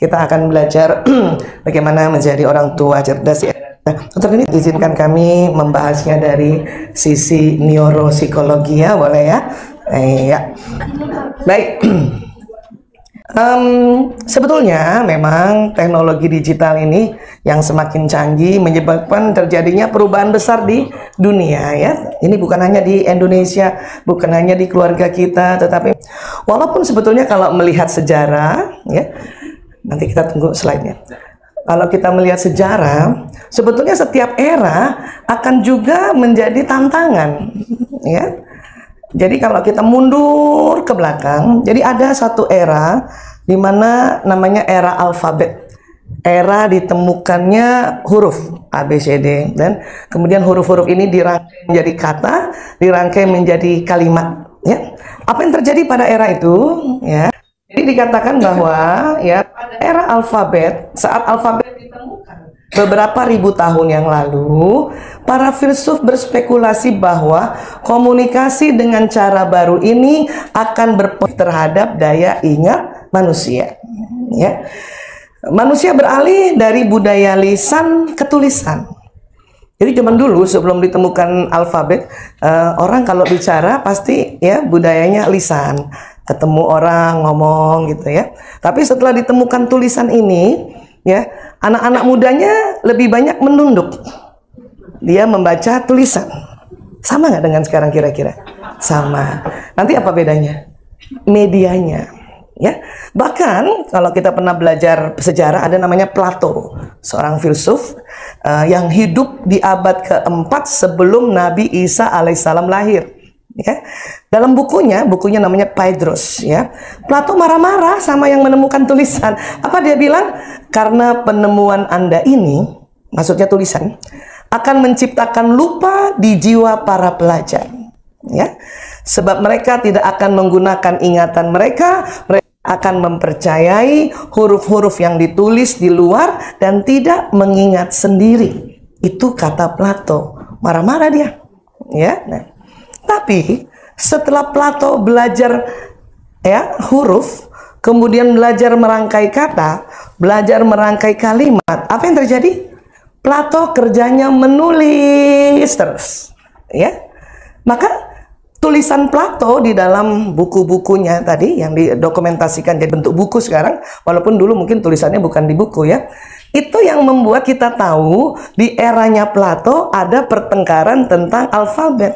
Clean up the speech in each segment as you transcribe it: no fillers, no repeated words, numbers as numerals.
kita akan belajar bagaimana menjadi orang tua cerdas ya. Nah, untuk ini izinkan kami membahasnya dari sisi neuropsikologi ya, boleh ya? Ya. Baik. Sebetulnya memang teknologi digital ini yang semakin canggih menyebabkan terjadinya perubahan besar di dunia ya. Ini bukan hanya di Indonesia, bukan hanya di keluarga kita, tetapi walaupun sebetulnya kalau melihat sejarah ya, nanti kita tunggu slide-nya. Kalau kita melihat sejarah, sebetulnya setiap era akan juga menjadi tantangan ya. Jadi kalau kita mundur ke belakang, jadi ada satu era di mana namanya era alfabet. Era ditemukannya huruf A, B, C, D, dan kemudian huruf-huruf ini dirangkai menjadi kata, dirangkai menjadi kalimat ya. Apa yang terjadi pada era itu ya? Jadi dikatakan bahwa ya pada era alfabet, saat alfabet ditemukan beberapa ribu tahun yang lalu, para filsuf berspekulasi bahwa komunikasi dengan cara baru ini akan berpengaruh terhadap daya ingat manusia. Ya. Manusia beralih dari budaya lisan ke tulisan. Jadi zaman dulu sebelum ditemukan alfabet, orang kalau bicara pasti ya budayanya lisan. Ketemu orang ngomong gitu ya. Tapi setelah ditemukan tulisan ini, ya anak-anak mudanya lebih banyak menunduk. Dia membaca tulisan. Sama nggak dengan sekarang kira-kira? Sama. Nanti apa bedanya? Medianya. Ya, bahkan kalau kita pernah belajar sejarah ada namanya Plato, seorang filsuf yang hidup di abad keempat sebelum Nabi Isa alaihissalam lahir. Ya, dalam bukunya namanya Phaedrus. Ya, Plato marah-marah sama yang menemukan tulisan. Apa dia bilang? Karena penemuan Anda ini, maksudnya tulisan, akan menciptakan lupa di jiwa para pelajar. Ya, sebab mereka tidak akan menggunakan ingatan mereka akan mempercayai huruf-huruf yang ditulis di luar dan tidak mengingat sendiri. Itu kata Plato. Marah-marah dia. Ya. Nah, tapi setelah Plato belajar ya huruf, kemudian belajar merangkai kata, belajar merangkai kalimat, apa yang terjadi? Plato kerjanya menulis terus. Ya. Maka tulisan Plato di dalam buku-bukunya tadi yang didokumentasikan jadi bentuk buku sekarang, walaupun dulu mungkin tulisannya bukan di buku ya, itu yang membuat kita tahu di eranya Plato ada pertengkaran tentang alfabet.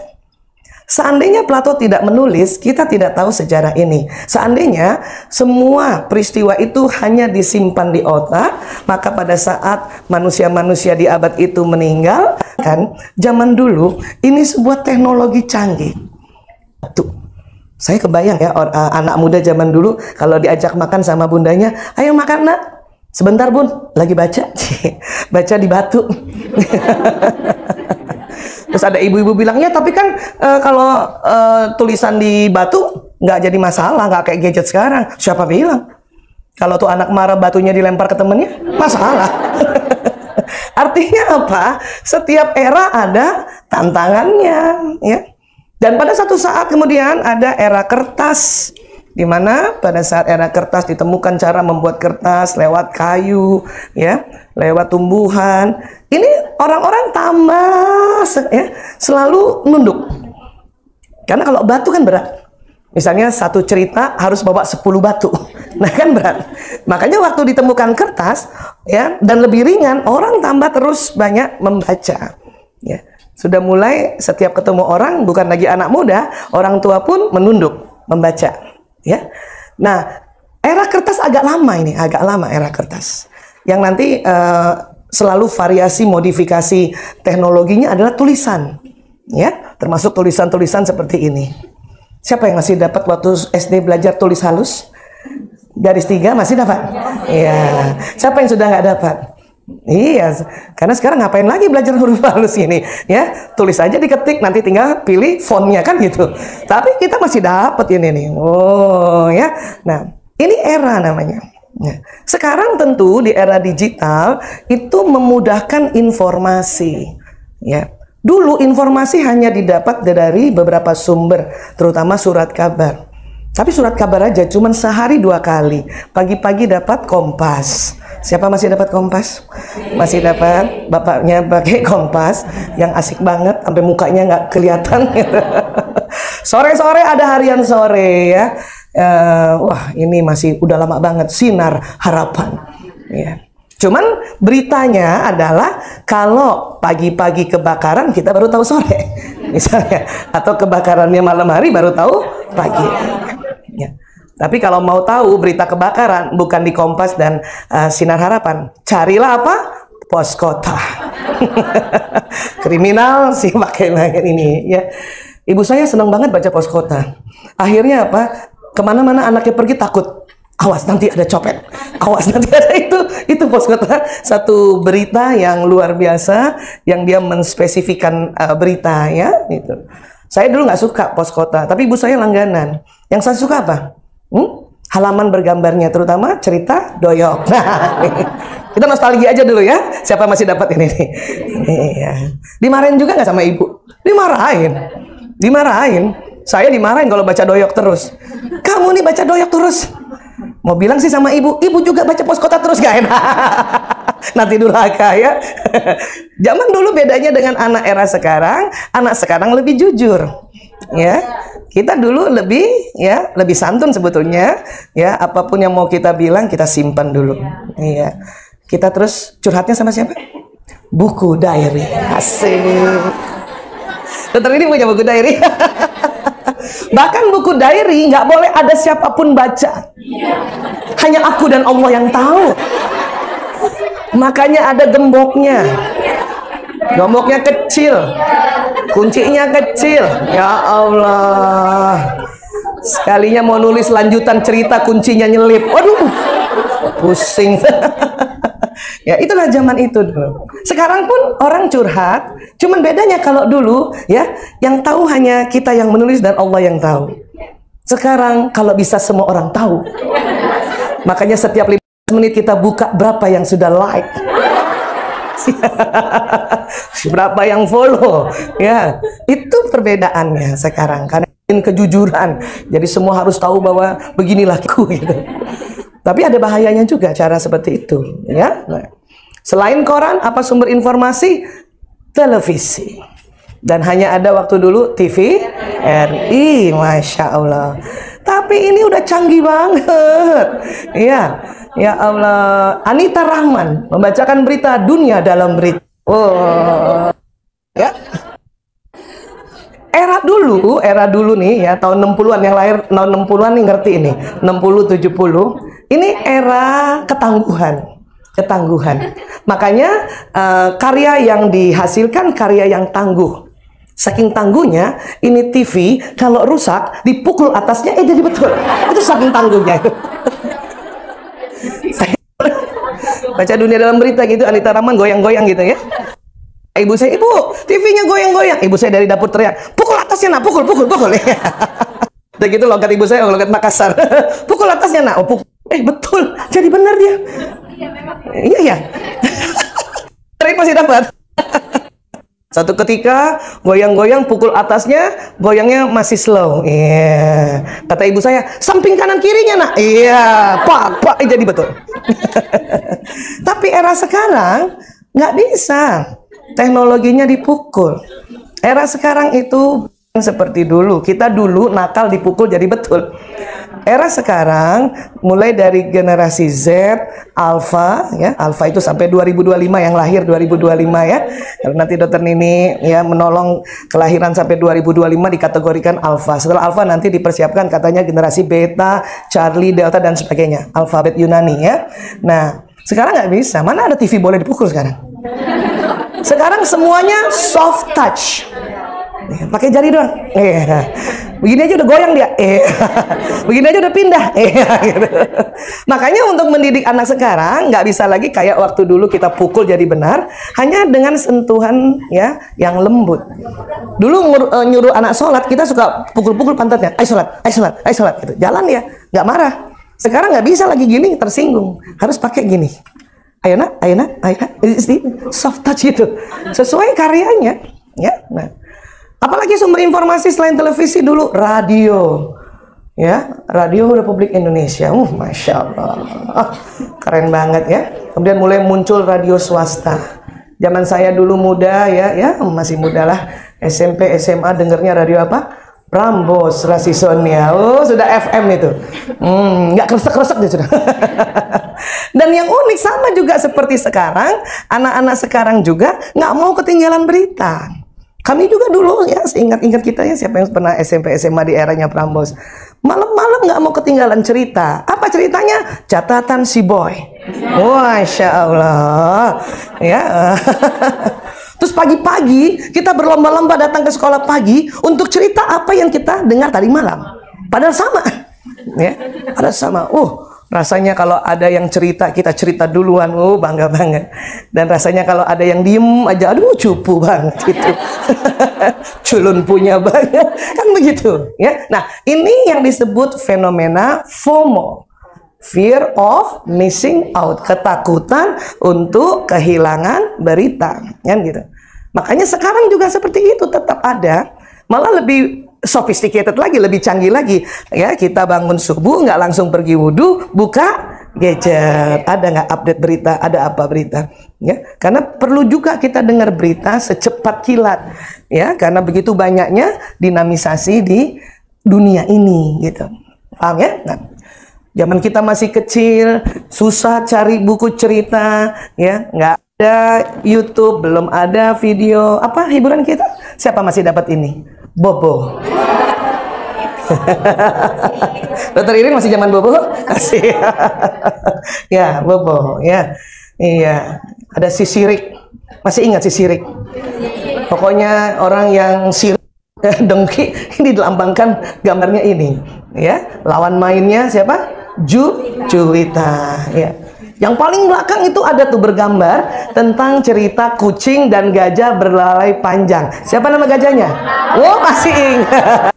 Seandainya Plato tidak menulis, kita tidak tahu sejarah ini. Seandainya semua peristiwa itu hanya disimpan di otak, maka pada saat manusia-manusia di abad itu meninggal, kan zaman dulu ini sebuah teknologi canggih. Tuh, saya kebayang ya anak muda zaman dulu kalau diajak makan sama bundanya, ayo makan nak, sebentar bun, lagi baca, baca di batu. Terus ada ibu-ibu bilang, ya tapi kan kalau tulisan di batu nggak jadi masalah, nggak kayak gadget sekarang. Siapa bilang? Kalau tuh anak marah batunya dilempar ke temennya, masalah. Artinya apa? Setiap era ada tantangannya, ya. Dan pada satu saat kemudian ada era kertas, di mana pada saat era kertas ditemukan cara membuat kertas lewat kayu, ya, lewat tumbuhan. Ini orang-orang tambah ya, selalu nunduk. Karena kalau batu kan berat. Misalnya satu cerita harus bawa 10 batu. Nah kan berat. Makanya waktu ditemukan kertas ya dan lebih ringan, orang tambah terus banyak membaca. Ya. Sudah mulai setiap ketemu orang, bukan lagi anak muda, orang tua pun menunduk membaca. Ya. Nah, era kertas agak lama ini, agak lama era kertas. Yang nanti selalu variasi modifikasi teknologinya adalah tulisan. Ya, termasuk tulisan-tulisan seperti ini. Siapa yang masih dapat waktu SD belajar tulis halus? Garis 3 masih dapat? Iya. Siapa yang sudah nggak dapat? Iya, karena sekarang ngapain lagi belajar huruf halus ini? Ya, tulis aja diketik, nanti tinggal pilih fontnya kan gitu. Tapi kita masih dapat ini nih. Oh ya, nah ini era namanya. Nah, sekarang tentu di era digital itu memudahkan informasi. Ya, dulu informasi hanya didapat dari beberapa sumber, terutama surat kabar. Tapi surat kabar aja, cuman sehari 2 kali. Pagi-pagi dapat Kompas. Siapa masih dapat Kompas? Masih dapat. Bapaknya pakai Kompas yang asik banget, sampai mukanya nggak kelihatan. Sore-sore ada harian sore ya. Wah, ini masih udah lama banget, Sinar Harapan. Ya. Cuman beritanya adalah kalau pagi-pagi kebakaran kita baru tahu sore, misalnya, atau kebakarannya malam hari baru tahu pagi. Ya. Tapi kalau mau tahu berita kebakaran bukan di Kompas dan Sinar Harapan, carilah apa? Pos Kota. Kriminal sih pakai ini ya. Ibu saya senang banget baca Pos Kota. Akhirnya apa? Kemana-mana anaknya pergi takut. Awas nanti ada copet. Awas nanti ada itu Pos Kota. Satu berita yang luar biasa yang dia menspesifikan berita ya gitu. Saya dulu nggak suka Pos Kota, tapi ibu saya langganan. Yang saya suka apa? Halaman bergambarnya, terutama cerita Doyok. Nah, kita nostalgia aja dulu ya. Siapa masih dapat ini nih? Iya. Dimarahin juga nggak sama ibu? Dimarahin. Saya dimarahin kalau baca Doyok terus. Kamu nih baca Doyok terus. Mau bilang sih sama ibu juga baca Pos Kota terus, gak enak. Nanti durhaka ya. Zaman dulu bedanya dengan anak sekarang lebih jujur. Ya, kita dulu lebih santun sebetulnya. Ya, apapun yang mau kita bilang kita simpan dulu. Iya. Kita terus curhatnya sama siapa? Buku diary. Asik. Dokter ini punya buku diary. Bahkan buku diary nggak boleh ada siapapun baca. Hanya aku dan Allah yang tahu. Makanya ada gemboknya. Gemboknya kecil. Kuncinya kecil. Ya Allah. Sekalinya mau nulis lanjutan cerita, kuncinya nyelip. Waduh. Pusing. Ya, itulah zaman itu dulu. Sekarang pun orang curhat, cuman bedanya kalau dulu ya, yang tahu hanya kita yang menulis dan Allah yang tahu. Sekarang kalau bisa semua orang tahu. Makanya setiap 15 menit kita buka berapa yang sudah like. Berapa yang follow. Ya, itu perbedaannya sekarang karena kejujuran. Jadi semua harus tahu bahwa beginilah aku gitu. Tapi ada bahayanya juga cara seperti itu, ya. Nah, selain koran, apa sumber informasi? Televisi. Dan hanya ada waktu dulu TV RI, Masya Allah. Tapi ini udah canggih banget. Ya, ya Allah. Anita Rahman membacakan berita dunia dalam berita. Oh, ya. Era dulu nih ya, tahun 60-an, yang lahir tahun 60-an nih ngerti ini, 60 70. Ini era ketangguhan. Makanya karya yang dihasilkan karya yang tangguh. Saking tangguhnya, ini TV kalau rusak dipukul atasnya jadi betul. Itu saking tangguhnya itu. Saya baca dunia dalam berita gitu, Anita Rahman goyang-goyang gitu ya. Ibu saya, ibu, TV-nya goyang-goyang. Ibu saya dari dapur teriak, pukul atasnya nak, pukul. Udah gitu logat ibu saya, logat Makassar. Pukul atasnya nak, pukul. Betul, jadi benar dia. Iya. Tapi masih dapat. Satu ketika goyang-goyang, pukul atasnya, goyangnya masih slow. Iya. Kata ibu saya, samping kanan kirinya nak. Iya, pak, jadi betul. Tapi era sekarang nggak bisa. Teknologinya dipukul. Era sekarang itu seperti dulu. Kita dulu nakal dipukul jadi betul. Era sekarang mulai dari generasi Z, Alpha ya, Alpha itu sampai 2025, yang lahir 2025 ya. Kalau nanti dokter Nini ya menolong kelahiran sampai 2025 dikategorikan Alpha. Setelah Alpha nanti dipersiapkan katanya generasi Beta, Charlie, Delta dan sebagainya. Alfabet Yunani ya. Nah, sekarang nggak bisa. Mana ada TV boleh dipukul sekarang? Sekarang semuanya soft touch. Pakai jari doang. Begini aja udah goyang dia. Begini aja udah pindah. Gitu. Makanya untuk mendidik anak sekarang nggak bisa lagi kayak waktu dulu kita pukul jadi benar, hanya dengan sentuhan ya yang lembut. Dulu nyuruh anak sholat kita suka pukul-pukul pantatnya. Ayo sholat gitu. Jalan ya, nggak marah. Sekarang nggak bisa lagi gini, tersinggung. Harus pakai gini. Ayo nak. Soft touch gitu. Sesuai karyanya. Ya. Nah. Apalagi sumber informasi selain televisi dulu, radio. ya, Radio Republik Indonesia. Masya Allah, keren banget ya. Kemudian mulai muncul radio swasta. Zaman saya dulu muda ya masih muda lah, SMP SMA dengernya radio apa? Prambos Rasisonia. Sudah FM itu, nggak kresek-kresek dia sudah. Dan yang unik sama juga seperti sekarang, anak-anak sekarang juga nggak mau ketinggalan berita. Kami juga dulu ya, seingat-ingat kita ya, siapa yang pernah SMP SMA di eranya Prambos, malam-malam nggak mau ketinggalan cerita. Apa ceritanya? Catatan si boy. Masya Allah ya. Terus pagi-pagi kita berlomba-lomba datang ke sekolah pagi untuk cerita apa yang kita dengar tadi malam. Padahal sama ya, padahal sama. Rasanya kalau ada yang cerita, kita cerita duluan, bangga banget. Dan rasanya kalau ada yang diem aja, aduh cupu banget gitu. Culun punya banget, kan begitu ya. Nah, ini yang disebut fenomena FOMO, fear of missing out, ketakutan untuk kehilangan berita, kan gitu. Makanya sekarang juga seperti itu tetap ada, malah lebih sophisticated lagi, lebih canggih lagi ya. Kita bangun subuh nggak langsung pergi wudhu, buka gadget, ada nggak update berita, ada apa berita ya, karena perlu juga kita dengar berita secepat kilat ya, karena begitu banyaknya dinamisasi di dunia ini gitu, paham ya. Nah, zaman kita masih kecil susah cari buku cerita ya, nggak ada YouTube, belum ada video apa hiburan kita. Siapa masih dapat ini? Bobo. Dokter Irin masih zaman Bobo? Masih. Ya, Bobo ya. Iya, ada si Sirik. Masih ingat si Sirik? Pokoknya orang yang sirik dengki, ini dilambangkan gambarnya ini ya. Lawan mainnya siapa? Juwita ya. Yang paling belakang itu ada tuh bergambar tentang cerita kucing dan gajah berlalai panjang. Siapa nama gajahnya? Masih ingat.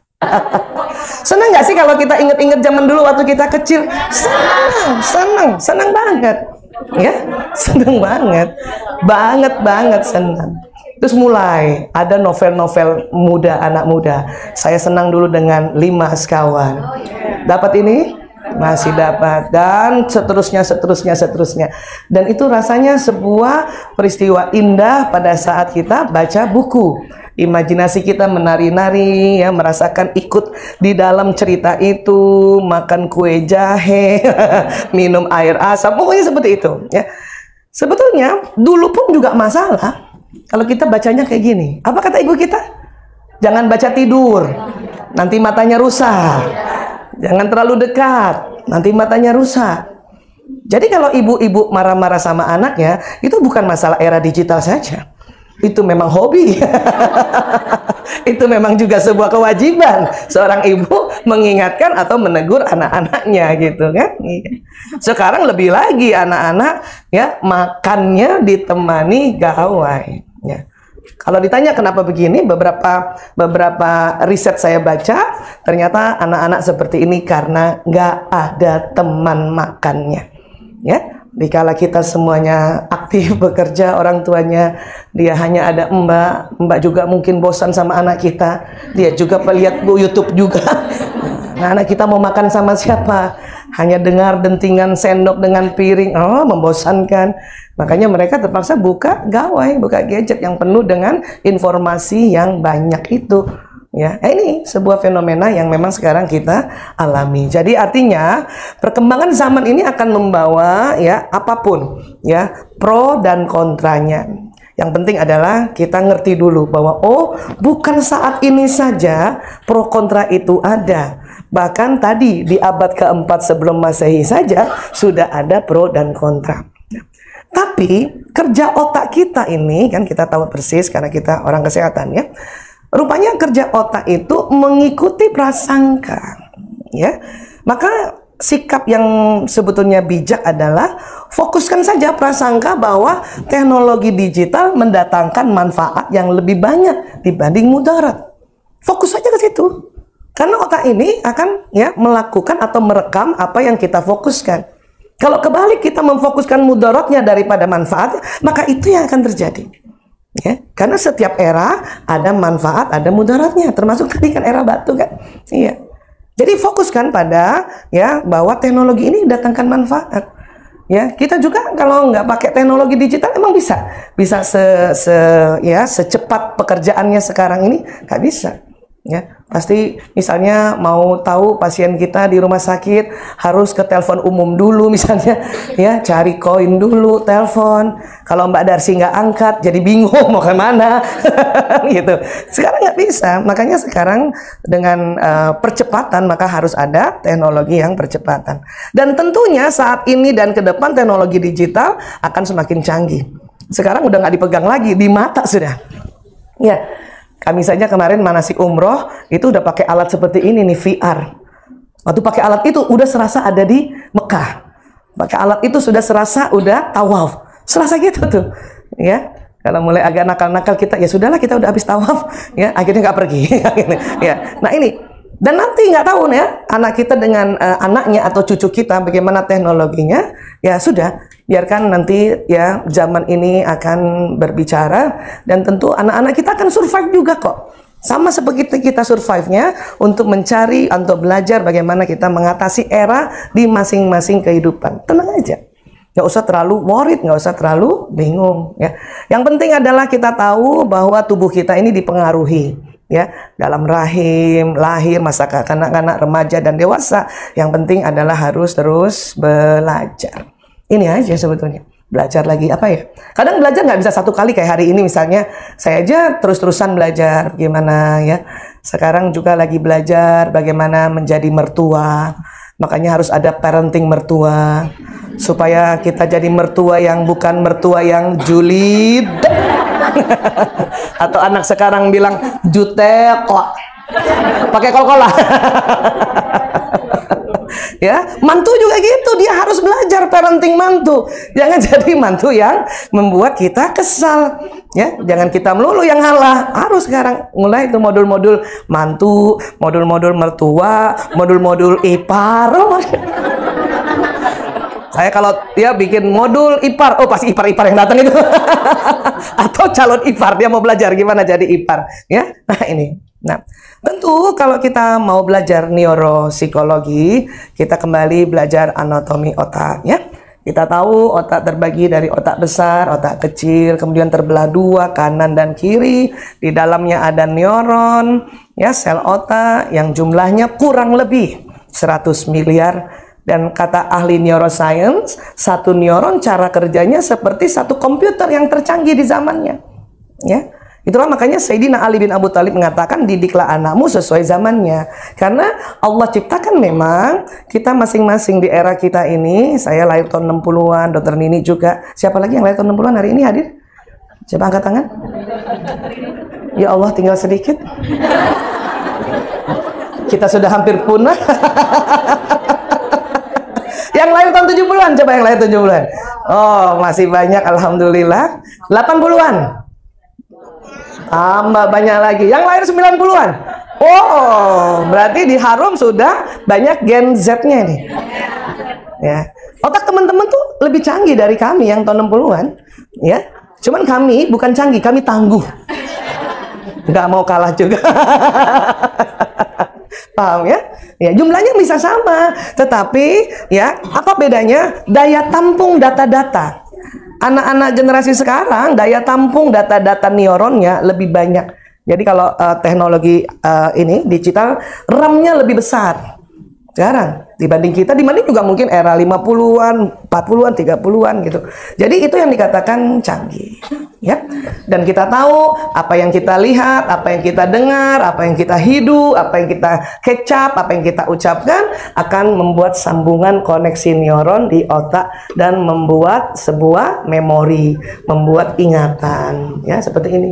Senang nggak sih kalau kita inget-inget zaman dulu waktu kita kecil? Senang banget. Ya, senang banget, senang. Terus mulai ada novel-novel muda, anak muda. Saya senang dulu dengan 5 sekawan. Dapat ini? Masih dapat, dan seterusnya. Dan itu rasanya sebuah peristiwa indah pada saat kita baca buku. Imajinasi kita menari-nari ya, merasakan ikut di dalam cerita itu, makan kue jahe, minum air asam, pokoknya seperti itu ya. Sebetulnya dulu pun juga masalah kalau kita bacanya kayak gini. Apa kata ibu kita? Jangan baca tidur, nanti matanya rusak. Jangan terlalu dekat, nanti matanya rusak. Jadi kalau ibu-ibu marah-marah sama anaknya, itu bukan masalah era digital saja. Itu memang hobi. Itu memang juga sebuah kewajiban seorang ibu mengingatkan atau menegur anak-anaknya gitu kan. Sekarang lebih lagi anak-anak ya makannya ditemani gawai ya. Kalau ditanya kenapa begini, beberapa riset saya baca, ternyata anak-anak seperti ini karena nggak ada teman makannya. Ya, dikala kita semuanya aktif bekerja, orang tuanya dia hanya ada mbak juga mungkin bosan sama anak kita, dia juga melihat YouTube juga. Nah, anak kita mau makan sama siapa? Hanya dengar dentingan sendok dengan piring, membosankan. Makanya mereka terpaksa buka gawai, buka gadget yang penuh dengan informasi yang banyak itu. Ya, ini sebuah fenomena yang memang sekarang kita alami. Jadi artinya perkembangan zaman ini akan membawa ya apapun, ya pro dan kontranya. Yang penting adalah kita ngerti dulu bahwa bukan saat ini saja pro kontra itu ada. Bahkan tadi di abad keempat sebelum Masehi saja sudah ada pro dan kontra. Tapi kerja otak kita ini kan kita tahu persis karena kita orang kesehatan ya. Rupanya kerja otak itu mengikuti prasangka ya. Maka sikap yang sebetulnya bijak adalah fokuskan saja prasangka bahwa teknologi digital mendatangkan manfaat yang lebih banyak dibanding mudarat. Fokus saja ke situ. Karena otak ini akan ya melakukan atau merekam apa yang kita fokuskan. Kalau kebalik kita memfokuskan mudaratnya daripada manfaatnya, maka itu yang akan terjadi. Ya, karena setiap era ada manfaat, ada mudaratnya. Termasuk tadi kan era batu kan. Iya. Jadi fokuskan pada ya bahwa teknologi ini datangkan manfaat. Ya, kita juga kalau nggak pakai teknologi digital emang bisa secepat pekerjaannya sekarang ini nggak bisa. Ya, pasti misalnya mau tahu pasien kita di rumah sakit harus ke telepon umum dulu misalnya, ya cari koin dulu telepon. Kalau Mbak Darsi nggak angkat, jadi bingung mau kemana, gitu. Sekarang nggak bisa, makanya sekarang dengan percepatan maka harus ada teknologi yang percepatan. Dan tentunya saat ini dan ke depan teknologi digital akan semakin canggih. Sekarang udah nggak dipegang lagi, di mata sudah. Ya. Kami saja kemarin manasik umroh itu udah pakai alat seperti ini nih, VR. Waktu pakai alat itu udah serasa ada di Mekah. Pakai alat itu sudah serasa udah tawaf. Serasa gitu tuh, ya. Kalau mulai agak nakal-nakal kita, ya sudahlah kita udah habis tawaf, ya akhirnya nggak pergi. Ya. Nah ini, dan nanti nggak tahu ya anak kita dengan anaknya atau cucu kita bagaimana teknologinya, ya sudah. Biarkan nanti ya zaman ini akan berbicara dan tentu anak-anak kita akan survive juga kok. Sama seperti kita survive-nya untuk mencari, untuk belajar bagaimana kita mengatasi era di masing-masing kehidupan. Tenang aja. Nggak usah terlalu worried, nggak usah terlalu bingung. Ya. Yang penting adalah kita tahu bahwa tubuh kita ini dipengaruhi. Ya, dalam rahim, lahir, masa kanak-kanak, remaja, dan dewasa. Yang penting adalah harus terus belajar. Ini aja sebetulnya. Belajar lagi apa ya? Kadang belajar nggak bisa satu kali kayak hari ini misalnya. Saya aja terus-terusan belajar gimana ya. Sekarang juga lagi belajar bagaimana menjadi mertua. Makanya harus ada parenting mertua. Supaya kita jadi mertua yang bukan mertua yang julid. Atau anak sekarang bilang jutek kok. Pakai kol-kolah. Ya, mantu juga gitu, dia harus belajar parenting mantu. Jangan jadi mantu yang membuat kita kesal. Ya, jangan kita melulu yang ngalah. Harus sekarang mulai itu modul-modul mantu, modul-modul mertua, modul-modul ipar. Saya kalau dia bikin modul ipar, oh pasti ipar-ipar yang datang itu. Atau calon ipar, dia mau belajar gimana jadi ipar. Ya, nah ini. Nah, tentu kalau kita mau belajar neuropsikologi, kita kembali belajar anatomi otak ya. Kita tahu otak terbagi dari otak besar, otak kecil, kemudian terbelah dua, kanan dan kiri. Di dalamnya ada neuron, ya sel otak yang jumlahnya kurang lebih 100 miliar. Dan kata ahli neuroscience, satu neuron cara kerjanya seperti satu komputer yang tercanggih di zamannya. Ya. Itulah makanya Sayyidina Ali bin Abu Thalib mengatakan didiklah anakmu sesuai zamannya. Karena Allah ciptakan memang kita masing-masing di era kita ini. Saya lahir tahun 60-an, Dr. Nini juga. Siapa lagi yang lahir tahun 60-an hari ini hadir? Coba angkat tangan. Ya Allah, tinggal sedikit. Kita sudah hampir punah. Yang lahir tahun 70-an, coba yang lahir 70-an. Oh, masih banyak alhamdulillah. 80-an. Tambah banyak lagi. Yang lahir 90-an. Oh, berarti di Harum sudah banyak Gen Z-nya nih. Ya. Otak teman-teman tuh lebih canggih dari kami yang tahun 60-an. Ya. Cuman kami bukan canggih, kami tangguh. Nggak mau kalah juga. Paham ya? Ya, jumlahnya bisa sama, tetapi ya, apa bedanya? Daya tampung data-data. Anak-anak generasi sekarang daya tampung data-data neuronnya lebih banyak. Jadi kalau teknologi ini digital, RAM-nya lebih besar sekarang dibanding kita, dibanding juga mungkin era 50-an, 40-an, 30-an gitu. Jadi itu yang dikatakan canggih, ya. Dan kita tahu apa yang kita lihat, apa yang kita dengar, apa yang kita hidup, apa yang kita kecap, apa yang kita ucapkan akan membuat sambungan koneksi neuron di otak dan membuat sebuah memori, membuat ingatan, ya seperti ini.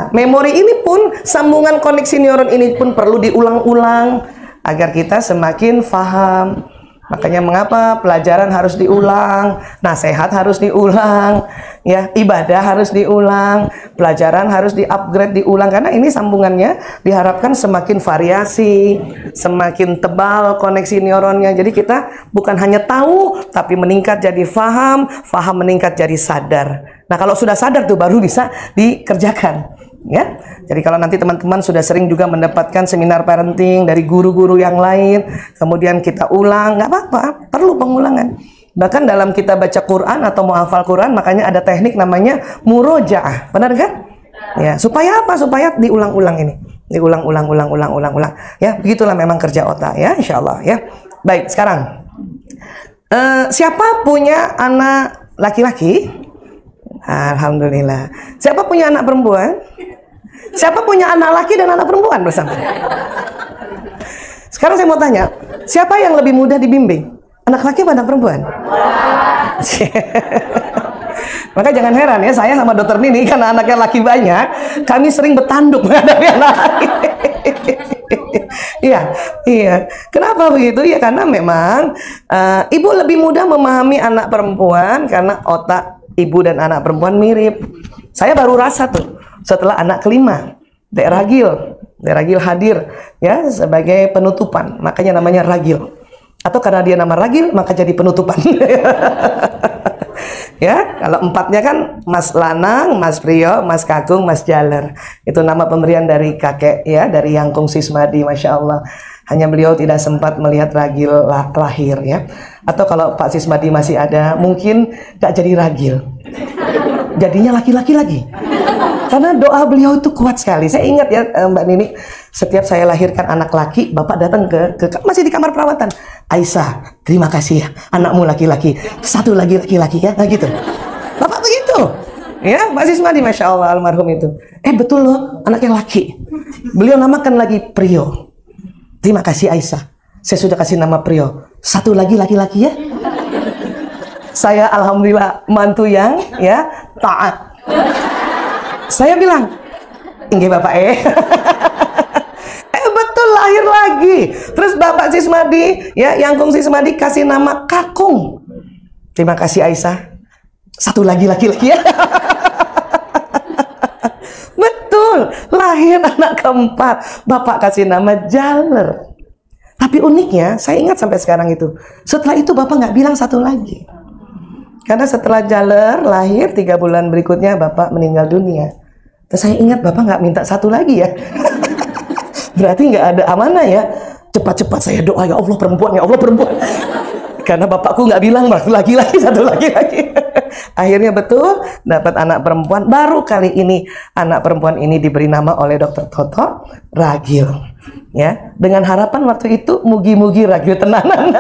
Nah, memori ini pun, sambungan koneksi neuron ini pun perlu diulang-ulang agar kita semakin paham. Makanya mengapa pelajaran harus diulang, nasihat harus diulang, ya ibadah harus diulang, pelajaran harus di-upgrade, diulang, karena ini sambungannya diharapkan semakin variasi, semakin tebal koneksi neuronnya. Jadi kita bukan hanya tahu, tapi meningkat jadi faham, faham meningkat jadi sadar. Nah kalau sudah sadar tuh baru bisa dikerjakan. ya. Jadi kalau nanti teman-teman sudah sering juga mendapatkan seminar parenting dari guru-guru yang lain, kemudian kita ulang, nggak apa-apa, perlu pengulangan. Bahkan dalam kita baca Quran atau mau hafal Quran, makanya ada teknik namanya murojaah, benar kan? Ya, supaya apa? Supaya diulang-ulang ini, diulang-ulang, ulang-ulang. Ya, begitulah memang kerja otak ya, insya Allah ya. Baik, sekarang siapa punya anak laki-laki? Alhamdulillah. Siapa punya anak perempuan? Siapa punya anak laki dan anak perempuan bersama? Sekarang saya mau tanya, siapa yang lebih mudah dibimbing? Anak laki atau anak perempuan? Maka jangan heran ya, saya sama dokter Nini karena anaknya laki banyak, kami sering bertanduk menghadapi anak laki. Iya. Kenapa begitu? Ya karena memang ibu lebih mudah memahami anak perempuan karena otak ibu dan anak perempuan mirip. Saya baru rasa tuh setelah anak kelima, Dek Ragil hadir ya sebagai penutupan, makanya namanya Ragil. Atau karena dia nama Ragil maka jadi penutupan. Ya, kalau empatnya kan Mas Lanang, Mas Priyo, Mas Kakung, Mas Jaler. Itu nama pemberian dari kakek ya, dari Yangkung Sismadi, Masya Allah. Hanya beliau tidak sempat melihat Ragil lahir ya. Atau kalau Pak Sismadi masih ada, mungkin gak jadi Ragil, jadinya laki-laki lagi. Karena doa beliau itu kuat sekali. Saya ingat ya Mbak Nini, setiap saya lahirkan anak laki, Bapak datang ke masih di kamar perawatan. Aisyah, terima kasih ya, anakmu laki-laki, satu lagi laki-laki ya, nah gitu. Bapak begitu, ya Pak Sismadi, Masya Allah almarhum itu. Betul loh, anaknya laki. Beliau namakan lagi Priyo. Terima kasih Aisyah, saya sudah kasih nama Priyo, satu lagi laki-laki ya. Saya alhamdulillah mantu yang ya taat. Saya bilang, inggih Bapak betul lahir lagi. Terus Bapak Sismadi, ya Yangkung Sismadi kasih nama Kakung. Terima kasih Aisyah, satu lagi laki-laki ya. Betul, lahir anak keempat, Bapak kasih nama Jaler. Tapi uniknya, saya ingat sampai sekarang itu, setelah itu Bapak nggak bilang satu lagi. Karena setelah Jaler lahir 3 bulan berikutnya Bapak meninggal dunia. Terus saya ingat Bapak nggak minta satu lagi ya. Berarti nggak ada amanah ya. Cepat-cepat saya doa, ya Allah perempuan, ya Allah perempuan. Karena Bapakku nggak bilang laki-laki, satu laki-laki. Akhirnya betul dapat anak perempuan. Baru kali ini anak perempuan ini diberi nama oleh Dokter Toto Ragil. Ya, dengan harapan waktu itu mugi-mugi Ragil tenanan.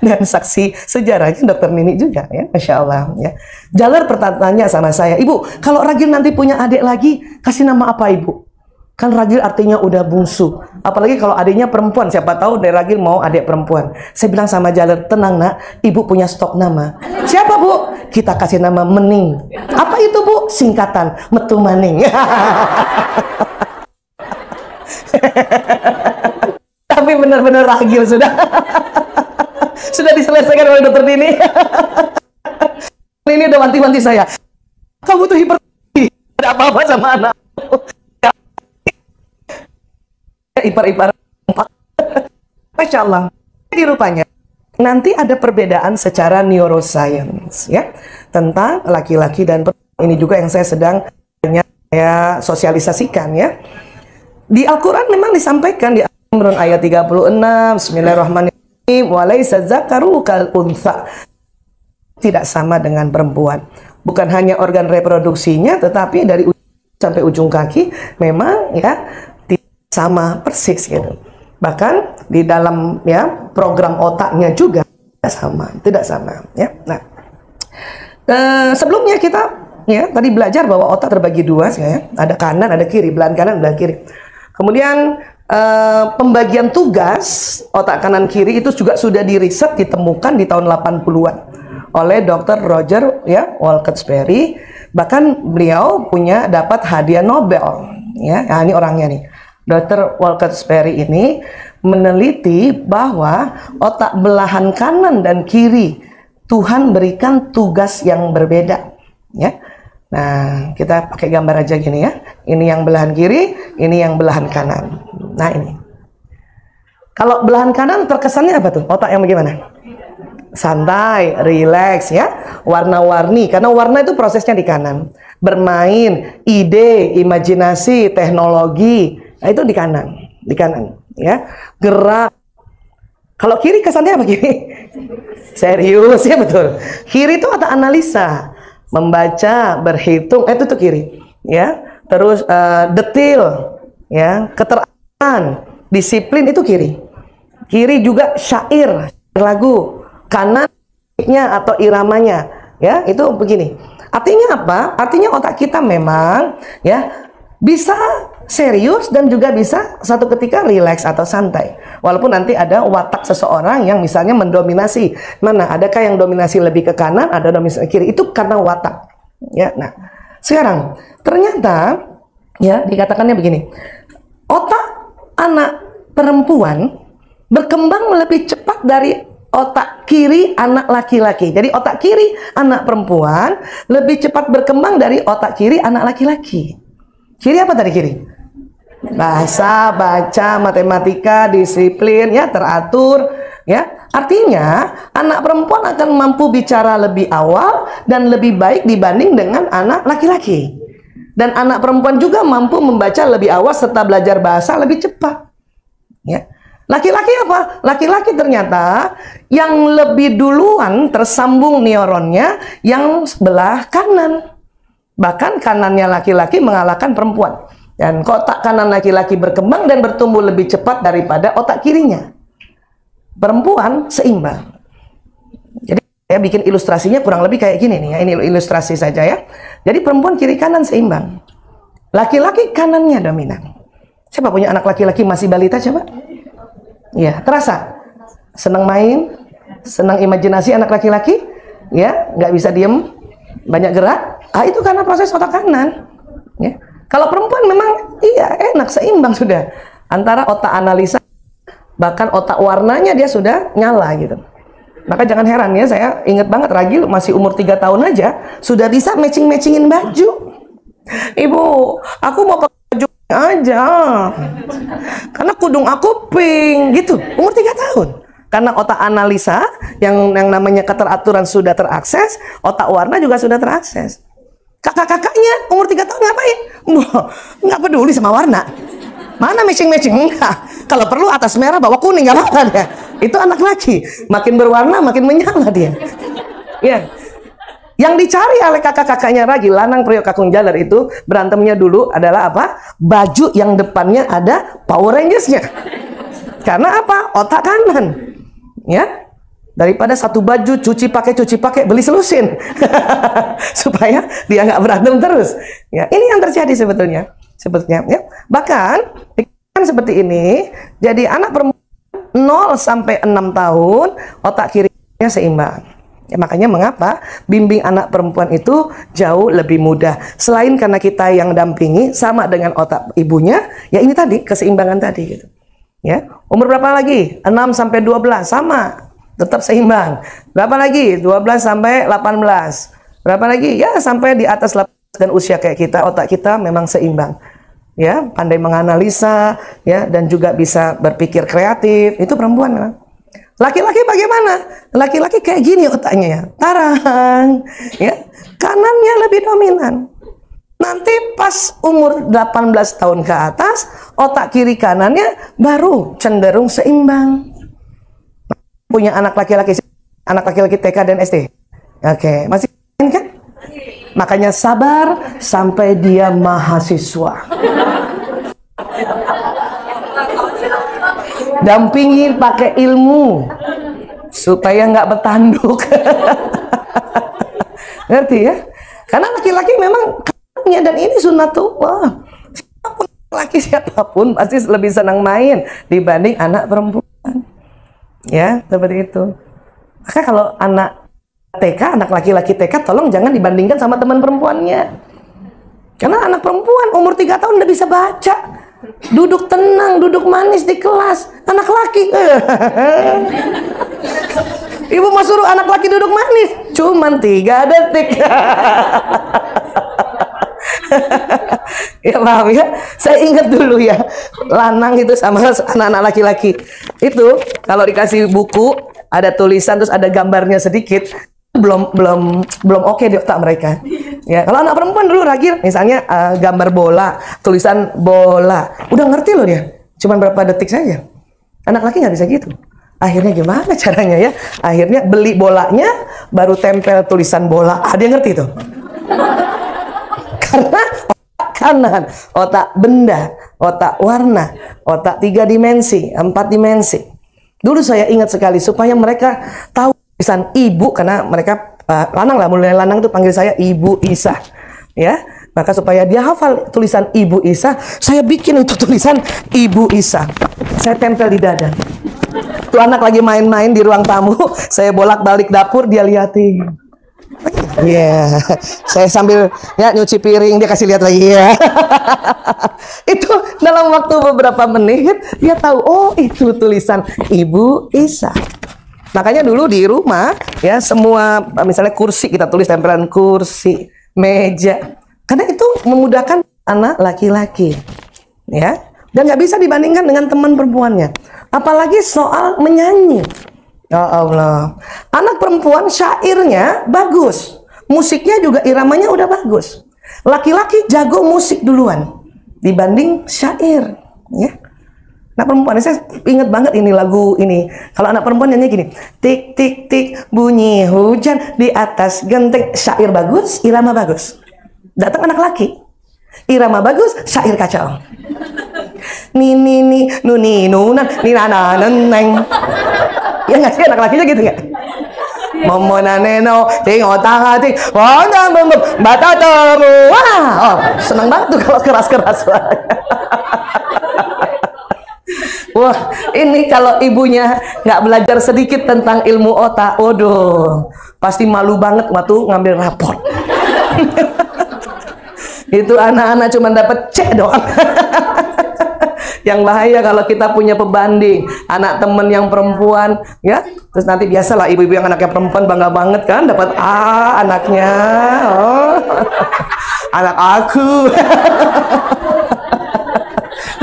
Dan saksi sejarahnya Dokter Nini juga ya, Masya Allah ya. Jaler pertanyaan sama saya, Ibu, kalau Ragil nanti punya adik lagi, kasih nama apa Ibu? Kan Ragil artinya udah bungsu. Apalagi kalau adiknya perempuan, siapa tahu dari Ragil mau adik perempuan. Saya bilang sama Jaler, tenang nak, Ibu punya stok nama. Siapa Bu? Kita kasih nama Mening. Apa itu Bu? Singkatan Metu Maning. Tapi benar-benar Ragil sudah. Sudah diselesaikan oleh Dokter Nini. Ini udah wanti-wanti saya. Kamu tuh hipertensi, ada apa-apa sama anak. Ipar-ipar. Masya Allah. Jadi rupanya nanti ada perbedaan secara neuroscience ya tentang laki-laki dan perempuan. Ini juga yang saya sedang saya sosialisasikan ya. Di Al-Quran memang disampaikan di Al-Imran ayat 36, Bismillahirrahmanirrahim, walaysa zakaru kal untha. Tidak sama dengan perempuan. Bukan hanya organ reproduksinya, tetapi dari ujung sampai ujung kaki memang ya tidak sama persis gitu. Bahkan di dalam ya program otaknya juga tidak sama ya. Nah, sebelumnya kita ya tadi belajar bahwa otak terbagi dua ya, ada kanan, ada kiri, belahan kanan, belahan kiri. Kemudian pembagian tugas otak kanan kiri itu juga sudah diriset, ditemukan di tahun 80-an oleh Dr. Roger ya Walcott-Sperry. Bahkan beliau punya dapat hadiah Nobel ya. Nah, ini orangnya nih. Dr. Walcott-Sperry ini meneliti bahwa otak belahan kanan dan kiri Tuhan berikan tugas yang berbeda ya. Nah, kita pakai gambar aja gini ya. Ini yang belahan kiri, ini yang belahan kanan. Nah, ini. Kalau belahan kanan terkesannya apa tuh? Otak yang bagaimana? santai, rileks ya, warna-warni, karena warna itu prosesnya di kanan. Bermain, ide, imajinasi, teknologi, nah itu di kanan ya. Gerak. Kalau kiri kesannya apa kiri? Serius ya, betul. Kiri itu otak analisa, membaca, berhitung, itu tuh kiri ya. Terus detil ya, keterarifan, disiplin, itu kiri. Kiri juga syair, lagu. Kanannya atau iramanya ya, itu begini. Artinya apa? Artinya otak kita memang ya bisa serius dan juga bisa satu ketika rileks atau santai. Walaupun nanti ada watak seseorang yang misalnya mendominasi. Mana adakah yang dominasi lebih ke kanan, ada dominasi ke kiri, itu karena watak ya. Nah, sekarang ternyata ya dikatakannya begini. Otak anak perempuan berkembang lebih cepat dari otak kiri anak laki-laki. Jadi otak kiri anak perempuan lebih cepat berkembang dari otak kiri anak laki-laki. Kiri apa tadi kiri? Bahasa, baca, matematika, disiplin, ya, teratur, ya. Artinya anak perempuan akan mampu bicara lebih awal dan lebih baik dibanding dengan anak laki-laki. Dan anak perempuan juga mampu membaca lebih awal serta belajar bahasa lebih cepat. Ya. Laki-laki apa? Laki-laki ternyata yang lebih duluan tersambung neuronnya yang sebelah kanan. Bahkan kanannya laki-laki mengalahkan perempuan. Dan otak kanan laki-laki berkembang dan bertumbuh lebih cepat daripada otak kirinya. Perempuan seimbang. Jadi saya bikin ilustrasinya kurang lebih kayak gini nih ya. Ini ilustrasi saja ya. Jadi perempuan kiri kanan seimbang. Laki-laki kanannya dominan. Siapa punya anak laki-laki masih balita coba? Ya, terasa senang main, senang imajinasi anak laki-laki, ya, nggak bisa diem, banyak gerak. Itu karena proses otak kanan. Ya. Kalau perempuan memang iya enak, seimbang sudah antara otak analisa, bahkan otak warnanya dia sudah nyala gitu. Maka jangan heran ya, saya ingat banget Ragil masih umur 3 tahun aja sudah bisa matching-matchingin baju. Ibu, aku mau pakai baju aja karena kudung aku pink gitu, umur 3 tahun. Karena otak analisa yang namanya keteraturan sudah terakses, otak warna juga sudah terakses. Kakak-kakaknya umur 3 tahun ngapain? Nggak peduli sama warna. Mana matching-matching? Enggak. Kalau perlu atas merah bawah kuning, nggak apa-apa dia. Itu anak laki, makin berwarna makin menyala dia. Ya. Yang dicari oleh kakak-kakaknya Ragil, Lanang Priok Kakung Jaler itu berantemnya dulu adalah apa? Baju yang depannya ada Power Rangers-nya. Karena apa? Otak kanan. Ya. Daripada satu baju cuci pakai beli selusin. Supaya dia nggak berantem terus. Ya, ini yang terjadi sebetulnya. Ya. Bahkan seperti ini, jadi anak perempuan 0 sampai 6 tahun otak kirinya seimbang. Ya, makanya mengapa bimbing anak perempuan itu jauh lebih mudah. Selain karena kita yang dampingi sama dengan otak ibunya, ya ini tadi keseimbangan tadi gitu. Ya, umur berapa lagi? 6 sampai 12 sama, tetap seimbang. Berapa lagi? 12 sampai 18. Berapa lagi? Ya sampai di atas 18 dan usia kayak kita, otak kita memang seimbang. Ya, pandai menganalisa, ya, dan juga bisa berpikir kreatif. Itu perempuan kan? Laki-laki bagaimana? Laki-laki kayak gini otaknya ya, tarang, ya, kanannya lebih dominan. Nanti pas umur 18 tahun ke atas, otak kiri kanannya baru cenderung seimbang. Punya anak laki-laki TK dan SD. Oke, masih kan? Makanya sabar sampai dia mahasiswa. Dampingi pakai ilmu supaya nggak bertanduk. Ngerti ya? Karena laki-laki memang kanannya, dan ini sunnatullah. Siapapun laki siapapun pasti lebih senang main dibanding anak perempuan. Ya, seperti itu. Maka kalau anak TK, anak laki-laki TK, tolong jangan dibandingkan sama teman perempuannya. Karena anak perempuan umur 3 tahun udah bisa baca. Duduk tenang, duduk manis di kelas. Anak laki. Ibu mau suruh anak laki duduk manis. Cuman 3 detik. Ya paham ya. Saya ingat dulu ya. Lanang itu sama anak-anak laki-laki. Itu kalau dikasih buku ada tulisan terus ada gambarnya sedikit, belum oke di otak mereka. Ya, kalau anak perempuan dulu ragil, misalnya gambar bola, tulisan bola, udah ngerti loh dia. Cuman berapa detik saja. Anak laki nggak bisa gitu. Akhirnya gimana caranya ya? Akhirnya beli bolanya, baru tempel tulisan bola. Dia ngerti tuh. Karena otak kanan, otak benda, otak warna, otak 3 dimensi, 4 dimensi. Dulu saya ingat sekali supaya mereka tahu tulisan ibu, karena mereka lanang lah, mulai lanang itu panggil saya Ibu Isa, ya. Maka supaya dia hafal tulisan Ibu Isa, saya bikin itu tulisan Ibu Isa, saya tempel di dada. Tuh anak lagi main-main di ruang tamu, saya bolak-balik dapur, dia liatin. Iya, saya sambil ya nyuci piring, dia kasih lihat lagi ya. Itu dalam waktu beberapa menit dia tahu, oh itu tulisan Ibu Isa. Makanya dulu di rumah ya semua misalnya kursi kita tulis tempelan kursi, meja, karena itu memudahkan anak laki-laki, ya. Dan nggak bisa dibandingkan dengan teman perempuannya. Apalagi soal menyanyi. Ya Allah, anak perempuan syairnya bagus, musiknya juga iramanya udah bagus. Laki-laki jago musik duluan dibanding syair, ya. Anak perempuan, saya ingat banget ini lagu ini. Kalau anak perempuan nyanyi gini, tik tik tik bunyi hujan di atas genteng, syair bagus, irama bagus. Datang anak laki, irama bagus, syair kacau. Ni ni ni nuni nunan ni nana neneng. Ya nggak sih, anak lakinya gitu nggak? Momona neno tengok tangan ting wanda bem bata temu. Wah, seneng banget tuh kalau keras-keras. Wah, ini kalau ibunya nggak belajar sedikit tentang ilmu otak, waduh, pasti malu banget waktu ngambil rapor. Itu anak-anak cuma dapat C doang. Yang bahaya kalau kita punya pembanding, anak temen yang perempuan, ya, terus nanti biasalah ibu-ibu yang anaknya perempuan bangga banget kan, dapat A anaknya, oh, anak aku.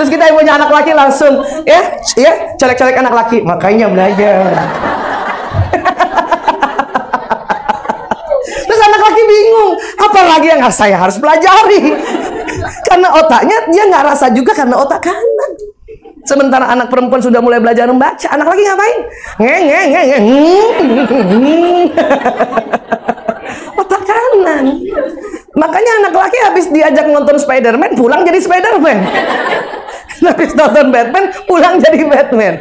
Terus kita yang punya anak laki langsung ya colek-colek anak laki, makanya belajar. Terus anak laki bingung, apalagi yang saya harus pelajari, karena otaknya dia nggak rasa juga karena otak kanan. Sementara anak perempuan sudah mulai belajar membaca, anak laki ngapain? Otak kanan. Makanya anak laki habis diajak nonton Spider-Man pulang jadi Spider-Man. Habis nonton Batman pulang jadi Batman.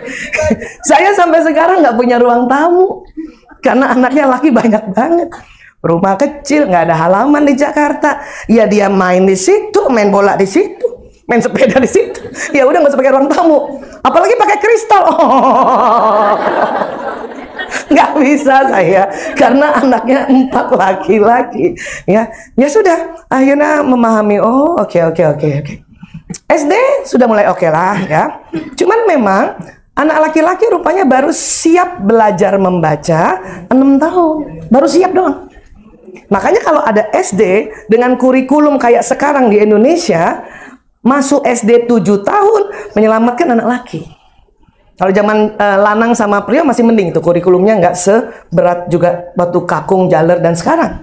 Saya sampai sekarang nggak punya ruang tamu karena anaknya laki banyak banget. Rumah kecil, nggak ada halaman di Jakarta. Ya dia main di situ, main bola di situ, main sepeda di situ. Ya udah nggak usah pakai ruang tamu. Apalagi pakai kristal. Oh. Nggak bisa saya karena anaknya 4 laki-laki. Ya sudah, akhirnya memahami. Oh oke. SD sudah mulai oke lah ya. Cuman memang anak laki-laki rupanya baru siap belajar membaca 6 tahun. Baru siap doang. Makanya kalau ada SD dengan kurikulum kayak sekarang di Indonesia, masuk SD 7 tahun menyelamatkan anak laki. Kalau zaman lanang sama pria masih mending tuh kurikulumnya nggak seberat juga waktu kakung, jaler dan sekarang.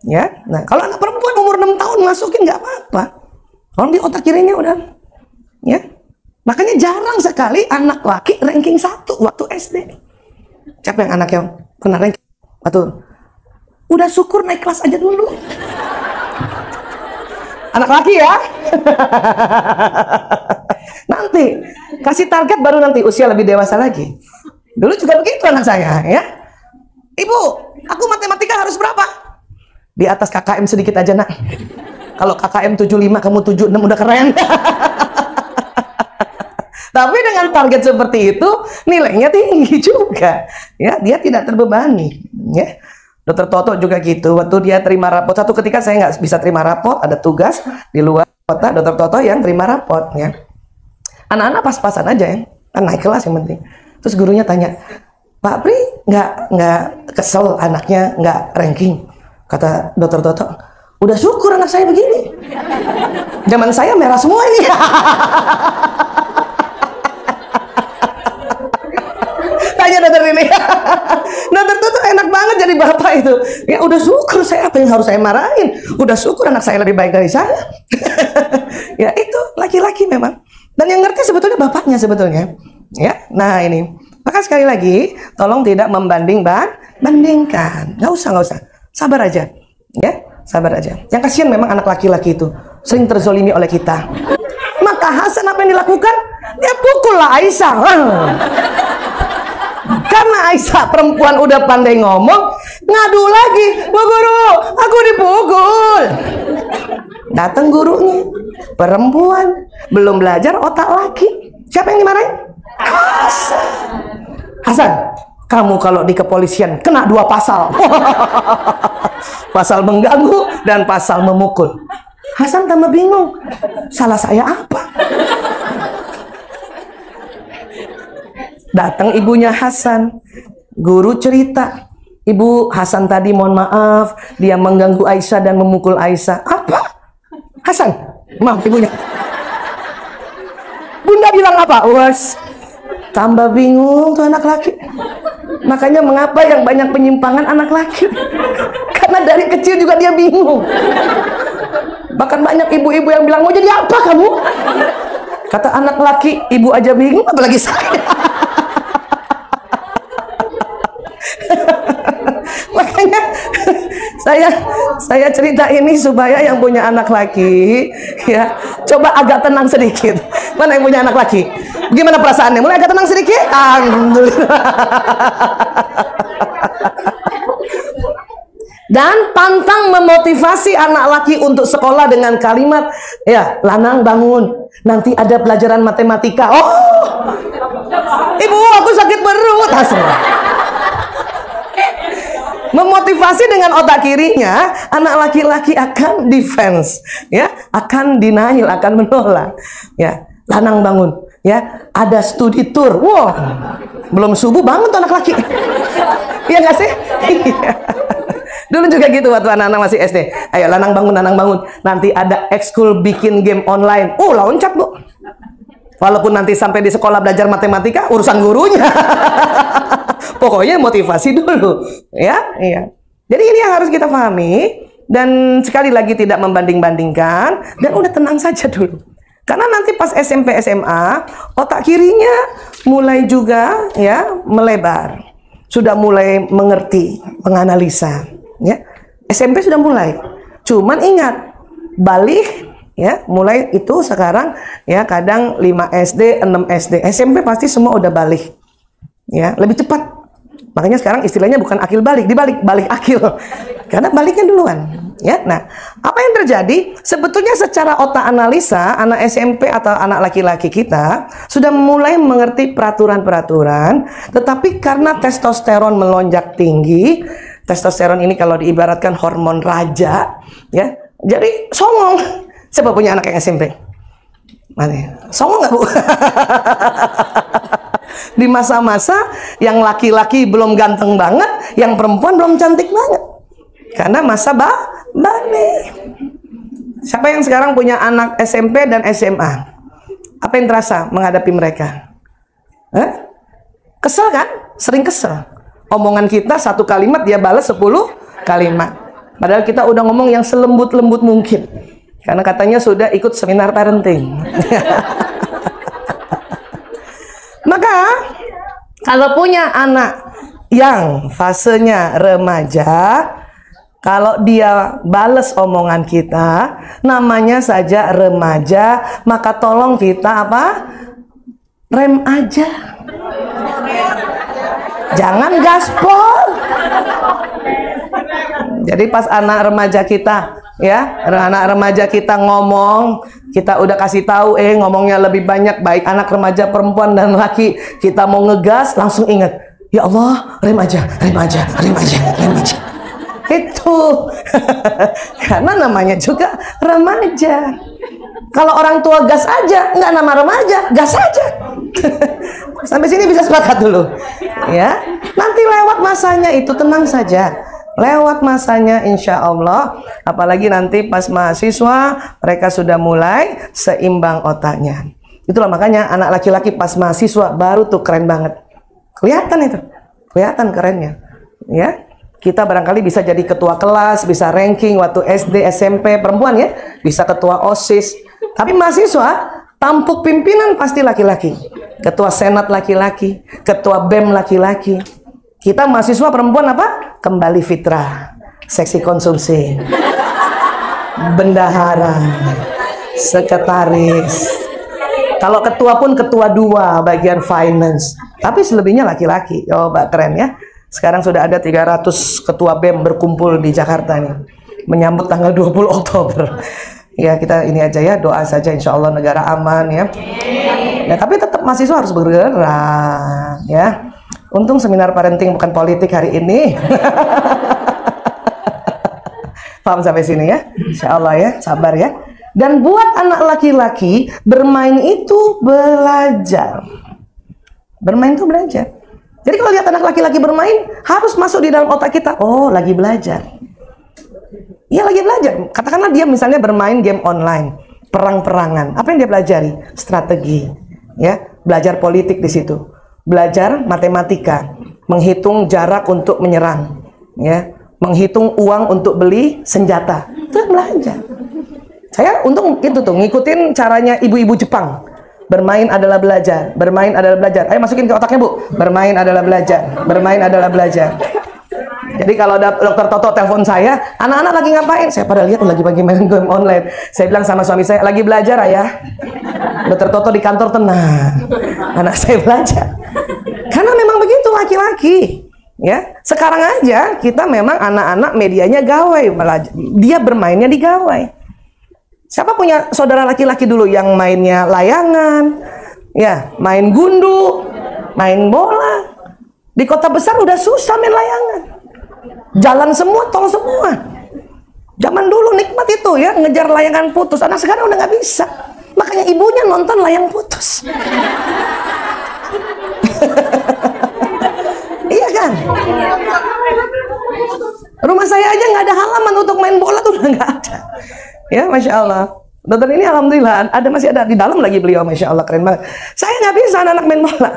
Ya. Nah, kalau anak perempuan umur 6 tahun masukin nggak apa-apa. Kalau di otak kirinya udah, ya. Makanya jarang sekali anak laki ranking 1 waktu SD. Siapa yang anak yang kena ranking? Atau udah syukur naik kelas aja dulu. Anak laki ya. Nanti kasih target baru nanti usia lebih dewasa lagi. Dulu juga begitu anak saya, ya. Ibu, aku matematika harus berapa? Di atas KKM sedikit aja, nak. Kalau KKM 75, kamu 76 udah keren. Tapi dengan target seperti itu, nilainya tinggi juga. Ya, dia tidak terbebani. Ya. Dokter Toto juga gitu. Waktu dia terima rapot, satu ketika saya nggak bisa terima rapot, ada tugas di luar kota, Dokter Toto yang terima rapot. Ya. Anak-anak pas-pasan aja ya, kan naik kelas yang penting. Terus gurunya tanya, Pak Pri nggak kesel anaknya nggak ranking? Kata Dokter Toto, udah syukur anak saya begini. Zaman saya merah semua ini. Tanya dokter ini. Dokter tuh enak banget jadi bapak itu. Ya udah syukur, saya apa yang harus saya marahin? Udah syukur anak saya lebih baik dari saya. Ya itu laki-laki memang. Dan yang ngerti sebetulnya bapaknya sebetulnya. Ya, nah ini. Maka sekali lagi, tolong tidak bandingkan. Nggak usah. Sabar aja. Ya, sabar aja. Yang kasihan memang anak laki-laki itu sering terzolimi oleh kita. Maka Hasan apa yang dilakukan? Dia pukullah Aisyah. Karena Aisyah perempuan udah pandai ngomong, ngadu lagi, Bu Guru, aku dipukul. Datang gurunya, perempuan, belum belajar otak laki. Siapa yang dimarahin? Hasan. Hasan, kamu kalau di kepolisian kena 2 pasal. Pasal mengganggu dan pasal memukul. Hasan tambah bingung. Salah saya apa? Datang ibunya Hasan. Guru cerita, Ibu, Hasan tadi mohon maaf, dia mengganggu Aisyah dan memukul Aisyah. Apa? Hasan, maaf ibunya. Bunda bilang apa? Was. Tambah bingung tuh anak laki. Makanya mengapa yang banyak penyimpangan anak laki? Karena dari kecil juga dia bingung. Bahkan banyak ibu-ibu yang bilang, mau jadi apa kamu? Kata anak laki, ibu aja bingung, apalagi saya. Makanya saya cerita ini supaya yang punya anak laki ya coba agak tenang sedikit. Mana yang punya anak laki? Gimana perasaannya? Mulai agak tenang sedikit? Alhamdulillah. Dan pantang memotivasi anak laki untuk sekolah dengan kalimat, ya, lanang bangun, nanti ada pelajaran matematika. Oh, ibu, aku sakit perut. Memotivasi dengan otak kirinya, anak laki-laki akan defense, ya, akan denial, akan menolak. Ya, lanang bangun, ya, ada studi tour. Wow, belum subuh bangun tuh anak laki. Iya nggak sih? Dulu juga gitu waktu anak-anak masih SD. Ayo lanang bangun, nanti ada ekskul bikin game online. Loncat bu. Walaupun nanti sampai di sekolah belajar matematika, urusan gurunya. Pokoknya motivasi dulu, ya, iya. Jadi ini yang harus kita pahami, dan sekali lagi tidak membanding-bandingkan, dan udah tenang saja dulu. Karena nanti pas SMP SMA, otak kirinya mulai juga ya melebar, sudah mulai mengerti, menganalisa, ya. SMP sudah mulai. Cuman ingat, balik ya, mulai itu sekarang ya kadang 5 SD, 6 SD, SMP pasti semua udah balik. Ya, lebih cepat. Makanya sekarang istilahnya bukan akil balik, balik akil. Karena baliknya duluan, ya. Nah, apa yang terjadi? Sebetulnya secara otak analisa, anak SMP atau anak laki-laki kita sudah mulai mengerti peraturan-peraturan, tetapi karena testosteron melonjak tinggi, testosteron ini kalau diibaratkan hormon raja, ya. Jadi songong. Siapa punya anak yang SMP? Mana? Songong nggak, Bu? Di masa-masa yang laki-laki belum ganteng banget, yang perempuan belum cantik banget. Karena masa bane. Siapa yang sekarang punya anak SMP dan SMA? Apa yang terasa menghadapi mereka? Kesel kan? Sering kesel. Omongan kita satu kalimat dia balas 10 kalimat. Padahal kita udah ngomong yang selembut-lembut mungkin. Karena katanya sudah ikut seminar parenting. Maka kalau punya anak yang fasenya remaja, kalau dia bales omongan kita, namanya saja remaja, maka tolong kita apa? Rem aja. Jangan gaspol. Jadi pas anak remaja kita, ya, anak remaja kita ngomong, kita udah kasih tahu, ngomongnya lebih banyak, baik anak remaja perempuan dan laki, kita mau ngegas, langsung ingat, ya Allah, rem aja. Itu karena namanya juga remaja. Kalau orang tua gas aja, nggak nama remaja, gas aja. Sampai sini bisa sepakat dulu, ya. Nanti lewat masanya itu, tenang saja. Lewat masanya insya Allah, apalagi nanti pas mahasiswa mereka sudah mulai seimbang otaknya. Itulah makanya anak laki-laki pas mahasiswa baru tuh keren banget. Kelihatan itu, kelihatan kerennya. Ya, kita barangkali bisa jadi ketua kelas, bisa ranking waktu SD, SMP, perempuan ya, bisa ketua OSIS. Tapi mahasiswa, tampuk pimpinan pasti laki-laki. Ketua senat laki-laki, ketua BEM laki-laki. Kita mahasiswa perempuan apa? Kembali fitrah, seksi konsumsi, bendahara, sekretaris. Kalau ketua pun ketua 2 bagian finance. Tapi selebihnya laki-laki. Oh, Mbak, keren ya. Sekarang sudah ada 300 ketua BEM berkumpul di Jakarta nih, menyambut tanggal 20 Oktober. Ya, kita ini aja ya, doa saja insya Allah negara aman ya. Ya, tapi tetap mahasiswa harus bergerak ya. Untung seminar parenting bukan politik hari ini. Paham sampai sini ya? Insya Allah ya, sabar ya. Dan buat anak laki-laki, bermain itu belajar. Bermain itu belajar. Jadi kalau lihat anak laki-laki bermain, harus masuk di dalam otak kita. Oh, lagi belajar. Iya, lagi belajar. Katakanlah dia misalnya bermain game online, perang-perangan. Apa yang dia pelajari? Strategi. Ya, belajar politik di situ. Belajar matematika, menghitung jarak untuk menyerang. Ya, menghitung uang untuk beli senjata. Itu belajar. Saya untung itu tuh ngikutin caranya ibu-ibu Jepang. Bermain adalah belajar, bermain adalah belajar. Ayo masukin ke otaknya, Bu. Bermain adalah belajar, bermain adalah belajar. Jadi kalau ada dokter Toto telepon saya, anak-anak lagi ngapain? Saya pada lihat lagi main game online. Saya bilang sama suami saya, lagi belajar ayah. Dokter Toto di kantor tenang. Anak saya belajar. Karena memang begitu laki-laki. Ya, sekarang aja kita memang anak-anak medianya gawai, dia bermainnya di gawai. Siapa punya saudara laki-laki dulu yang mainnya layangan, ya, main gundu, main bola. Di kota besar udah susah main layangan. Jalan semua, tol semua. Zaman dulu nikmat itu ya, ngejar layangan putus. Anak sekarang udah nggak bisa. Makanya ibunya nonton layang putus. Iya kan? Rumah saya aja nggak ada halaman untuk main bola tuh udah nggak ada. Ya, Masya Allah. Dokter ini alhamdulillah masih ada di dalam lagi beliau, Masya Allah, keren banget. Saya nggak bisa anak-anak main bola.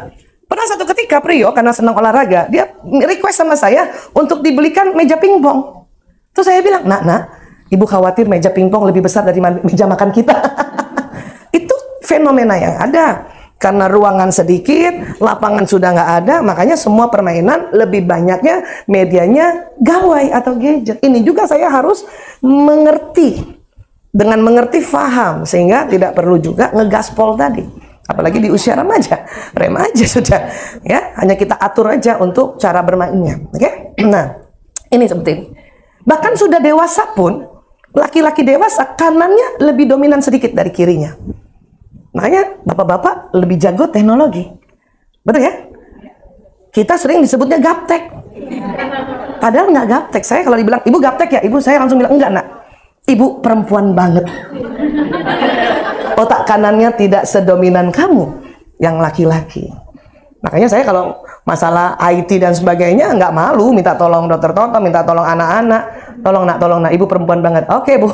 Pernah satu ketika Priyo karena senang olahraga, dia request sama saya untuk dibelikan meja pingpong. Terus saya bilang, nak, ibu khawatir meja pingpong lebih besar dari meja makan kita. Itu fenomena yang ada. Karena ruangan sedikit, lapangan sudah nggak ada, makanya semua permainan lebih banyaknya medianya gawai atau gadget. Ini juga saya harus mengerti. Dengan mengerti, faham, sehingga tidak perlu juga ngegaspol tadi. Apalagi di usia remaja sudah. Ya, hanya kita atur aja untuk cara bermainnya. Oke? Nah, ini seperti ini. Bahkan sudah dewasa pun, laki-laki dewasa kanannya lebih dominan sedikit dari kirinya. Makanya bapak-bapak lebih jago teknologi. Betul ya? Kita sering disebutnya gaptek. Padahal nggak gaptek. Saya kalau dibilang, ibu gaptek ya? Ibu saya langsung bilang, enggak nak. Ibu perempuan banget. Otak kanannya tidak sedominan kamu yang laki-laki. Makanya saya kalau masalah IT dan sebagainya nggak malu minta tolong dokter Toto, minta tolong anak-anak. Tolong nak, ibu perempuan banget. Oke, Bu.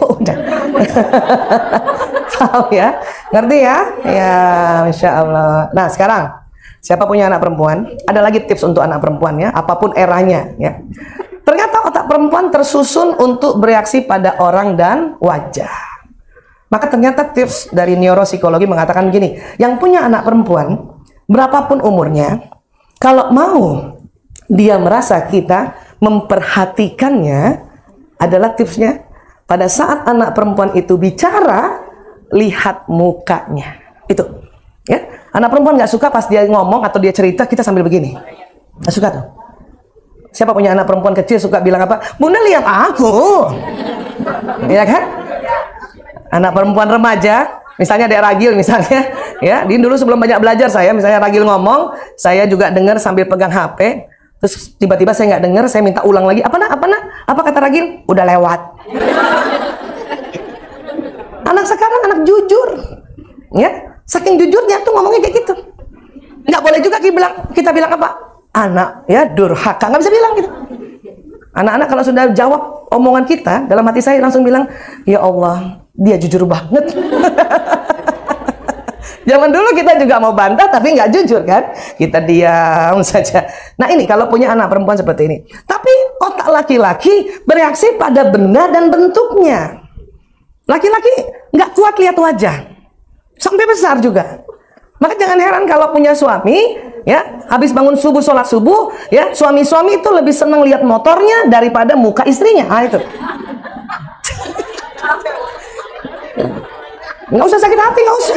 Paham ya? Ngerti ya? Ya, Masya Allah. Nah, sekarang siapa punya anak perempuan? Ada lagi tips untuk anak perempuan ya, apapun eranya ya. Ternyata otak perempuan tersusun untuk bereaksi pada orang dan wajah. Maka ternyata tips dari neuropsikologi mengatakan gini, yang punya anak perempuan, berapapun umurnya, kalau mau dia merasa kita memperhatikannya, adalah tipsnya, pada saat anak perempuan itu bicara, lihat mukanya. Itu. Ya, anak perempuan nggak suka pas dia ngomong atau dia cerita, kita sambil begini. Nggak suka tuh. Siapa punya anak perempuan kecil suka bilang apa? Bunda lihat aku. Iya kan? Anak perempuan remaja, misalnya Dek Ragil misalnya, ya, dia dulu sebelum banyak belajar saya, misalnya Ragil ngomong, saya juga dengar sambil pegang HP, terus tiba-tiba saya nggak dengar, saya minta ulang lagi. Apa nak? Apa kata Ragil? Udah lewat. Anak sekarang anak jujur, ya, saking jujurnya tuh ngomongnya kayak gitu. Nggak boleh juga kita bilang apa? Anak ya durhaka, nggak bisa bilang gitu. Anak-anak kalau sudah jawab omongan kita, dalam hati saya langsung bilang, ya Allah, dia jujur banget. Zaman dulu kita juga mau bantah tapi nggak jujur kan? Kita diam saja. Nah ini kalau punya anak perempuan seperti ini. Tapi otak laki-laki bereaksi pada benda dan bentuknya. Laki-laki nggak kuat lihat wajah. Sampai besar juga. Maka jangan heran kalau punya suami, ya, habis bangun subuh, sholat subuh, ya, suami-suami itu lebih senang lihat motornya daripada muka istrinya. Ah itu. Nggak usah sakit hati, nggak usah.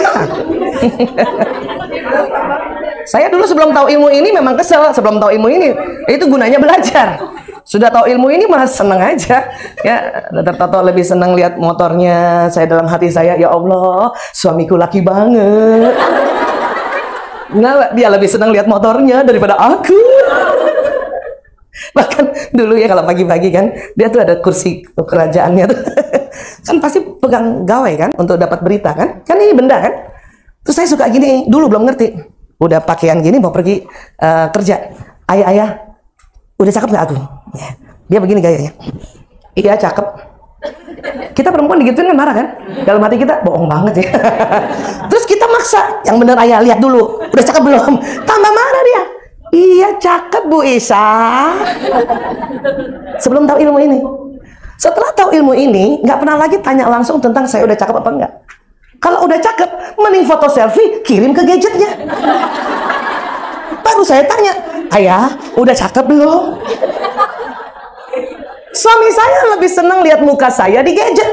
Saya dulu sebelum tahu ilmu ini memang kesel. Sebelum tahu ilmu ini, itu gunanya belajar. Sudah tahu ilmu ini malah seneng aja. Ya, Dr. lebih senang lihat motornya. Saya dalam hati saya, ya Allah, suamiku laki banget. Nah, dia lebih senang lihat motornya daripada aku. Bahkan dulu ya kalau pagi-pagi kan, dia tuh ada kursi kerajaannya tuh. Kan pasti pegang gawai kan untuk dapat berita kan? Kan ini benda kan? Terus saya suka gini, dulu belum ngerti. Udah pakaian gini mau pergi kerja. Ayah, udah cakep nggak aku? Ya. Dia begini gayanya. Iya cakep. Kita perempuan digituin kan marah kan? Dalam hati kita bohong banget ya. Terus kita maksa, yang bener ayah lihat dulu, udah cakep belum? Tambah marah dia. Iya cakep Bu Isa. Sebelum tahu ilmu ini. Setelah tahu ilmu ini, nggak pernah lagi tanya langsung tentang saya udah cakep apa enggak. Kalau udah cakep, mending foto selfie kirim ke gadgetnya. Baru saya tanya, ayah udah cakep belum? Suami saya lebih senang lihat muka saya di gadget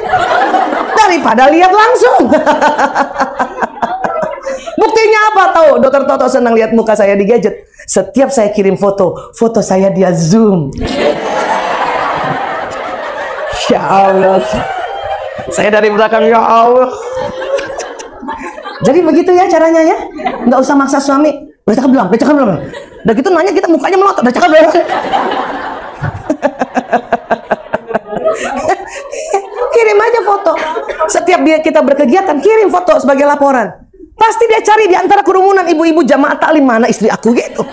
daripada lihat langsung. Buktinya apa tahu? Dokter Toto senang lihat muka saya di gadget. Setiap saya kirim foto saya dia zoom. Ya Allah. Saya dari belakang, ya Allah. Jadi begitu ya caranya ya. Nggak usah maksa suami. Udah cakep belum? Udah cakep belum? Udah gitu nanya kita mukanya melotot. Udah cakep belum? Kirim aja foto. Setiap kita berkegiatan kirim foto sebagai laporan. Pasti dia cari di antara kerumunan ibu-ibu jamaah taklim, mana istri aku gitu.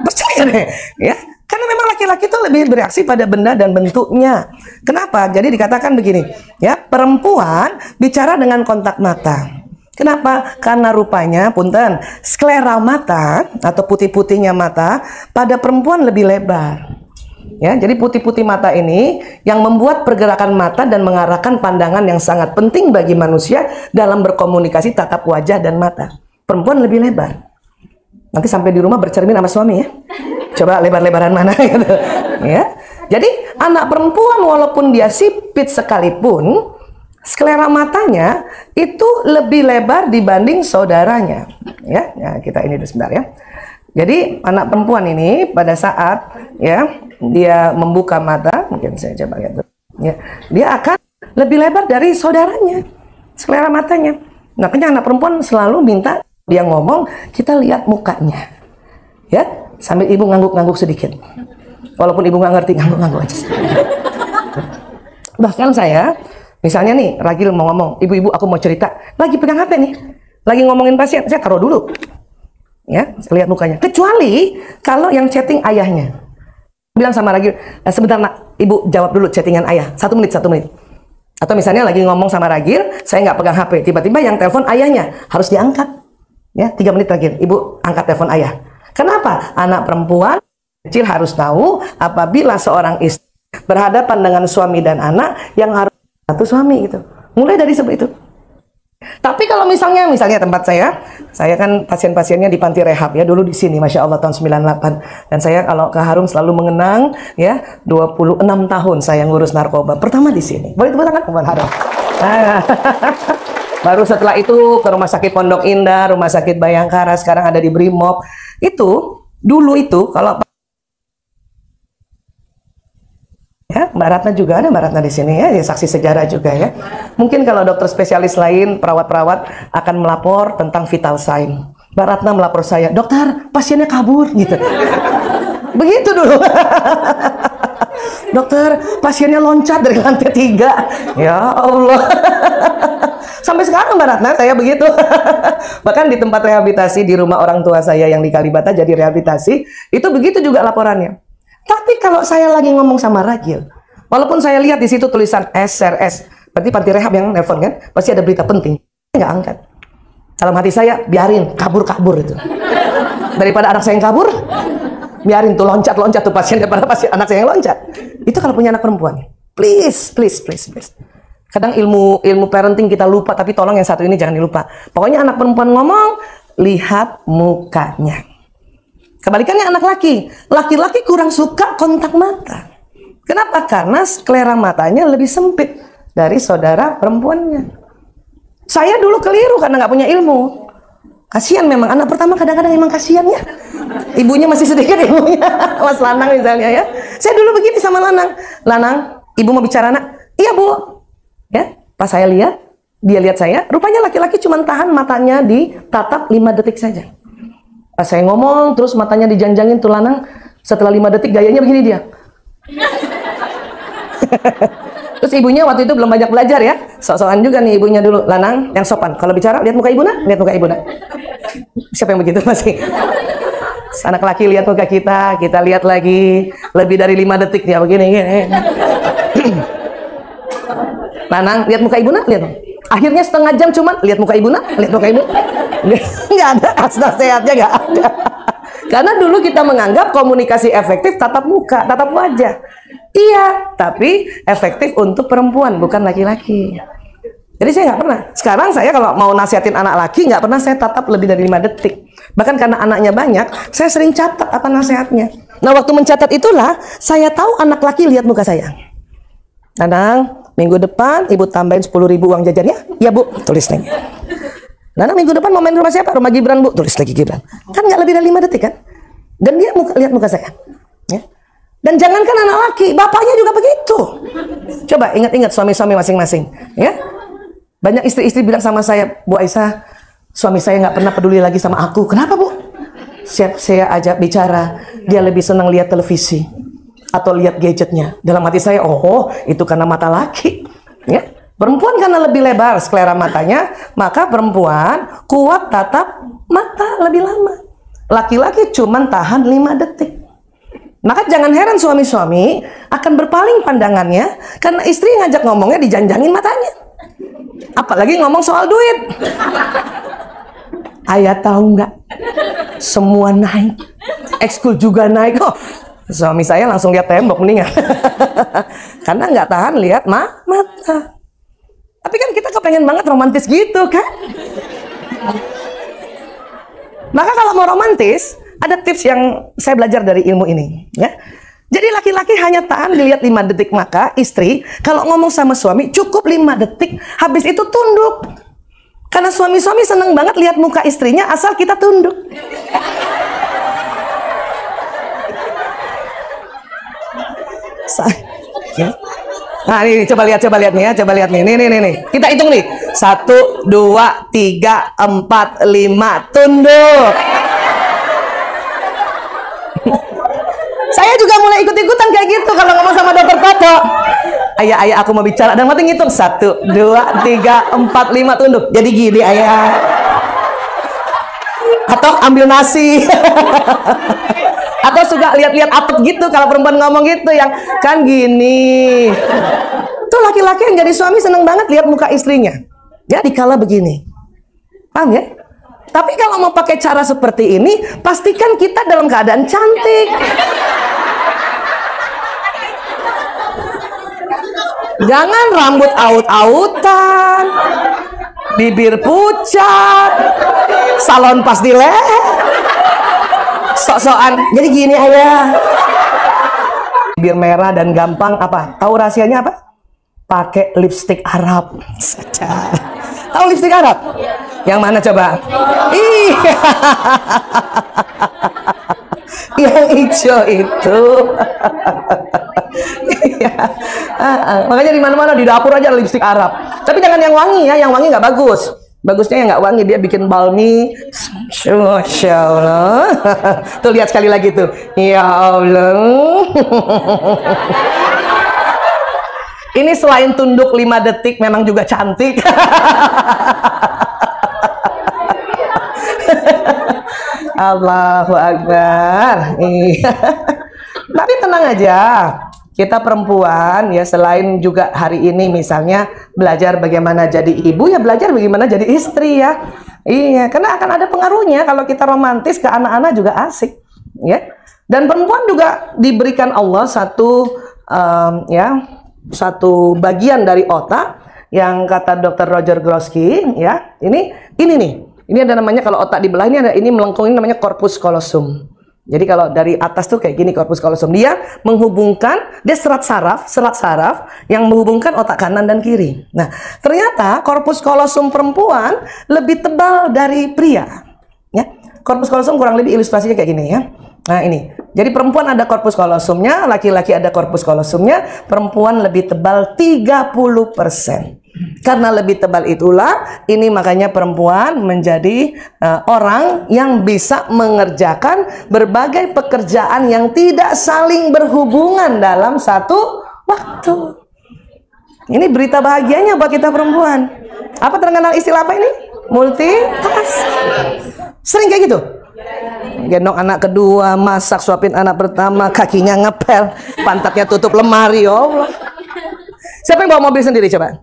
Percaya deh, ya. Karena memang laki-laki itu lebih bereaksi pada benda dan bentuknya. Kenapa? Jadi dikatakan begini, ya, perempuan bicara dengan kontak mata. Kenapa? Karena rupanya, punten, sklera mata atau putih-putihnya mata pada perempuan lebih lebar. Ya, jadi putih-putih mata ini yang membuat pergerakan mata dan mengarahkan pandangan yang sangat penting bagi manusia dalam berkomunikasi tatap wajah dan mata. Perempuan lebih lebar. Nanti sampai di rumah bercermin sama suami ya. Coba lebar-lebaran mana gitu. Ya. Jadi anak perempuan walaupun dia sipit sekalipun, sklera matanya itu lebih lebar dibanding saudaranya. Ya, kita ini dulu sebentar ya. Jadi anak perempuan ini pada saat ya dia membuka mata, mungkin saya coba lihat dulu. Ya, dia akan lebih lebar dari saudaranya, sklera matanya. Makanya anak perempuan selalu minta dia ngomong, kita lihat mukanya, ya, sambil ibu ngangguk-ngangguk sedikit. Walaupun ibu nggak ngerti, ngangguk-ngangguk aja. Bahkan saya, misalnya nih, Ragil mau ngomong, ibu-ibu aku mau cerita, lagi pegang HP nih, lagi ngomongin pasien, saya taruh dulu. Ya, lihat mukanya. Kecuali kalau yang chatting ayahnya. Bilang sama Ragil, sebentar nak, ibu jawab dulu chattingan ayah. 1 menit, 1 menit. Atau misalnya lagi ngomong sama Ragil, saya nggak pegang HP. Tiba-tiba yang telepon ayahnya, harus diangkat. Ya, 3 menit Ragil, ibu angkat telepon ayah. Kenapa? Anak perempuan kecil harus tahu apabila seorang istri berhadapan dengan suami dan anak yang harus satu suami gitu. Mulai dari seperti itu. Tapi kalau misalnya tempat saya kan pasien-pasiennya di panti rehab ya, dulu di sini Masya Allah tahun 98, dan saya kalau ke Harum selalu mengenang ya, 26 tahun saya ngurus narkoba pertama di sini. Boleh tepuk tangan buat Harum. Baru setelah itu ke Rumah Sakit Pondok Indah, Rumah Sakit Bayangkara, sekarang ada di Brimob. Itu dulu itu kalau ya, Mbak Ratna juga ada, Mbak Ratna di sini ya, dia saksi sejarah juga ya. Mungkin kalau dokter spesialis lain, perawat-perawat akan melapor tentang vital sign. Mbak Ratna melapor saya, dokter pasiennya kabur gitu. Begitu dulu. Dokter pasiennya loncat dari lantai 3. Ya Allah. Sampai sekarang Mbak Ratna saya begitu. Bahkan di tempat rehabilitasi di rumah orang tua saya yang di Kalibata jadi rehabilitasi, itu begitu juga laporannya. Tapi kalau saya lagi ngomong sama Ragil, walaupun saya lihat di situ tulisan SRS, berarti panti rehab yang nelfon kan, pasti ada berita penting, nggak angkat. Dalam hati saya, biarin kabur-kabur itu. Daripada anak saya yang kabur, biarin tuh loncat-loncat tuh pasien, daripada pasien anak saya yang loncat. Itu kalau punya anak perempuan. Please. Kadang ilmu parenting kita lupa, tapi tolong yang satu ini jangan dilupa. Pokoknya anak perempuan ngomong, lihat mukanya. Kebalikannya anak laki. Laki-laki kurang suka kontak mata. Kenapa? Karena selera matanya lebih sempit dari saudara perempuannya. Saya dulu keliru karena nggak punya ilmu. Kasihan memang, anak pertama kadang-kadang emang kasihan ya. Ibunya masih sedikit ilmunya. Mas Lanang misalnya ya. Saya dulu begini sama Lanang. Lanang, ibu mau bicara nak? Iya bu. Ya, pas saya lihat, dia lihat saya, rupanya laki-laki cuma tahan matanya ditatap 5 detik saja. Pas saya ngomong, terus matanya dijanjangin tuh Lanang, setelah 5 detik gayanya begini dia. Terus ibunya waktu itu belum banyak belajar ya, sok-sokan juga nih ibunya dulu. Lanang, yang sopan, kalau bicara lihat muka ibu nak, lihat muka ibu nak. Siapa yang begitu masih? Anak laki lihat muka kita lihat lagi, lebih dari 5 detik dia begini. Lanang, lihat muka ibu nak, lihat. Akhirnya setengah jam cuman lihat muka ibu nak, lihat muka ibu. Nggak ada nasihatnya, nggak ada. Karena dulu kita menganggap komunikasi efektif tatap muka, tatap wajah. Iya, tapi efektif untuk perempuan, bukan laki-laki. Jadi saya nggak pernah. Sekarang saya kalau mau nasihatin anak laki, nggak pernah saya tatap lebih dari 5 detik. Bahkan karena anaknya banyak, saya sering catat apa nasihatnya. Nah, waktu mencatat itulah, saya tahu anak laki lihat muka saya. Nanang, minggu depan ibu tambahin 10.000 uang jajannya. Ya bu, tulis lagi. Nanang, minggu depan mau main rumah siapa? Rumah Gibran bu, tulis lagi Gibran. Kan nggak lebih dari 5 detik kan? Dan dia lihat muka saya. Ya. Dan jangankan anak laki, bapaknya juga begitu. Coba ingat-ingat suami-suami masing-masing. Ya, banyak istri-istri bilang sama saya, Bu Aisyah, suami saya nggak pernah peduli lagi sama aku. Kenapa bu? Siap saya ajak bicara, dia lebih senang lihat televisi atau lihat gadgetnya. Dalam hati saya, oh itu karena mata laki. Ya, perempuan karena lebih lebar selera matanya, maka perempuan kuat tatap mata lebih lama. Laki-laki cuman tahan 5 detik. Maka jangan heran suami-suami akan berpaling pandangannya karena istri ngajak ngomongnya dijanjangin matanya. Apalagi ngomong soal duit. Ayah tahu nggak? Semua naik. Ekskul juga naik. Oh, suami saya langsung lihat tembok mendingan. Karena nggak tahan lihat mata. Tapi kan kita kepengen banget romantis gitu kan? Maka kalau mau romantis, ada tips yang saya belajar dari ilmu ini, ya. Jadi laki-laki hanya tahan dilihat 5 detik, maka istri kalau ngomong sama suami cukup 5 detik, habis itu tunduk. Karena suami-suami seneng banget lihat muka istrinya asal kita tunduk. Nah ini coba lihat nih ya, coba lihat nih. Nih. Kita hitung nih. 1, 2, 3, 4, 5, tunduk. Saya juga mulai ikut-ikutan kayak gitu kalau ngomong sama dokter Toto. Ayah aku mau bicara, dan mati ngitung 1, 2, 3, 4, 5 tunduk. Jadi gini ayah. Atau ambil nasi. Atau suka lihat-lihat apet gitu kalau perempuan ngomong gitu yang kan gini. Tuh laki-laki yang jadi suami seneng banget lihat muka istrinya. Ya dikala begini. Paham ya? Tapi kalau mau pakai cara seperti ini, pastikan kita dalam keadaan cantik. Jangan rambut aut-autan, bibir pucat, salon pas di leher, sok-sokan. Jadi gini ayah. Bibir merah dan gampang apa? Tahu rahasianya apa? Pakai lipstik Arab saja. Tahu lipstik Arab? Yang mana coba? Iya. Yang hijau itu. Iya. Makanya di mana-mana di dapur aja ada lipstik Arab. Tapi jangan yang wangi ya, yang wangi nggak bagus. Bagusnya yang nggak wangi, dia bikin balmy. Masya Allah. Tuh lihat sekali lagi tuh. Ya Allah. Ini selain tunduk 5 detik memang juga cantik. Allahu Akbar. Tapi tenang aja. Kita perempuan ya, selain juga hari ini misalnya belajar bagaimana jadi ibu, ya belajar bagaimana jadi istri ya. Iya, karena akan ada pengaruhnya kalau kita romantis ke anak-anak juga asik, ya. Dan perempuan juga diberikan Allah satu bagian dari otak yang kata Dr. Roger Grosky, ya. Ini nih. Ini ada namanya, kalau otak dibelah ini melengkung, ini namanya corpus callosum. Jadi kalau dari atas tuh kayak gini corpus callosum. Dia menghubungkan, dia serat saraf yang menghubungkan otak kanan dan kiri. Nah, ternyata corpus callosum perempuan lebih tebal dari pria. Ya, corpus callosum kurang lebih ilustrasinya kayak gini ya. Nah ini, jadi perempuan ada corpus callosumnya, laki-laki ada corpus callosumnya, perempuan lebih tebal 30%. Karena lebih tebal itulah, ini makanya perempuan menjadi orang yang bisa mengerjakan berbagai pekerjaan yang tidak saling berhubungan dalam satu waktu. Ini berita bahagianya buat kita perempuan. Apa terkenal istilah apa ini? Multitask. Sering kayak gitu? Gendong anak kedua, masak, suapin anak pertama, kakinya ngepel, pantatnya tutup lemari, ya Allah. Siapa yang bawa mobil sendiri coba?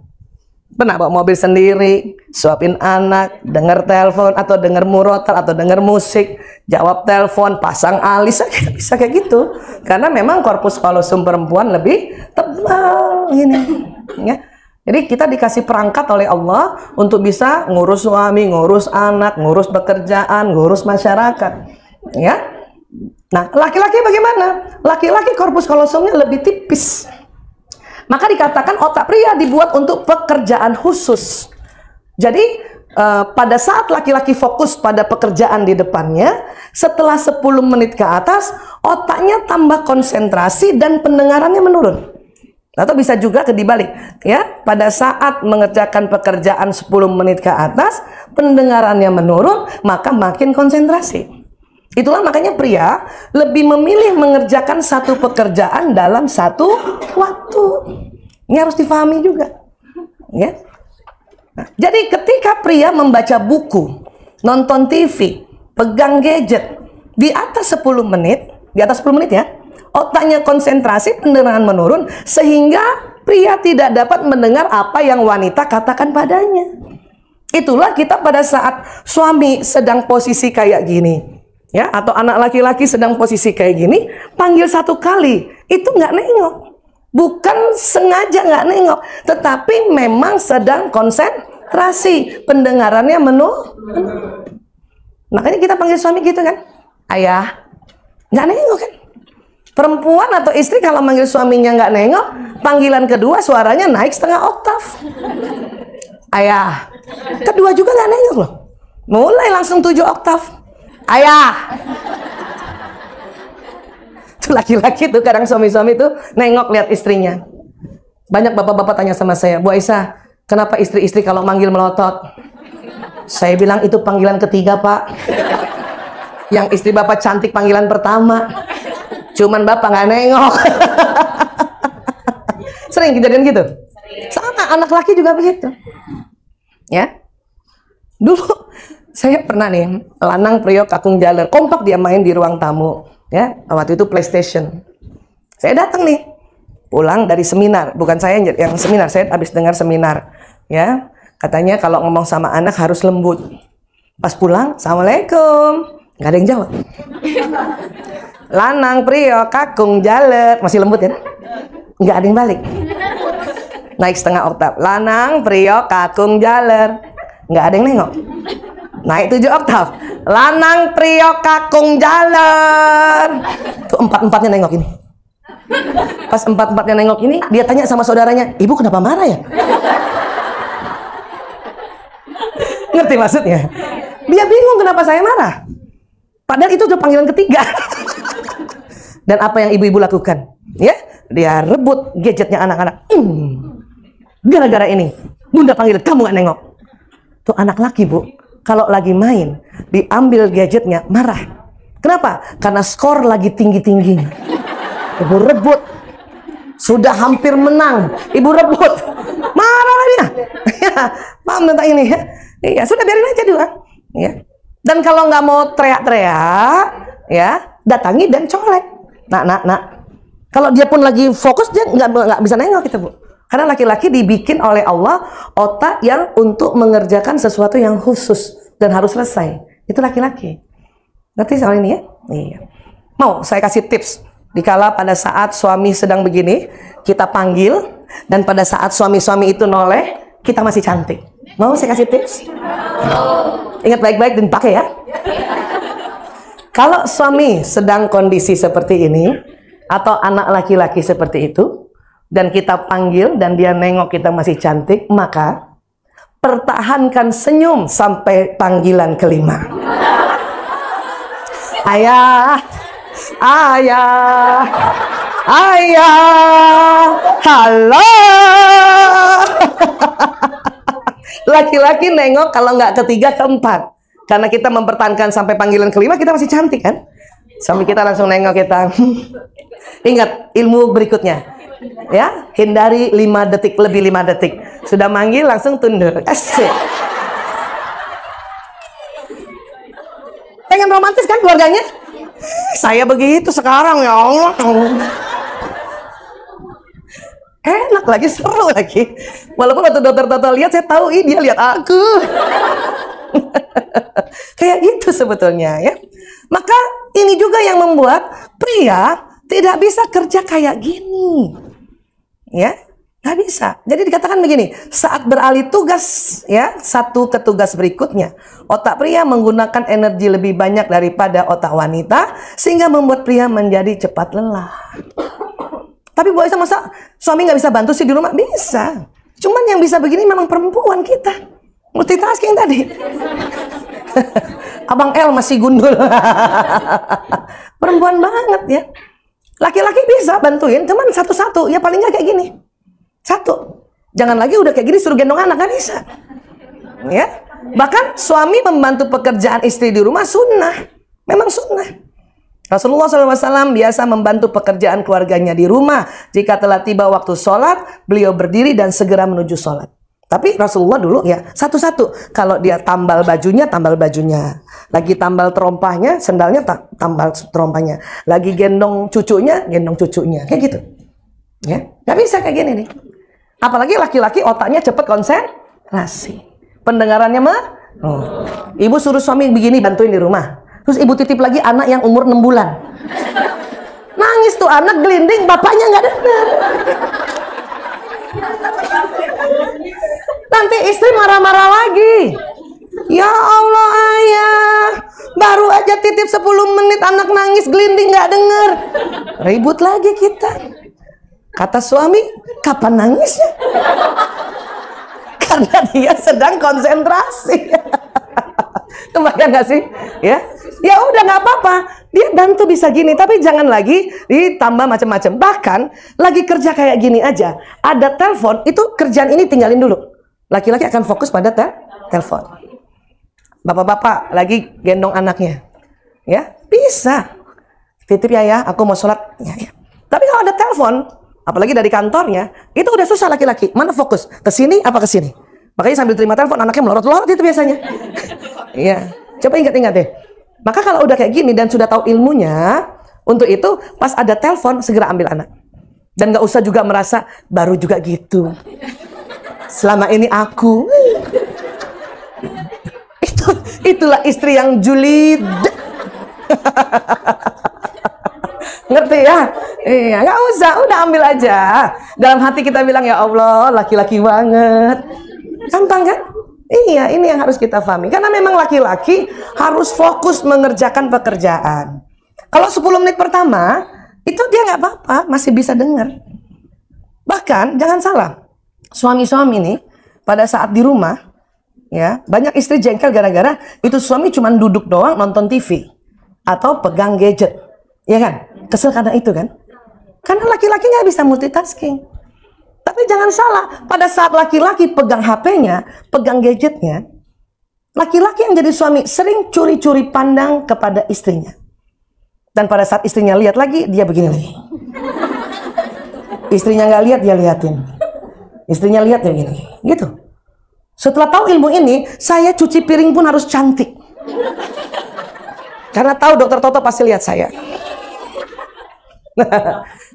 Pernah bawa mobil sendiri, suapin anak, denger telepon atau denger murotal atau denger musik, jawab telepon, pasang alis, bisa kayak gitu. Karena memang korpus callosum perempuan lebih tebal ini, ya. Jadi kita dikasih perangkat oleh Allah untuk bisa ngurus suami, ngurus anak, ngurus pekerjaan, ngurus masyarakat, ya. Nah, laki-laki bagaimana? Laki-laki korpus callosumnya lebih tipis. Maka dikatakan otak pria dibuat untuk pekerjaan khusus. Jadi pada saat laki-laki fokus pada pekerjaan di depannya, setelah 10 menit ke atas, otaknya tambah konsentrasi dan pendengarannya menurun. Atau bisa juga dibalik, ya. Pada saat mengerjakan pekerjaan 10 menit ke atas, pendengarannya menurun, maka makin konsentrasi. Itulah makanya pria lebih memilih mengerjakan satu pekerjaan dalam satu waktu. Ini harus difahami juga, ya. Nah, jadi ketika pria membaca buku, nonton TV, pegang gadget di atas 10 menit, ya, otaknya konsentrasi, pendengaran menurun, sehingga pria tidak dapat mendengar apa yang wanita katakan padanya. Itulah kita pada saat suami sedang posisi kayak gini, ya, atau anak laki-laki sedang posisi kayak gini, panggil 1 kali, itu nggak nengok. Bukan sengaja nggak nengok, tetapi memang sedang konsentrasi, pendengarannya menurun. Makanya kita panggil suami gitu kan, ayah, nggak nengok kan. Perempuan atau istri kalau manggil suaminya nggak nengok, panggilan kedua suaranya naik setengah oktav. Ayah, kedua juga nggak nengok loh, mulai langsung 7 oktav. Ayah. Tuh laki-laki tuh kadang suami-suami tuh nengok lihat istrinya. Banyak bapak-bapak tanya sama saya, Bu Aisyah, kenapa istri-istri kalau manggil melotot? Saya bilang itu panggilan ketiga, Pak. Yang istri bapak cantik panggilan pertama, cuman bapak nggak nengok. Sering kejadian gitu? Sama anak laki juga begitu, ya. Dulu saya pernah nih, lanang priok kakung jaler, kompak dia main di ruang tamu, ya. Waktu itu PlayStation. Saya datang nih, pulang dari seminar, bukan saya yang seminar, saya habis dengar seminar, ya. Katanya kalau ngomong sama anak harus lembut. Pas pulang, Assalamualaikum, nggak ada yang jawab. Lanang priok kakung jaler, masih lembut ya, nggak ada yang balik. Naik setengah oktav, lanang priok kakung jaler, nggak ada yang nengok. Naik 7 oktav, lanang priok kakung jaler. Tuh 4-4-nya nengok ini. Pas 4-4-nya nengok ini, dia tanya sama saudaranya, ibu kenapa marah ya? Ngerti maksudnya? Dia bingung kenapa saya marah, padahal itu udah panggilan ketiga. Dan apa yang ibu-ibu lakukan? Ya, dia rebut gadgetnya anak-anak. Gara-gara ini, bunda panggil, kamu gak nengok. Tuh anak laki, Bu, kalau lagi main, diambil gadgetnya, marah. Kenapa? Karena skor lagi tinggi-tingginya. Ibu rebut. Sudah hampir menang, ibu rebut. Marah lah dia. Ya, paham tentang ini ya? Iya, sudah biarin aja dulu. Ya. Dan kalau nggak mau teriak-teriak, ya, datangi dan colek. Nak. Kalau dia pun lagi fokus, dia nggak bisa nengok kita, Bu. Karena laki-laki dibikin oleh Allah otak yang untuk mengerjakan sesuatu yang khusus. dan harus selesai. Itu laki-laki. Ngerti soal ini ya? Iya. Mau saya kasih tips. Dikala pada saat suami sedang begini, kita panggil, dan pada saat suami-suami itu noleh, kita masih cantik. Mau saya kasih tips? Ingat baik-baik dan pakai ya. Kalau suami sedang kondisi seperti ini, atau anak laki-laki seperti itu, dan kita panggil dan dia nengok kita masih cantik, maka pertahankan senyum sampai panggilan kelima. Ayah, ayah, ayah, halo. Laki-laki nengok kalau nggak ketiga, keempat. Karena kita mempertahankan sampai panggilan kelima, kita masih cantik kan? Sampai kita langsung nengok kita. Ingat ilmu berikutnya. Ya, hindari 5 detik, lebih 5 detik. Sudah manggil langsung tundur. Asik. Pengen romantis kan keluarganya? Saya begitu sekarang ya Allah. Enak lagi, seru lagi. Walaupun waktu dokter-dokter lihat, saya tahu dia lihat aku. Kayak gitu sebetulnya ya. Maka ini juga yang membuat pria tidak bisa kerja kayak gini. Ya, nggak bisa. Jadi dikatakan begini, saat beralih tugas ya, satu ke tugas berikutnya, otak pria menggunakan energi lebih banyak daripada otak wanita, sehingga membuat pria menjadi cepat lelah. Tapi boleh masa suami nggak bisa bantu sih di rumah? Bisa. Cuman yang bisa begini memang perempuan kita. Multitasking tadi. Abang L masih gundul. Perempuan banget ya. Laki-laki bisa bantuin, cuman satu-satu. Ya paling nggak kayak gini. Satu. Jangan lagi udah kayak gini suruh gendong anak, nggak bisa. Ya. Bahkan suami membantu pekerjaan istri di rumah sunnah. Memang sunnah. Rasulullah SAW biasa membantu pekerjaan keluarganya di rumah. Jika telah tiba waktu sholat, beliau berdiri dan segera menuju sholat. Tapi Rasulullah dulu ya satu-satu. Kalau dia tambal bajunya, tambal bajunya. Lagi tambal terompahnya, sendalnya tambal terompahnya. Lagi gendong cucunya, gendong cucunya. Kayak gitu. Ya, nggak bisa kayak gini nih. Apalagi laki-laki otaknya cepet konsentrasi. Pendengarannya mah, ibu suruh suami begini bantuin di rumah. Terus ibu titip lagi anak yang umur 6 bulan. Nangis tuh anak gelinding, bapaknya nggak dengar. Nanti istri marah-marah lagi. Ya Allah ayah, baru aja titip 10 menit anak nangis gelinding nggak denger. Ribut lagi kita. Kata suami, kapan nangisnya? Karena dia sedang konsentrasi. Kebayang nggak sih? Ya, ya udah nggak apa-apa. Dia bantu bisa gini, tapi jangan lagi ditambah macam-macam. Bahkan lagi kerja kayak gini aja, ada telepon, itu kerjaan ini tinggalin dulu. Laki-laki akan fokus pada telepon. Bapak-bapak lagi gendong anaknya, ya bisa. Titip ya, aku mau sholat. Ya. Tapi kalau ada telepon, apalagi dari kantornya, itu udah susah laki-laki. Mana fokus? Ke sini apa ke sini? Makanya sambil terima telepon, anaknya melorot-lorot itu biasanya. Iya, coba ingat-ingat deh. Maka kalau udah kayak gini dan sudah tahu ilmunya, untuk itu pas ada telepon segera ambil anak. Dan nggak usah juga merasa baru juga gitu. Selama ini aku. Itulah istri yang julid. Ngerti ya? Iya, nggak usah, udah ambil aja. Dalam hati kita bilang ya Allah, laki-laki banget. Gampang kan? Iya, ini yang harus kita pahami. Karena memang laki-laki harus fokus mengerjakan pekerjaan. Kalau 10 menit pertama, itu dia nggak apa-apa, masih bisa dengar. Bahkan, jangan salah. Suami-suami nih, pada saat di rumah, ya banyak istri jengkel gara-gara itu suami cuma duduk doang nonton TV. Atau pegang gadget. Ya kan? Kesel karena itu kan? Karena laki-laki nggak bisa multitasking. Tapi jangan salah, pada saat laki-laki pegang HP-nya, pegang gadgetnya, laki-laki yang jadi suami sering curi-curi pandang kepada istrinya. Dan pada saat istrinya lihat lagi, dia begini lagi. Istrinya nggak lihat, dia liatin. Istrinya lihat, dia begini. Gitu. Setelah tahu ilmu ini, saya cuci piring pun harus cantik. Karena tahu dokter Toto pasti lihat saya.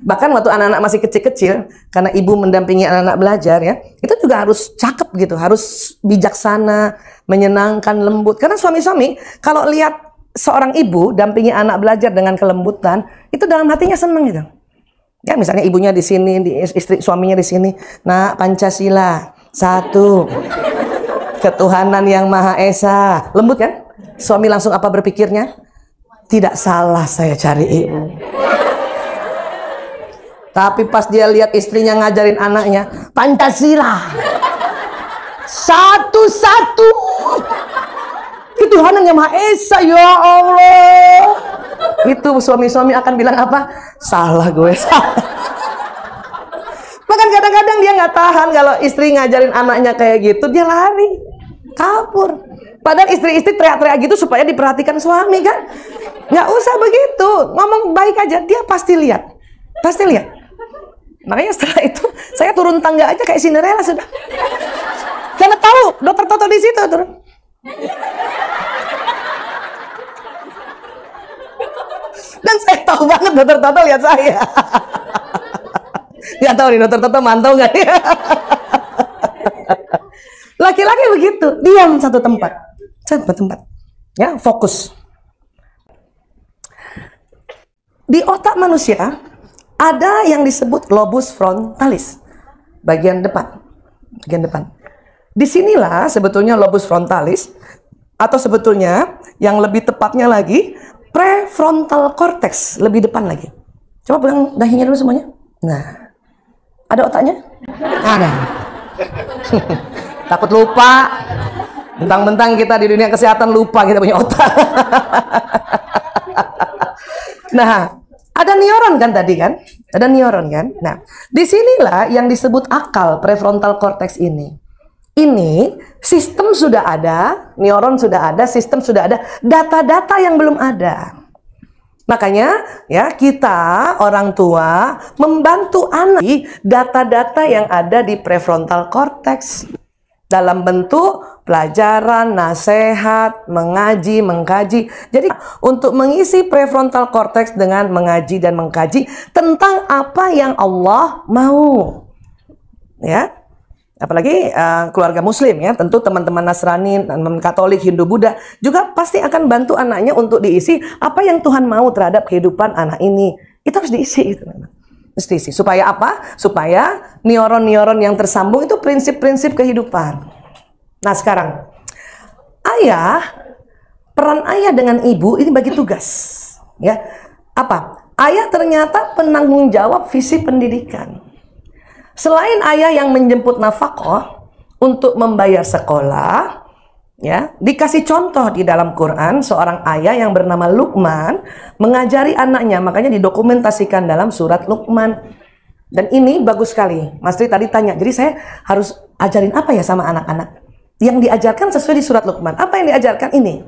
Bahkan waktu anak-anak masih kecil-kecil, karena ibu mendampingi anak-anak belajar ya, itu juga harus cakep gitu, harus bijaksana, menyenangkan, lembut. Karena suami-suami kalau lihat seorang ibu dampingi anak belajar dengan kelembutan, itu dalam hatinya seneng gitu. Ya misalnya ibunya di sini, istri suaminya di sini. Nah, Pancasila 1, ketuhanan yang Maha Esa. Lembut kan? Suami langsung apa berpikirnya? Tidak salah saya cari ibu. Tapi pas dia lihat istrinya ngajarin anaknya, Pancasila 1, ketuhanan yang Maha Esa, ya Allah. Itu suami-suami akan bilang apa? Salah gue, salah. Bahkan kadang-kadang dia nggak tahan kalau istri ngajarin anaknya kayak gitu, dia lari, kabur. Padahal istri-istri teriak-teriak gitu supaya diperhatikan suami kan? Nggak usah begitu, ngomong baik aja, dia pasti lihat, pasti lihat. Makanya setelah itu saya turun tangga aja kayak Cinderella sudah. Karena tahu dokter Toto di situ turun. Dan saya tahu banget dokter Toto lihat saya. Nggak tahu nih dokter Toto mantau nggak ya? Laki-laki begitu, diam satu tempat, ya fokus. Di otak manusia ada yang disebut lobus frontalis, bagian depan, Disinilah sebetulnya lobus frontalis, atau sebetulnya yang lebih tepatnya lagi prefrontal cortex, lebih depan lagi. Coba pegang dahinya dulu semuanya. Nah, ada otaknya? Ada. Takut lupa. Bentang-bentang kita di dunia kesehatan lupa kita punya otak. Nah, ada neuron kan tadi kan? Ada neuron kan? Nah, disinilah yang disebut akal prefrontal cortex ini. Ini sistem sudah ada, neuron sudah ada, sistem sudah ada, data-data yang belum ada. Makanya ya kita orang tua membantu anak data-data yang ada di prefrontal cortex dalam bentuk pelajaran, nasihat, mengaji, mengkaji. Jadi untuk mengisi prefrontal cortex dengan mengaji dan mengkaji tentang apa yang Allah mau. Ya. Apalagi keluarga muslim ya, tentu teman-teman Nasrani, teman Katolik, Hindu, Buddha juga pasti akan bantu anaknya untuk diisi apa yang Tuhan mau terhadap kehidupan anak ini. Itu harus diisi itu memang. Harus diisi. Supaya apa? Supaya neuron-neuron yang tersambung itu prinsip-prinsip kehidupan. Nah, sekarang peran ayah dengan ibu ini bagi tugas. Ya. Apa? Ayah ternyata penanggung jawab visi pendidikan. Selain ayah yang menjemput nafkah untuk membayar sekolah, ya, dikasih contoh di dalam Quran seorang ayah yang bernama Luqman mengajari anaknya, makanya didokumentasikan dalam surat Luqman. Dan ini bagus sekali. Mas Tri tadi tanya, jadi saya harus ajarin apa ya sama anak-anak? Yang diajarkan sesuai di surat Luqman. Apa yang diajarkan ini?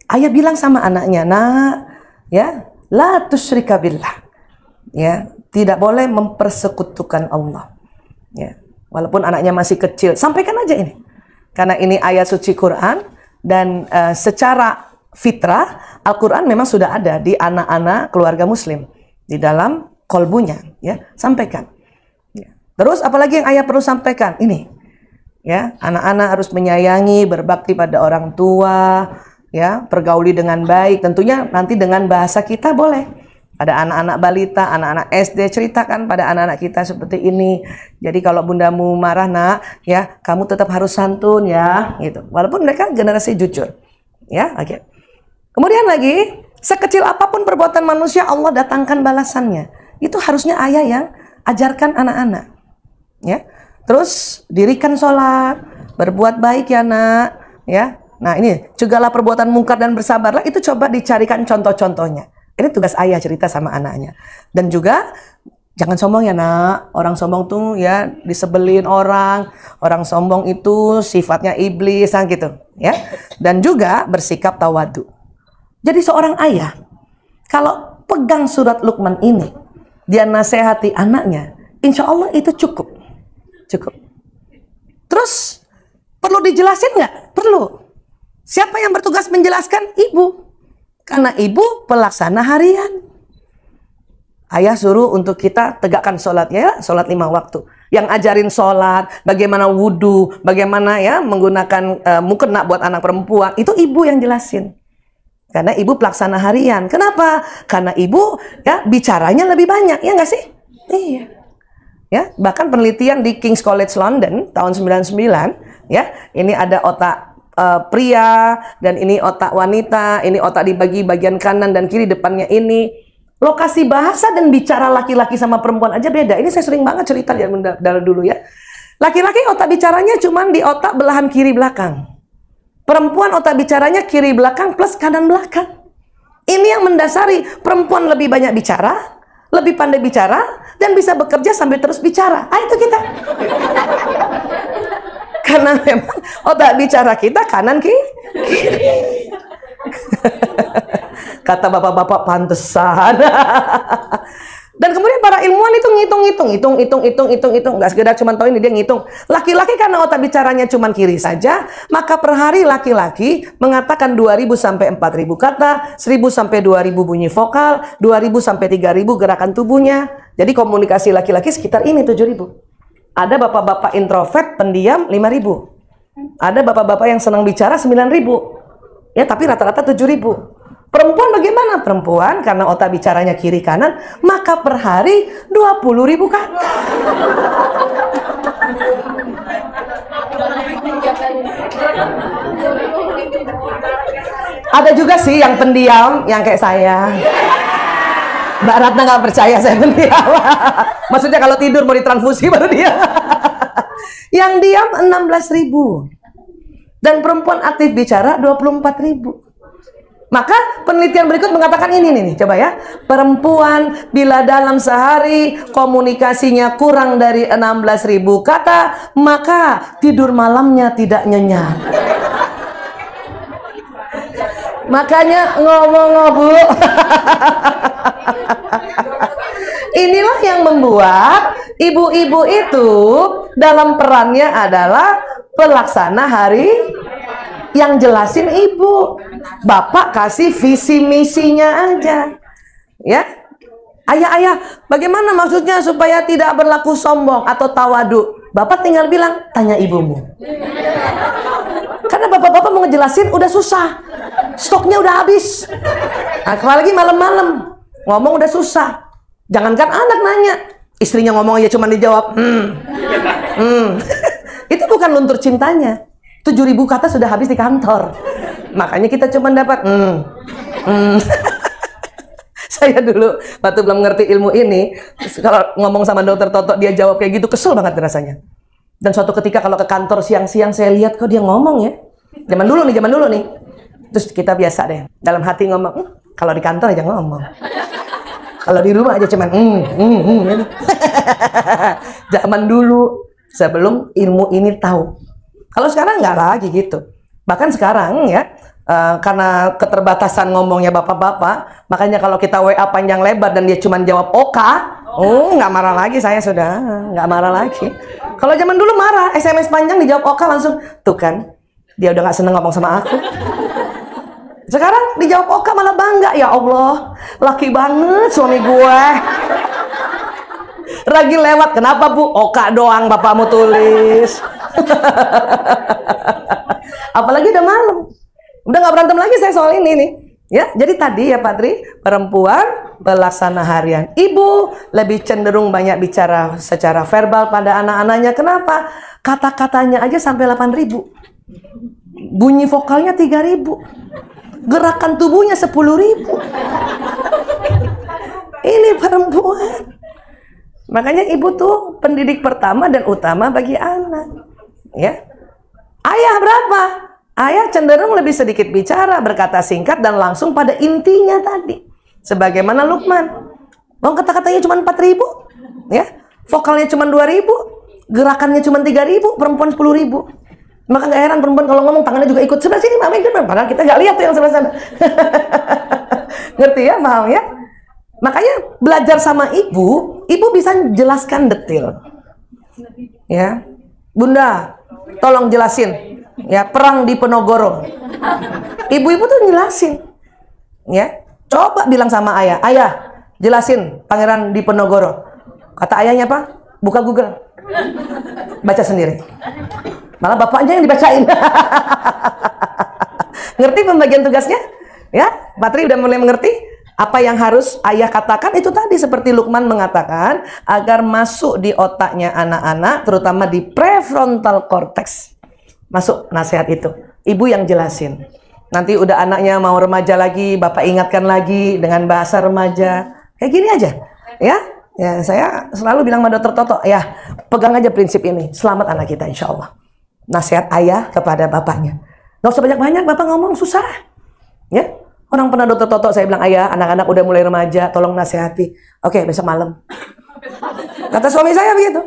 Ayah bilang sama anaknya, "Nak, ya, la tusyrika billah." Ya, tidak boleh mempersekutukan Allah. Ya, walaupun anaknya masih kecil, sampaikan aja ini. Karena ini ayat suci Quran dan secara fitrah Al-Quran memang sudah ada di anak-anak keluarga muslim di dalam kolbunya, ya, sampaikan. Ya. Terus apalagi yang ayah perlu sampaikan? Ini. Ya, anak-anak harus menyayangi, berbakti pada orang tua, ya, pergauli dengan baik, tentunya nanti dengan bahasa kita boleh. Ada anak-anak balita, anak-anak SD, ceritakan pada anak-anak kita seperti ini. Jadi kalau bundamu marah, nak, ya, kamu tetap harus santun ya, gitu. Walaupun mereka generasi jujur. Ya, oke. Kemudian lagi, sekecil apapun perbuatan manusia, Allah datangkan balasannya. Itu harusnya ayah yang ajarkan anak-anak. Ya. Terus dirikan sholat, berbuat baik ya, nak, ya. Nah, ini cegahlah perbuatan mungkar dan bersabarlah, itu coba dicarikan contoh-contohnya. Ini tugas ayah cerita sama anaknya. Dan juga jangan sombong ya, nak. Orang sombong tuh ya disebelin orang. Orang sombong itu sifatnya iblis gitu, ya. Dan juga bersikap tawadu. Jadi seorang ayah kalau pegang surat Luqman ini, dia nasihati anaknya, insya Allah itu cukup. Cukup. Terus perlu dijelasin nggak? Perlu. Siapa yang bertugas menjelaskan? Ibu. Karena ibu pelaksana harian. Ayah suruh untuk kita tegakkan sholat, ya, sholat 5 waktu. Yang ajarin sholat, bagaimana wudhu, bagaimana ya menggunakan mukena buat anak perempuan, itu ibu yang jelasin. Karena ibu pelaksana harian. Kenapa? Karena ibu ya bicaranya lebih banyak, ya nggak sih? Iya. Ya, bahkan penelitian di King's College London tahun 99, ya, ini ada otak pria dan ini otak wanita, ini otak dibagi bagian kanan dan kiri, depannya ini. Lokasi bahasa dan bicara laki-laki sama perempuan aja beda. Ini saya sering banget cerita dari dulu ya. Laki-laki otak bicaranya cuman di otak belahan kiri belakang. Perempuan otak bicaranya kiri belakang plus kanan belakang. Ini yang mendasari perempuan lebih banyak bicara, lebih pandai bicara, dan bisa bekerja sambil terus bicara. Ah, itu kita. Karena memang otak bicara kita kanan kiri. Kata bapak-bapak pantesan. Dan kemudian para ilmuwan itu hitung, nggak sekedar cuma tahu ini, dia ngitung. Laki-laki karena otak bicaranya cuma kiri saja, maka per hari laki-laki mengatakan 2.000 sampai 4.000 kata, 1.000 sampai 2.000 bunyi vokal, 2.000 sampai 3.000 gerakan tubuhnya. Jadi komunikasi laki-laki sekitar ini 7.000. Ada bapak-bapak introvert pendiam 5.000. Ada bapak-bapak yang senang bicara 9.000. Ya, tapi rata-rata 7.000. Perempuan bagaimana? Perempuan karena otak bicaranya kiri kanan, maka per hari 20.000 kata. Ada juga sih yang pendiam, yang kayak saya. Mbak Ratna nggak percaya saya pendiam. Maksudnya kalau tidur mau ditransfusi baru dia. Yang diam 16.000. Dan perempuan aktif bicara 24.000. Maka penelitian berikut mengatakan ini nih, coba ya. Perempuan bila dalam sehari komunikasinya kurang dari 16.000 kata, maka tidur malamnya tidak nyenyak. Makanya ngomong-ngomong. Inilah yang membuat ibu-ibu itu dalam perannya adalah pelaksana hari. Yang jelasin ibu, bapak kasih visi misinya aja, ya. Ayah, bagaimana maksudnya supaya tidak berlaku sombong atau tawadu? Bapak tinggal bilang, tanya ibumu. Karena bapak-bapak mau ngejelasin udah susah, stoknya udah habis. Nah, apalagi malam-malam ngomong udah susah. Jangankan anak nanya, istrinya ngomong aja cuma dijawab, Itu bukan luntur cintanya. 7.000 kata sudah habis di kantor. Makanya kita cuma dapat Saya dulu waktu belum ngerti ilmu ini, kalau ngomong sama dokter Toto dia jawab kayak gitu, kesel banget rasanya. Dan suatu ketika kalau ke kantor siang-siang saya lihat kok dia ngomong ya. Zaman dulu nih. Terus kita biasa deh dalam hati ngomong, kalau di kantor aja ngomong. Kalau di rumah aja cuman Zaman dulu sebelum ilmu ini tahu. Kalau sekarang nggak lagi gitu. Bahkan sekarang ya, karena keterbatasan ngomongnya bapak-bapak, makanya kalau kita WA panjang lebar dan dia cuma jawab oka, nggak marah lagi, saya sudah nggak marah lagi. Kalau zaman dulu marah, SMS panjang dijawab oka langsung, tuh kan, dia udah nggak seneng ngomong sama aku. Sekarang dijawab oka malah bangga, ya Allah, laki banget suami gue. Lagi lewat, kenapa bu? Oka doang bapakmu tulis. Apalagi udah malam, udah nggak berantem lagi saya soal ini nih, ya. Jadi tadi ya Pak Tri, perempuan pelaksana harian, ibu lebih cenderung banyak bicara secara verbal pada anak-anaknya. Kenapa? Kata-katanya aja sampai 8.000, bunyi vokalnya 3.000, gerakan tubuhnya 10.000. Ini perempuan. Makanya ibu tuh pendidik pertama dan utama bagi anak. Ya, ayah berapa? Ayah cenderung lebih sedikit bicara, berkata singkat dan langsung pada intinya tadi. Sebagaimana Lukman, kata-katanya cuma 4.000, ya, vokalnya cuma 2.000, gerakannya cuma 3.000, perempuan 10.000. Maka nggak heran perempuan kalau ngomong tangannya juga ikut sebelah sini, mama ikut, padahal kita nggak lihat tuh yang sebelah sana. Ngerti ya, paham ya? Makanya belajar sama ibu bisa jelaskan detail. Ya, Bunda, tolong jelasin. Ya, perang di Penogoro. Ibu-ibu tuh jelasin. Ya, coba bilang sama ayah, ayah, Jelasin Pangeran Diponegoro. Kata ayahnya apa? Buka Google. Baca sendiri. Malah bapaknya yang dibacain. Ngerti pembagian tugasnya? Ya, Patri udah mulai mengerti apa yang harus ayah katakan. Itu tadi seperti Lukman mengatakan, agar masuk di otaknya anak-anak, terutama di prefrontal cortex. Masuk nasihat itu. Ibu yang jelasin. Nanti udah anaknya mau remaja lagi, bapak ingatkan lagi dengan bahasa remaja. Kayak gini aja. Ya, saya selalu bilang sama Dr. Toto, ya, pegang aja prinsip ini. Selamat anak kita, insya Allah. Nasihat ayah kepada bapaknya. Gak usah banyak-banyak, bapak ngomong susah. Ya, orang pernah Dr. Toto, saya bilang, ayah, anak-anak udah mulai remaja, tolong nasihati. Oke, besok malam. Kata suami saya begitu.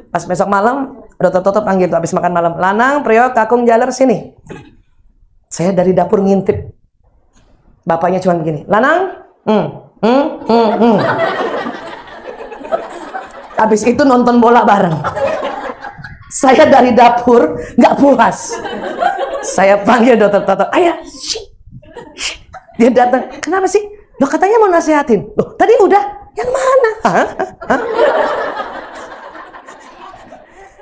Pas besok malam, Dr. Toto panggil tuh, habis makan malam. Lanang, Priok, Kakung, Jaler, sini. Saya dari dapur ngintip. Bapaknya cuma begini. Lanang, habis itu nonton bola bareng. Saya dari dapur nggak puas. Saya panggil Dr. Toto, ayah, dia datang. Kenapa sih? Loh, katanya mau nasihatin. Loh, tadi udah. Yang mana? Hah?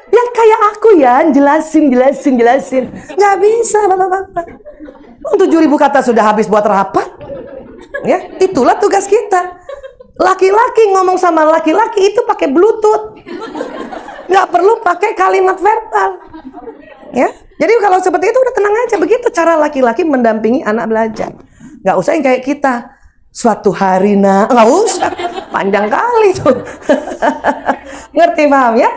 Yang kayak aku ya, jelasin. Nggak bisa, bapak-bapak. 7.000 kata sudah habis buat rapat. Ya, itulah tugas kita. Laki-laki ngomong sama laki-laki itu pakai bluetooth, nggak perlu pakai kalimat verbal. Ya, jadi kalau seperti itu udah tenang aja. Begitu cara laki-laki mendampingi anak belajar. Nggak usah yang kayak kita. Suatu hari nggak usah, panjang kali tuh. Ngerti, paham ya?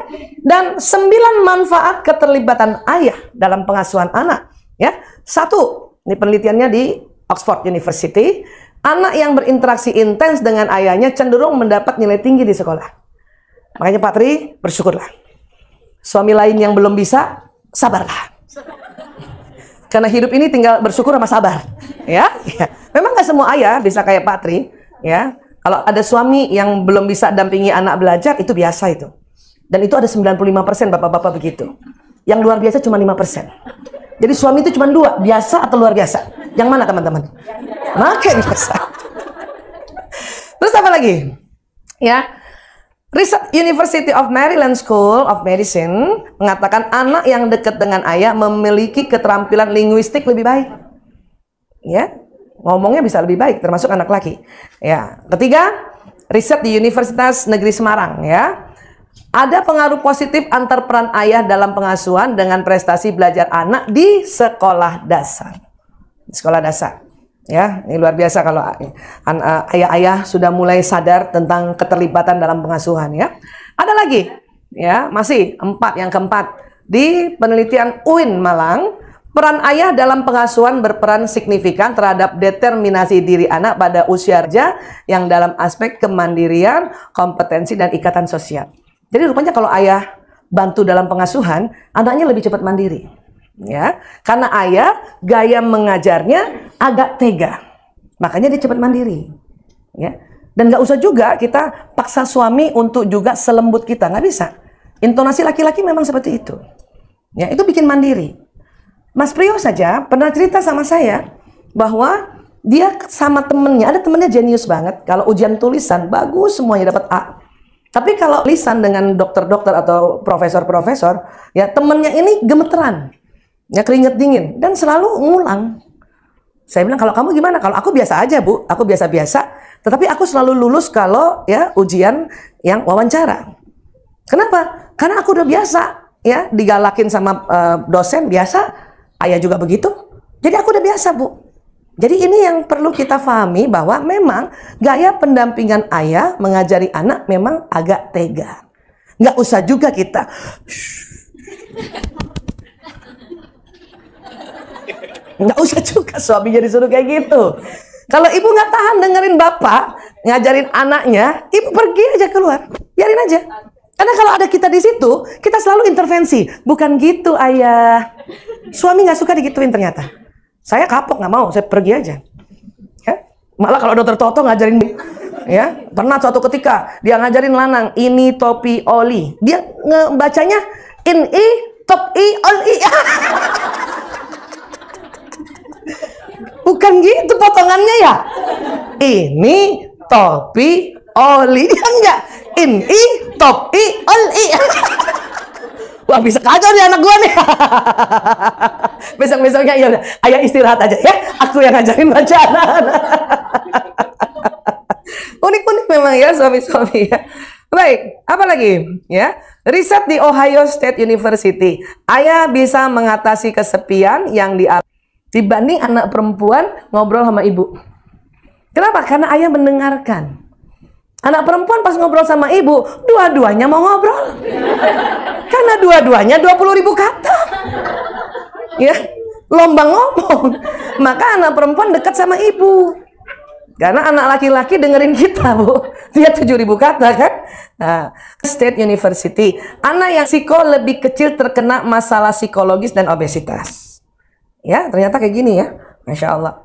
Dan 9 manfaat keterlibatan ayah dalam pengasuhan anak. Ya, 1, ini penelitiannya di Oxford University. Anak yang berinteraksi intens dengan ayahnya cenderung mendapat nilai tinggi di sekolah. Makanya Patri, bersyukurlah. Suami lain yang belum bisa, sabarlah. Karena hidup ini tinggal bersyukur sama sabar. Ya. Memang gak semua ayah bisa kayak Patri. Ya. Kalau ada suami yang belum bisa dampingi anak belajar, itu biasa itu. Dan itu ada 95% bapak-bapak begitu. Yang luar biasa cuma 5%. Jadi suami itu cuma 2, biasa atau luar biasa? Yang mana teman-teman? Makin biasa. Terus apa lagi? Ya, riset University of Maryland School of Medicine mengatakan anak yang dekat dengan ayah memiliki keterampilan linguistik lebih baik. Ya, ngomongnya bisa lebih baik, termasuk anak laki. Ya, ketiga, riset di Universitas Negeri Semarang. Ya, ada pengaruh positif antar peran ayah dalam pengasuhan dengan prestasi belajar anak di sekolah dasar. Sekolah dasar. Ya, ini luar biasa kalau ayah-ayah sudah mulai sadar tentang keterlibatan dalam pengasuhan ya. Ada lagi, ya, masih 4 yang keempat. Di penelitian UIN Malang, peran ayah dalam pengasuhan berperan signifikan terhadap determinasi diri anak pada usia remaja yang dalam aspek kemandirian, kompetensi dan ikatan sosial. Jadi rupanya kalau ayah bantu dalam pengasuhan, anaknya lebih cepat mandiri. Ya, karena ayah gaya mengajarnya agak tega, makanya dia cepat mandiri. Ya, dan nggak usah juga kita paksa suami untuk juga selembut kita, nggak bisa. Intonasi laki-laki memang seperti itu. Ya, itu bikin mandiri. Mas Priyo saja pernah cerita sama saya bahwa dia sama temennya, ada temennya jenius banget. Kalau ujian tulisan bagus semuanya dapat A. Tapi kalau lisan dengan dokter-dokter atau profesor-profesor, ya temennya ini gemeteran. Ya, keringet dingin dan selalu ngulang. Saya bilang, kalau kamu gimana? Kalau aku biasa aja, Bu. Aku biasa-biasa. Tetapi aku selalu lulus kalau ya ujian yang wawancara. Kenapa? Karena aku udah biasa ya digalakin sama dosen biasa. Ayah juga begitu. Jadi aku udah biasa, Bu. Jadi ini yang perlu kita pahami bahwa memang gaya pendampingan ayah mengajari anak memang agak tega. Nggak usah juga kita nggak usah juga suaminya disuruh kayak gitu. Kalau ibu nggak tahan dengerin bapak ngajarin anaknya, ibu pergi aja keluar, biarin aja. Karena kalau ada kita di situ, kita selalu intervensi. Bukan gitu, ayah. Suami nggak suka digituin ternyata. Saya kapok, nggak mau, saya pergi aja. Ya? Malah kalau dokter Toto ngajarin, ya pernah suatu ketika dia ngajarin Lanang, ini topi oli. Dia ngebacanya in i top i ol i. Bukan gitu potongannya ya. Ini topi oli. Dia enggak. In, I, top, I, ol, I. Wah, bisa kacau nih anak gua nih. Besok-besoknya ya udah, ayah istirahat aja ya. Aku yang ngajarin bacaan. Unik-unik memang ya suami-suami ya. Baik, apa lagi? Ya, riset di Ohio State University. Ayah bisa mengatasi kesepian yang dibanding anak perempuan ngobrol sama ibu. Kenapa? Karena ayah mendengarkan. Anak perempuan pas ngobrol sama ibu, dua-duanya mau ngobrol. Karena dua-duanya 20.000 kata. Ya, lomba ngomong. Maka anak perempuan dekat sama ibu. Karena anak laki-laki dengerin kita, Bu. Dia 7.000 kata kan? Nah, State University. Anak yang lebih kecil terkena masalah psikologis dan obesitas. Ya, ternyata kayak gini ya. Masya Allah.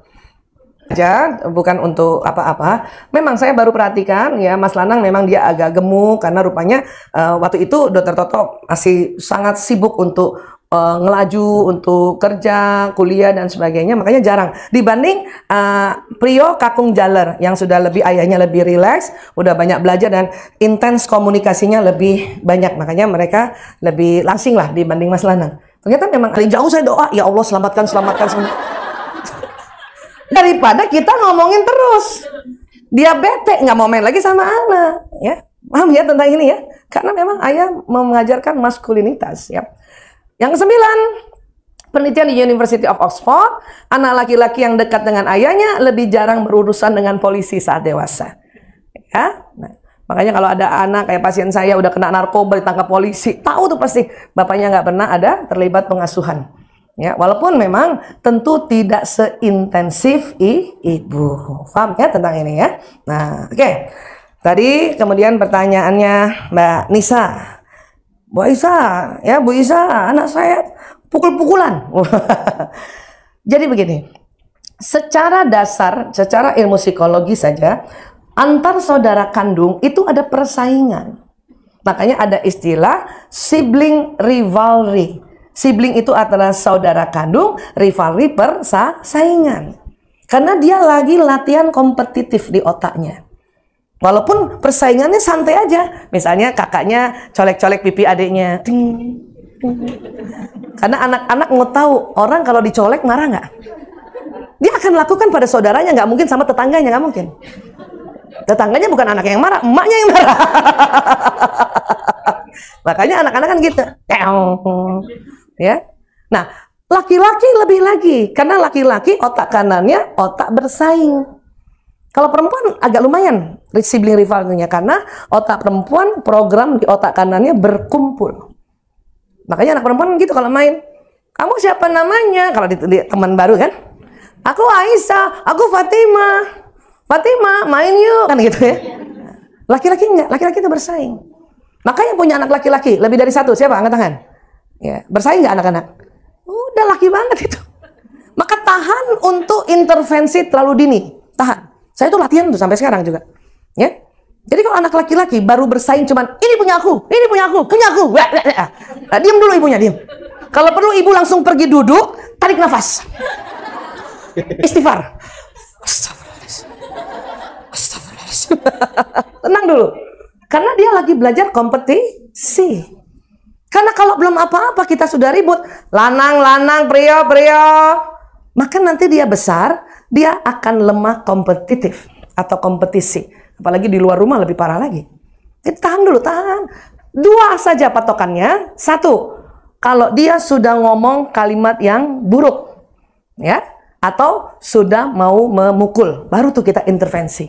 Aja, bukan untuk apa-apa. Memang saya baru perhatikan ya, Mas Lanang memang dia agak gemuk karena rupanya waktu itu Dokter Toto masih sangat sibuk untuk ngelaju, untuk kerja, kuliah dan sebagainya, makanya jarang. Dibanding Prio Kakung Jaler yang sudah lebih ayahnya lebih rileks, udah banyak belajar dan intens komunikasinya lebih banyak, makanya mereka lebih langsing lah dibanding Mas Lanang. Ternyata memang dari jauh saya doa, ya Allah selamatkan. Daripada kita ngomongin terus, dia bete nggak mau main lagi sama anak, ya paham ya tentang ini ya? Karena memang ayah mengajarkan maskulinitas, ya. Yang ke-9, penelitian di University of Oxford, anak laki-laki yang dekat dengan ayahnya lebih jarang berurusan dengan polisi saat dewasa, ya. Nah, makanya kalau ada anak kayak pasien saya udah kena narkoba ditangkap polisi, tahu tuh pasti bapaknya nggak pernah ada terlibat pengasuhan. Ya, walaupun memang tentu tidak seintensif ibu. Paham ya tentang ini ya? Nah, oke. Tadi kemudian pertanyaannya Mbak Nisa. Bu Isa, ya Bu Isa, anak saya pukul-pukulan. Jadi begini. Secara dasar, secara ilmu psikologi saja, antar saudara kandung itu ada persaingan. Makanya ada istilah sibling rivalry. Sibling itu adalah saudara kandung, rivalry persaingan. Karena dia lagi latihan kompetitif di otaknya. Walaupun persaingannya santai aja. Misalnya kakaknya colek-colek pipi adiknya. Ting, ting. Karena anak-anak mau tahu orang kalau dicolek marah nggak? Dia akan lakukan pada saudaranya, nggak mungkin sama tetangganya, nggak mungkin. Tetangganya bukan anak yang marah, emaknya yang marah. Makanya anak-anak kan gitu. Ya. Nah, laki-laki lebih lagi karena laki-laki otak kanannya otak bersaing. Kalau perempuan agak lumayan sibling rivalnya karena otak perempuan program di otak kanannya berkumpul. Makanya anak perempuan gitu kalau main, kamu siapa namanya? Kalau di teman baru kan, aku Aisyah, aku Fatima, main yuk kan gitu ya. Laki-laki enggak, laki-laki itu bersaing. Maka yang punya anak laki-laki lebih dari satu siapa? Angkat tangan. Ya, bersaing nggak anak-anak? Udah laki banget itu. Maka tahan untuk intervensi terlalu dini. Tahan. Saya tuh latihan tuh sampai sekarang juga. Ya. Jadi kalau anak laki-laki baru bersaing cuman ini punya aku. Nah, diam dulu ibunya, diam. Kalau perlu ibu langsung pergi duduk, tarik nafas. Istighfar. Astagfirullahaladzim. Tenang dulu. Karena dia lagi belajar kompetisi. Karena kalau belum apa-apa kita sudah ribut, lanang, prio. Maka nanti dia besar, dia akan lemah kompetitif atau kompetisi. Apalagi di luar rumah lebih parah lagi. Jadi tahan dulu, tahan. 2 saja patokannya. 1, kalau dia sudah ngomong kalimat yang buruk, ya, atau sudah mau memukul, baru tuh kita intervensi.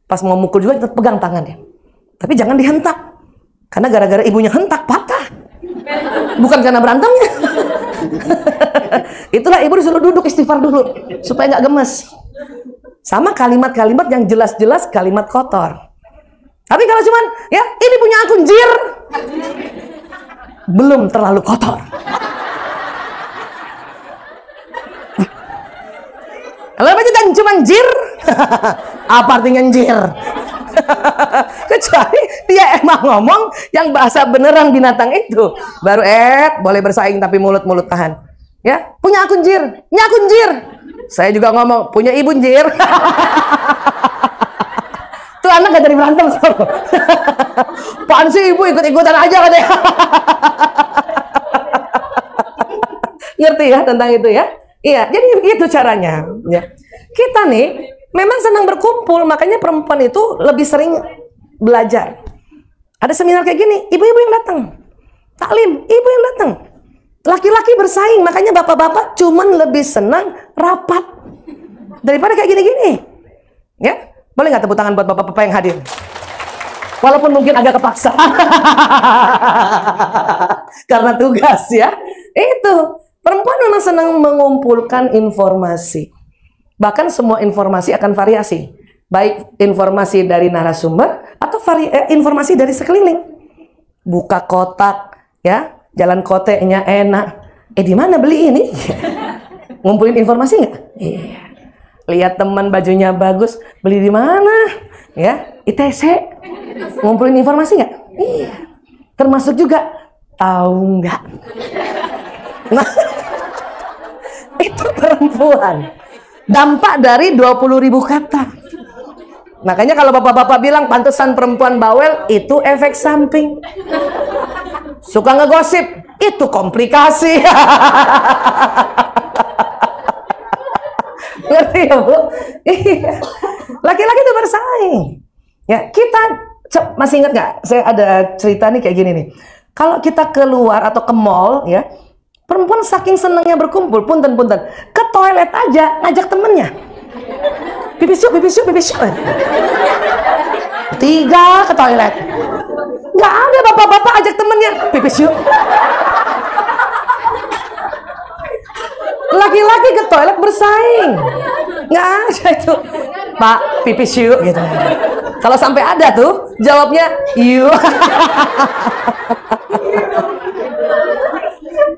Pas mau mukul juga kita pegang tangannya. Tapi jangan dihentak. Karena gara-gara ibunya hentak, patah. Bukan karena berantemnya. Itulah ibu disuruh duduk istighfar dulu supaya nggak gemes. Sama kalimat-kalimat yang jelas-jelas kalimat kotor. Tapi kalau cuman ya ini punya aku jir, belum terlalu kotor. Kalau aja dan cuman jir, apa artinya jir? Kecuali dia emang ngomong yang bahasa beneran binatang itu, baru boleh bersaing tapi mulut-mulut tahan. Ya, punya akun jir, punya akun jir. Saya juga ngomong punya ibu jir. Tuh anak gak jadi berantem. Apaan sih ibu ikut-ikutan aja katanya. Ngerti ya tentang itu ya? Iya, jadi itu caranya. Ya. Kita nih memang senang berkumpul, makanya perempuan itu lebih sering belajar. Ada seminar kayak gini, ibu-ibu yang datang. Taklim, ibu yang datang. Laki-laki bersaing, makanya bapak-bapak cuman lebih senang rapat daripada kayak gini-gini. Ya, boleh nggak tepuk tangan buat bapak-bapak yang hadir? Walaupun mungkin agak kepaksa. Karena tugas ya. Itu, perempuan memang senang mengumpulkan informasi. Bahkan semua informasi akan variasi. Baik informasi dari narasumber atau informasi dari sekeliling. Buka kotak, ya, jalan koteknya enak. Di mana beli ini? Ngumpulin informasi nggak? Iya. Lihat teman bajunya bagus, beli di mana? Ya, ITC. Ngumpulin informasi nggak? Iya. Termasuk juga tahu nggak? Nah, itu perempuan. Dampak dari 20.000 kata. Makanya kalau bapak-bapak bilang pantesan perempuan bawel, itu efek samping. Suka ngegosip, itu komplikasi. Ngerti ya Bu? Laki-laki itu bersaing. Ya, kita masih ingat nggak? Saya ada cerita nih kayak gini nih. Kalau kita keluar atau ke mall, ya, perempuan saking senangnya berkumpul, punten-punten, ke toilet aja ngajak temennya. Pipis yuk, pipis yuk, pipis yuk. 3 ke toilet. Nggak ada bapak-bapak ajak temennya, pipis yuk. Laki-laki ke toilet bersaing. Nggak ada itu. Pak, pipis yuk gitu. Kalau sampai ada tuh, jawabnya yuk.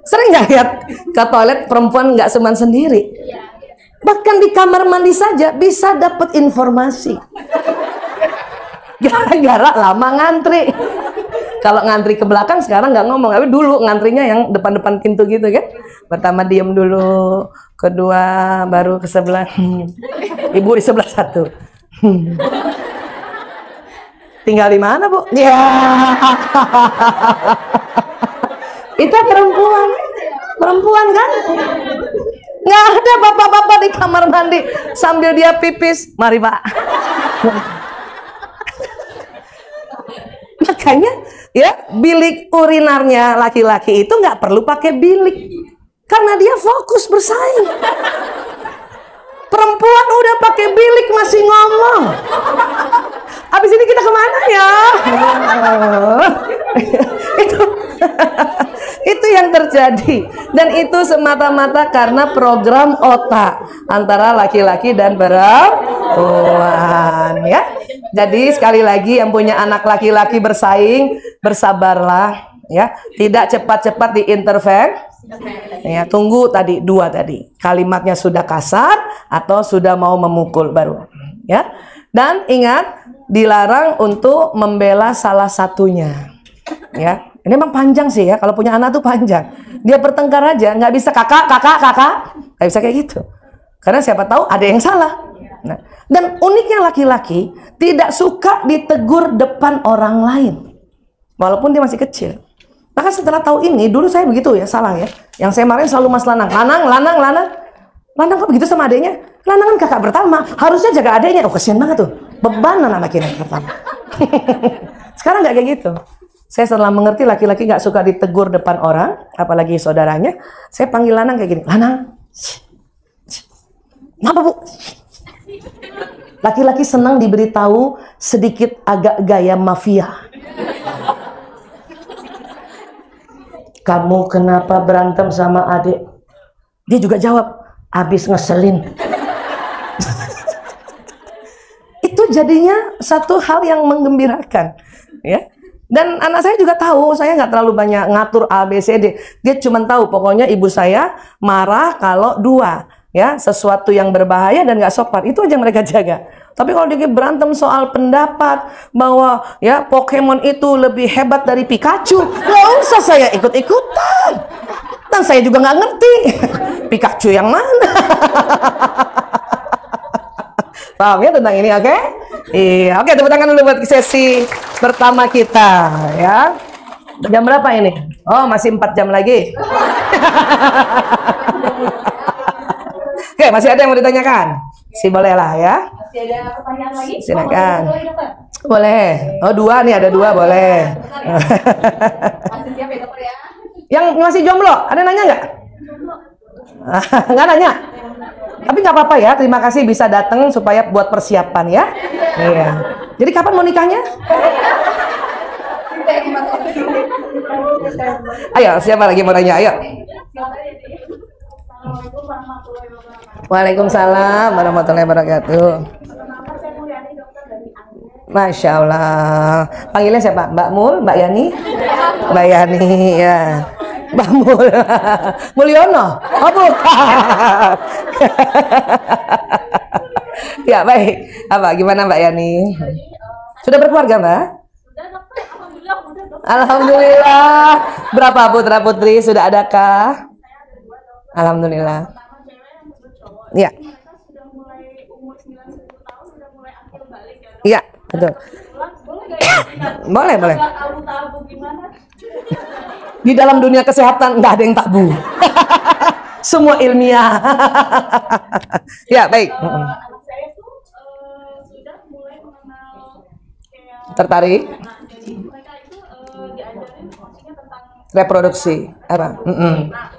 Sering nggak lihat ke toilet perempuan nggak cuman sendiri? Bahkan di kamar mandi saja bisa dapat informasi. Gara-gara lama ngantri. Kalau ngantri ke belakang sekarang nggak ngomong, tapi dulu ngantrinya yang depan-depan pintu gitu kan. Pertama diem dulu, kedua baru ke sebelah. Ibu di sebelah satu. Tinggal di mana, Bu? Ya. Itu perempuan. Perempuan kan? Nggak ada bapak-bapak di kamar mandi sambil dia pipis. Mari, Pak. Makanya ya, bilik urinarnya laki-laki itu nggak perlu pakai bilik. Karena dia fokus bersaing. Perempuan udah pakai bilik masih ngomong. Habis ini kita kemana ya? Itu yang terjadi. Dan itu semata-mata karena program otak antara laki-laki dan perempuan ya. Jadi sekali lagi yang punya anak laki-laki bersaing, bersabarlah ya. Tidak cepat-cepat diintervensi. Ya, tunggu tadi 2 tadi. Kalimatnya sudah kasar atau sudah mau memukul baru ya. Dan ingat, dilarang untuk membela salah satunya. Ya, ini memang panjang sih ya. Kalau punya anak tuh panjang. Dia bertengkar aja, nggak bisa kakak, nggak bisa kayak gitu. Karena siapa tahu ada yang salah. Nah, dan uniknya laki-laki tidak suka ditegur depan orang lain, walaupun dia masih kecil. Maka setelah tahu ini, dulu saya begitu ya, salah ya. Yang saya marahin selalu Mas Lanang, Lanang kok begitu sama adeknya? Lanang kan kakak pertama, harusnya jaga adeknya. Oh kesian banget tuh, beban anak ini pertama. Sekarang nggak kayak gitu. Saya setelah mengerti laki-laki nggak suka ditegur depan orang, apalagi saudaranya, saya panggil Lanang kayak gini, Lanang, kenapa Bu? Laki-laki senang diberitahu sedikit agak gaya mafia. Kamu kenapa berantem sama adik? Dia juga jawab, abis ngeselin. Itu jadinya satu hal yang menggembirakan, ya. Dan anak saya juga tahu, saya nggak terlalu banyak ngatur A, B, C, D. Dia cuma tahu, pokoknya ibu saya marah kalau 2, ya, sesuatu yang berbahaya dan nggak sopan. Itu aja mereka jaga. Tapi kalau dia berantem soal pendapat bahwa ya Pokemon itu lebih hebat dari Pikachu, nggak usah saya ikut-ikutan. Dan saya juga nggak ngerti Pikachu yang mana. Paham ya tentang ini, oke? Iya, oke, tepuk tangan dulu buat sesi pertama kita ya. Jam berapa ini? Oh, masih 4 jam lagi. Oke, masih ada yang mau ditanyakan? Boleh lah ya. Masih ada pertanyaan lagi? Silakan. Boleh, dokter? Boleh. Oh, 2 nih, ada 2 boleh. Masih siap ya, dokter ya? Yang masih jomblo, ada nanya nggak? Nggak nanya. Tapi nggak apa-apa ya. Terima kasih bisa datang supaya buat persiapan ya. Iya. Jadi kapan mau nikahnya? Ayo, siapa lagi mau nanya? Ayo. Assalamualaikum warahmatullahi wabarakatuh. Waalaikumsalam warahmatullahi wabarakatuh. Masya Allah. Panggilnya siapa? Mbak Mul, Mbak Yani? Mbak Yani, ya. Mbak Mul. Mulyono? Oh bukan. Ya baik. Apa? Gimana Mbak Yani? Sudah berkeluarga Mbak? Sudah, dokter. Alhamdulillah, udah, dokter. Alhamdulillah. Berapa putra putri sudah adakah? Alhamdulillah. Pertama cewek, yang kedua cowok. Ya. Mereka sudah mulai umur 9-10 tahun, sudah mulai akil balik ya, dok? Iya, betul. Pulang, boleh gak ya? Boleh, boleh. Nggak tabu-tabu gimana? Di dalam dunia kesehatan nggak ada yang tabu. Semua ilmiah. Ya, baik. Anak saya tuh sudah mulai mengenal kayak Tertarik? nah, jadi mereka itu diajarin maksudnya tentang Reproduksi. Apa? nah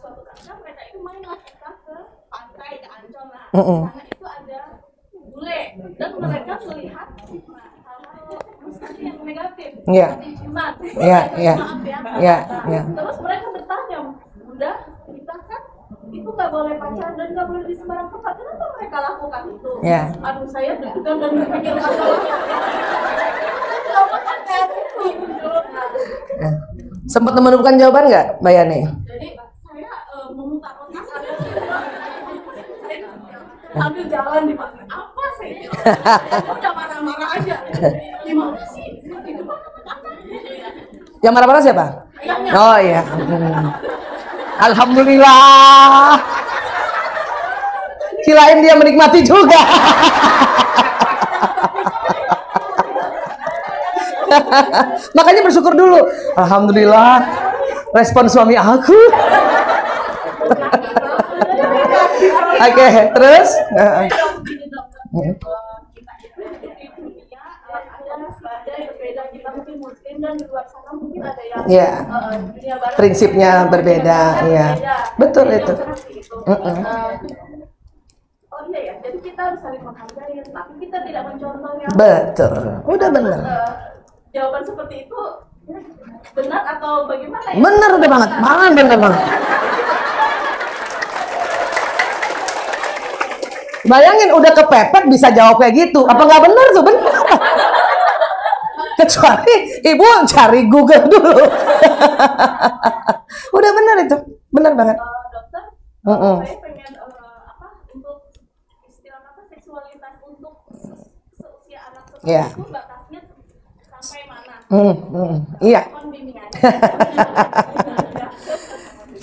suatu ketika mereka itu main lah kita ke pantai ke Ancol lah. Di sana itu ada bule dan mereka melihat nah, hal-hal misalnya yang negatif Iya. seperti jimat. Iya, iya. Maaf ya. Iya, Nah, iya. terus mereka bertanya, Bunda, kita kan itu nggak boleh pacaran dan nggak boleh di sembarang tempat. Kenapa mereka lakukan itu? Iya. Aduh, saya deg-degan dan berpikir masalahnya. Kenapa kan kayak gitu? Ya. Sempat menemukan jawaban nggak, Mbak Yani? Jadi saya memutar otak saya ambil jalan di mana? Apa sih? Aku udah marah-marah aja. Gimana sih? Itu apa? Yang marah-marah siapa? Ayahnya. Oh iya. Alhamdulillah. Kirain dia menikmati juga. Makanya bersyukur dulu. Alhamdulillah. Respon suami aku. Oke, terus? Kita itu di dunia ada berbeda, kita mungkin muslim dan di luar sana mungkin ada yang Ya. dunia barat Prinsipnya berbeda, ya. Betul Jadi itu. yang seperti itu. Oh iya ya, jadi kita harus saling menghargai, tapi kita tidak mencontoh yang Betul. Udah bener. jawaban seperti itu benar atau bagaimana ya? Bener udah banget. Bener banget. Bayangin udah kepepet bisa jawab kayak gitu. Apa nggak bener tuh? Bener. Kecuali ibu cari Google dulu. Udah bener itu. Bener banget. Dokter, saya pengen apa untuk istilah apa seksualitas untuk seusia anak seperti Iya. itu batasnya sampai mana? Iya. Mohon bimbingan.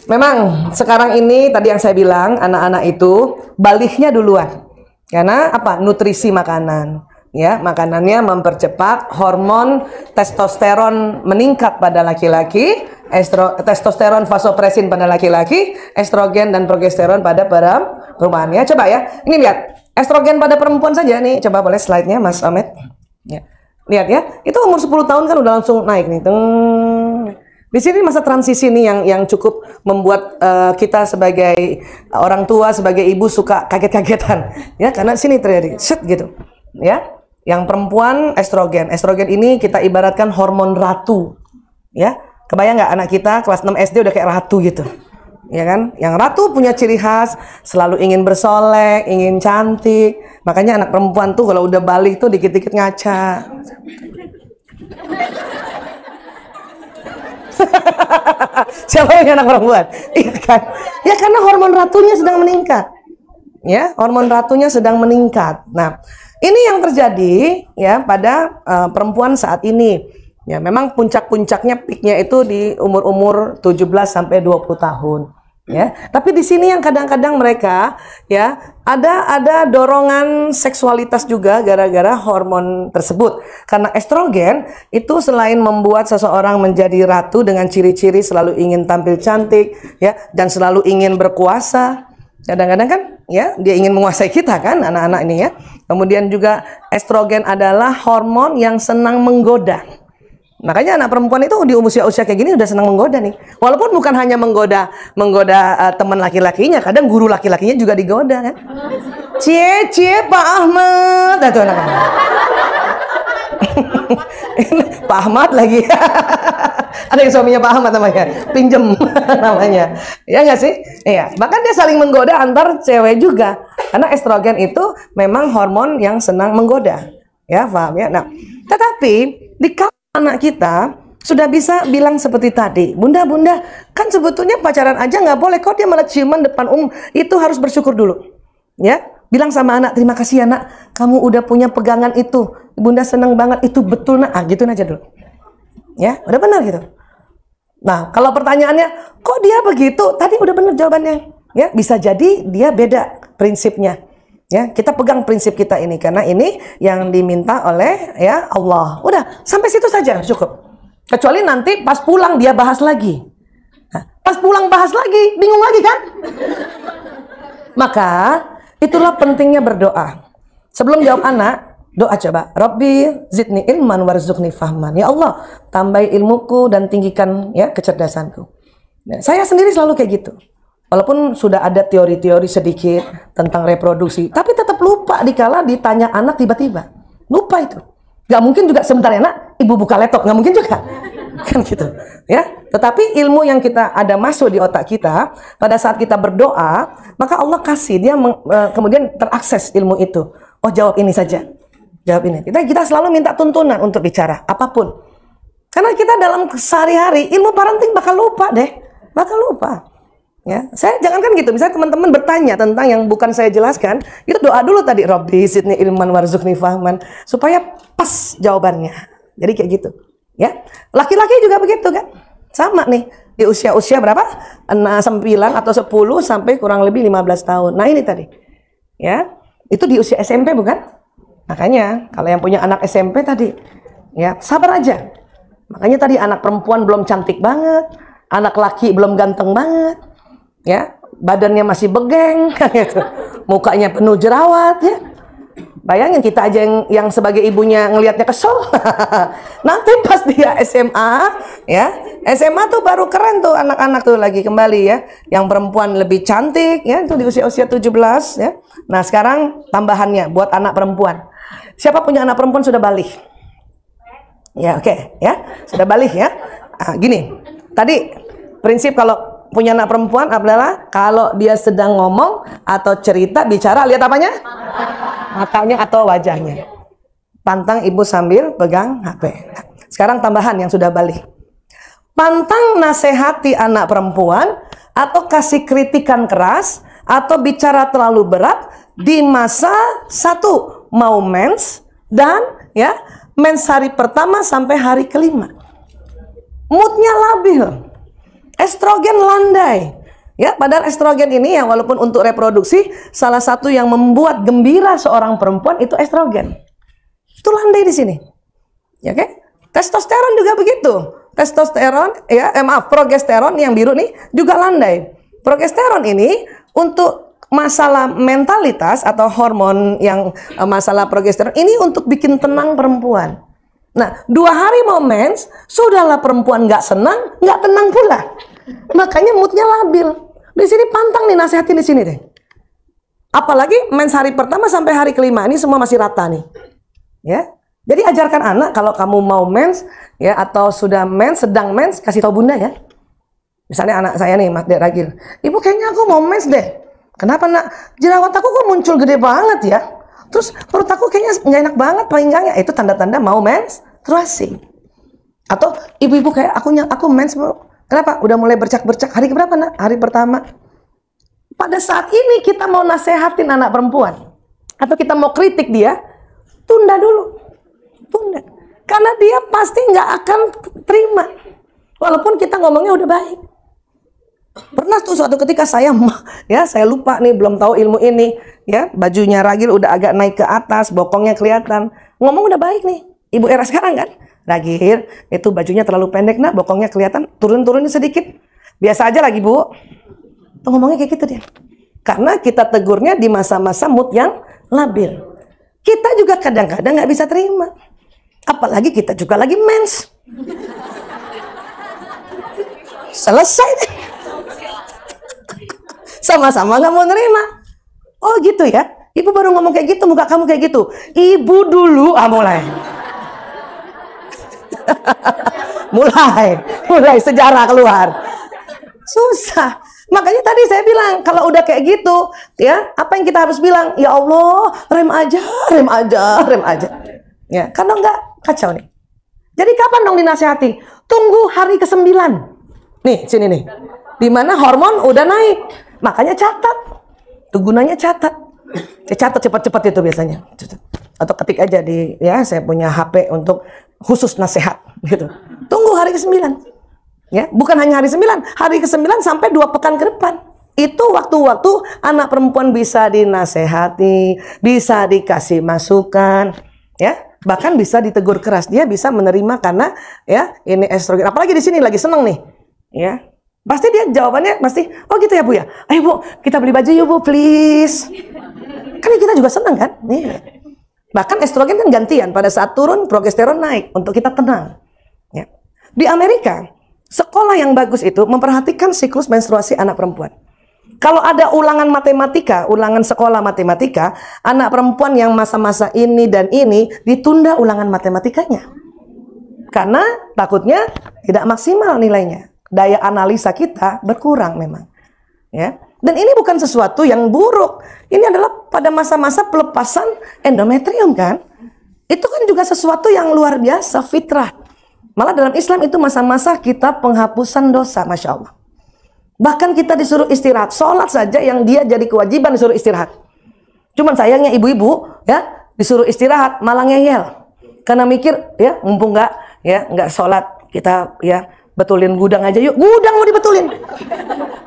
Memang sekarang ini tadi yang saya bilang anak-anak itu baliknya duluan. Karena apa? Nutrisi makanan. Ya, makanannya mempercepat hormon testosteron meningkat pada laki-laki, testosteron vasopresin pada laki-laki, estrogen dan progesteron pada perempuan. Ya, coba ya. Ini lihat, estrogen pada perempuan saja nih. Coba boleh slide-nya Mas Ahmed. Ya. Lihat ya, itu umur 10 tahun kan udah langsung naik nih. Di sini masa transisi nih yang cukup membuat kita sebagai orang tua, sebagai ibu suka kaget-kagetan. Ya, karena sini terjadi set gitu. Ya. Yang perempuan estrogen. Estrogen ini kita ibaratkan hormon ratu. Ya. Kebayang nggak anak kita kelas 6 SD udah kayak ratu gitu. Ya kan? Yang ratu punya ciri khas, selalu ingin bersolek, ingin cantik. Makanya anak perempuan tuh kalau udah balik tuh dikit-dikit ngaca. Siapa yang anak perempuan? Iya kan? Ya karena hormon ratunya sedang meningkat. Ya, hormon ratunya sedang meningkat. Nah, ini yang terjadi ya pada perempuan saat ini. Ya, memang puncak-puncaknya peaknya itu di umur-umur 17 sampai 20 tahun. Ya, tapi di sini yang kadang-kadang mereka ya ada dorongan seksualitas juga gara-gara hormon tersebut. Karena estrogen itu selain membuat seseorang menjadi ratu dengan ciri-ciri selalu ingin tampil cantik ya dan selalu ingin berkuasa. Kadang-kadang kan ya dia ingin menguasai kita kan anak-anak ini ya. Kemudian juga estrogen adalah hormon yang senang menggoda. Makanya anak perempuan itu di usia-usia kayak gini udah senang menggoda nih. Walaupun bukan hanya menggoda teman laki-lakinya, kadang guru laki-lakinya juga digoda kan. Cie Pak Ahmad, itu anak-anak. Pak Ahmad lagi. Ada yang suaminya Pak Ahmad namanya, pinjem namanya. Ya nggak sih? Iya. Bahkan dia saling menggoda antar cewek juga. Karena estrogen itu memang hormon yang senang menggoda. Ya, paham ya? Nah, tetapi di anak kita sudah bisa bilang seperti tadi, bunda kan sebetulnya pacaran aja nggak boleh, kok dia malah ciuman depan umum. Itu harus bersyukur dulu ya, bilang sama anak, terima kasih ya nak, kamu udah punya pegangan itu, bunda seneng banget, itu betul nak, gituin aja dulu ya, udah benar gitu. Nah kalau pertanyaannya kok dia begitu, tadi udah benar jawabannya ya, bisa jadi dia beda prinsipnya. Ya, kita pegang prinsip kita ini karena ini yang diminta oleh ya Allah. Udah, sampai situ saja cukup. Kecuali nanti pas pulang dia bahas lagi. Nah, pas pulang bahas lagi, bingung lagi kan? Maka itulah pentingnya berdoa. Sebelum jawab anak, doa coba. Rabbi zidni ilman warzuqni fahman. Ya Allah, tambahi ilmuku dan tinggikan ya kecerdasanku. Nah, saya sendiri selalu kayak gitu. Walaupun sudah ada teori-teori sedikit tentang reproduksi, tapi tetap lupa dikala ditanya anak tiba-tiba. Lupa itu. Gak mungkin juga sebentar ya nak, ibu buka laptop, gak mungkin juga. Kan gitu. Ya. Tetapi ilmu yang kita ada masuk di otak kita, pada saat kita berdoa, maka Allah kasih, dia kemudian terakses ilmu itu. Oh jawab ini saja. Jawab ini. Kita selalu minta tuntunan untuk bicara, apapun. Karena kita dalam sehari-hari, ilmu parenting bakal lupa deh. Bakal lupa. Ya, saya jangankan gitu, misalnya teman-teman bertanya tentang yang bukan saya jelaskan, itu doa dulu tadi, Rabbi zidni ilman warzuqni fahman, supaya pas jawabannya. Jadi kayak gitu, ya. Laki-laki juga begitu kan? Sama nih, di usia-usia berapa? 9 atau 10 sampai kurang lebih 15 tahun. Nah, ini tadi. Ya. Itu di usia SMP bukan? Makanya kalau yang punya anak SMP tadi, ya, sabar aja. Makanya tadi anak perempuan belum cantik banget, anak laki belum ganteng banget. Ya, badannya masih begeng, gitu. Mukanya penuh jerawat, ya. Bayangin kita aja yang sebagai ibunya ngelihatnya kesel. Nanti pas dia SMA, ya, SMA tuh baru keren tuh anak-anak tuh lagi kembali ya. Yang perempuan lebih cantik, ya, itu di usia-usia 17, ya. Nah sekarang tambahannya buat anak perempuan. Siapa punya anak perempuan sudah balik? Ya, oke, ya, sudah balik ya. Gini, tadi prinsip kalau punya anak perempuan adalah kalau dia sedang ngomong atau cerita, bicara, lihat apanya? Matanya atau wajahnya. Pantang ibu sambil pegang HP. Sekarang tambahan yang sudah balik. Pantang nasihati anak perempuan atau kasih kritikan keras atau bicara terlalu berat di masa 1 mau mens dan ya mens hari pertama sampai hari kelima. Moodnya labil. Estrogen landai. Ya, padahal estrogen ini ya walaupun untuk reproduksi salah satu yang membuat gembira seorang perempuan itu estrogen. Itu landai di sini. Ya, oke? Testosteron juga begitu. Testosteron ya, progesteron yang biru nih juga landai. Progesteron ini untuk masalah mentalitas atau hormon yang masalah progesteron ini untuk bikin tenang perempuan. Nah, 2 hari mau mens, sudahlah perempuan nggak senang, nggak tenang pula. Makanya moodnya labil. Di sini pantang nih nasihatin di sini deh. Apalagi mens hari pertama sampai hari kelima ini semua masih rata nih. Ya, jadi ajarkan anak kalau kamu mau mens, ya atau sudah mens, sedang mens, kasih tahu bunda ya. Misalnya anak saya nih, Mas Dek Ragil, ibu kayaknya aku mau mens deh. Kenapa nak? Jerawat aku kok muncul gede banget ya. Terus perut aku kayaknya nggak enak banget panggangnya. Itu tanda-tanda mau menstruasi. Atau ibu-ibu kayak aku mens. Kenapa? Udah mulai bercak-bercak. Hari keberapa nak? Hari pertama. Pada saat ini kita mau nasehatin anak perempuan atau kita mau kritik dia, tunda dulu. Tunda. Karena dia pasti nggak akan terima. Walaupun kita ngomongnya udah baik. Pernah tuh suatu ketika saya lupa nih, belum tahu ilmu ini, ya, bajunya ragil udah agak naik ke atas, bokongnya kelihatan. Ngomong udah baik nih, ibu era sekarang kan, ragil, itu bajunya terlalu pendek nak, bokongnya kelihatan, turunin sedikit. Biasa aja lagi bu, tuh ngomongnya kayak gitu dia. Karena kita tegurnya di masa-masa mood yang labil. Kita juga kadang-kadang nggak bisa terima, apalagi kita juga lagi mens. Selesai deh. Sama-sama nggak mau nerima. Oh gitu ya, ibu baru ngomong kayak gitu, muka kamu kayak gitu. Ibu dulu, mulai. mulai sejarah keluar. Susah. Makanya tadi saya bilang, kalau udah kayak gitu, ya, apa yang kita harus bilang? Ya Allah, rem aja. Ya, kalau enggak, kacau nih. Jadi kapan dong dinasihati? Tunggu hari ke-9. Nih, sini nih. Dimana hormon udah naik. Makanya catat. Tuh gunanya catat. Catat cepat-cepat itu biasanya. Atau ketik aja saya punya HP untuk khusus nasihat gitu. Tunggu hari ke-9. Ya, bukan hanya hari 9, hari ke-9 sampai 2 pekan ke depan. Itu waktu-waktu anak perempuan bisa dinasehati, bisa dikasih masukan, ya. Bahkan bisa ditegur keras, dia bisa menerima karena ya ini estrogen. Apalagi di sini lagi seneng nih, ya. Pasti dia jawabannya pasti, oh gitu ya bu ya. Ayo bu, kita beli baju yuk bu, please. Kan kita juga seneng kan? Nih. Bahkan estrogen kan gantian, pada saat turun progesteron naik untuk kita tenang. Ya. Di Amerika, sekolah yang bagus itu memperhatikan siklus menstruasi anak perempuan. Kalau ada ulangan matematika, ulangan sekolah matematika, anak perempuan yang masa-masa ini dan ini ditunda ulangan matematikanya. Karena takutnya tidak maksimal nilainya. Daya analisa kita berkurang memang. Ya. Dan ini bukan sesuatu yang buruk. Ini adalah pada masa-masa pelepasan endometrium kan. Itu kan juga sesuatu yang luar biasa, fitrah. Malah dalam Islam itu masa-masa kita penghapusan dosa, Masya Allah. Bahkan kita disuruh istirahat. Sholat saja yang dia jadi kewajiban disuruh istirahat. Cuman sayangnya ibu-ibu ya disuruh istirahat malah ngeyel. Karena mikir ya mumpung nggak sholat kita ya betulin gudang aja yuk. Gudang mau dibetulin.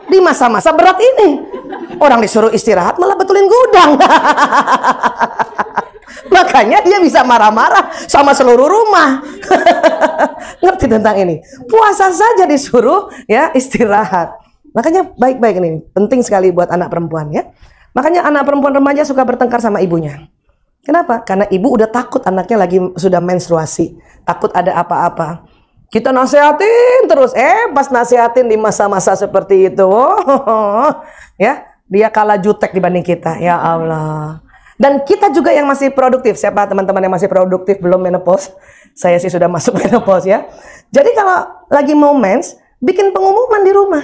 Di masa-masa berat ini. Orang disuruh istirahat malah betulin gudang. Makanya dia bisa marah-marah sama seluruh rumah. Ngerti tentang ini. Puasa saja disuruh ya istirahat. Makanya baik-baik ini. Penting sekali buat anak perempuan ya. Makanya anak perempuan remaja suka bertengkar sama ibunya. Kenapa? Karena ibu udah takut anaknya lagi sudah menstruasi. Takut ada apa-apa. Kita nasihatin terus. Pas nasihatin di masa-masa seperti itu. Ya, dia kalah jutek dibanding kita. Ya Allah. Dan kita juga yang masih produktif. Siapa teman-teman yang masih produktif belum menopause? Saya sih sudah masuk menopause ya. Jadi kalau lagi mau mens, bikin pengumuman di rumah.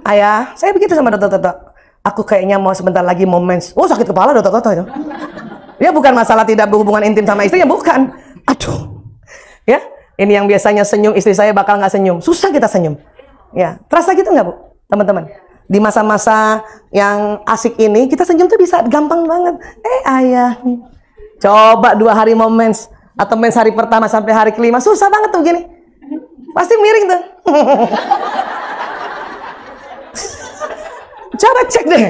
Ayah, saya begitu sama dokter. Aku kayaknya mau sebentar lagi mau mens. Oh sakit kepala dokter. Ya bukan masalah tidak berhubungan intim sama istrinya, bukan. Aduh. Ya, ini yang biasanya senyum istri saya bakal nggak senyum. Susah kita senyum. Ya, terasa gitu nggak bu, teman-teman? Di masa-masa yang asik ini kita senyum tuh bisa gampang banget. Ayah, coba 2 hari mau mens atau mens hari pertama sampai hari ke-5 susah banget tuh gini. Pasti miring tuh. Coba cek deh.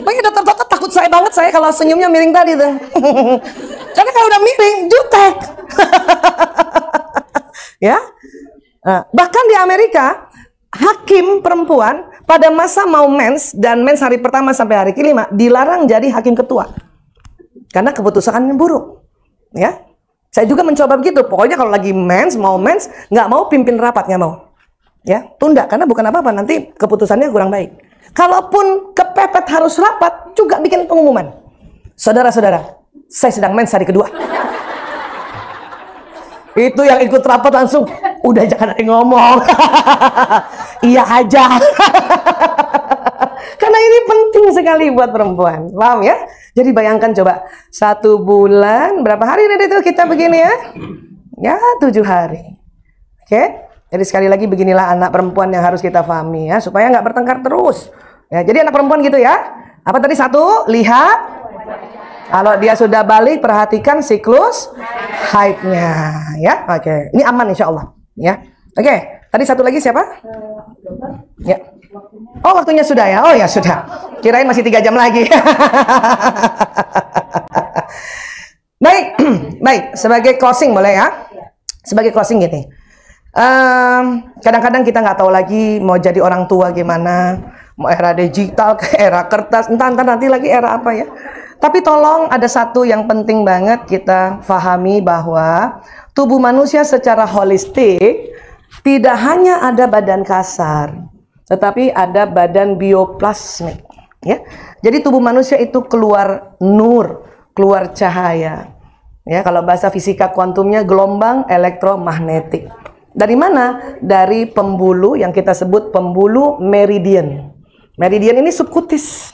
Makanya dokter takut saya banget saya kalau senyumnya miring tadi tuh. Karena kalau udah miring, jutek. Ya. Bahkan di Amerika, hakim perempuan pada masa mau mens dan mens hari pertama sampai hari ke-5 dilarang jadi hakim ketua. Karena keputusannya buruk. Ya. Saya juga mencoba begitu. Pokoknya kalau lagi mau mens, nggak mau pimpin rapat, nggak mau. Ya, tunda karena bukan apa-apa, nanti keputusannya kurang baik. Kalaupun kepepet harus rapat, juga bikin pengumuman. Saudara-saudara, saya sedang mens hari kedua. Itu yang ikut rapat langsung, udah jangan ada yang ngomong. Iya aja. Karena ini penting sekali buat perempuan. Paham ya? Jadi bayangkan coba, 1 bulan, berapa hari itu kita begini ya? Ya, 7 hari. Oke? Jadi sekali lagi beginilah anak perempuan yang harus kita pahami ya, supaya nggak bertengkar terus. Ya, jadi anak perempuan gitu ya. Apa tadi? 1, lihat. Kalau dia sudah balik, perhatikan siklus haidnya ya. Oke, ini aman insya Allah ya. Oke, tadi satu lagi siapa? Ya. Oh, waktunya sudah ya? Oh ya, sudah. Kirain masih 3 jam lagi. Baik, baik. Sebagai closing boleh ya? Sebagai closing gini. Kadang-kadang kita nggak tahu lagi mau jadi orang tua gimana. Mau era digital, ke era kertas, entah nanti lagi era apa ya. Tapi tolong ada satu yang penting banget kita pahami bahwa tubuh manusia secara holistik tidak hanya ada badan kasar, tetapi ada badan bioplasmik. Ya, jadi tubuh manusia itu keluar nur, keluar cahaya. Ya, kalau bahasa fisika kuantumnya gelombang elektromagnetik. Dari mana? Dari pembuluh yang kita sebut pembuluh meridian. Meridian ini subkutis.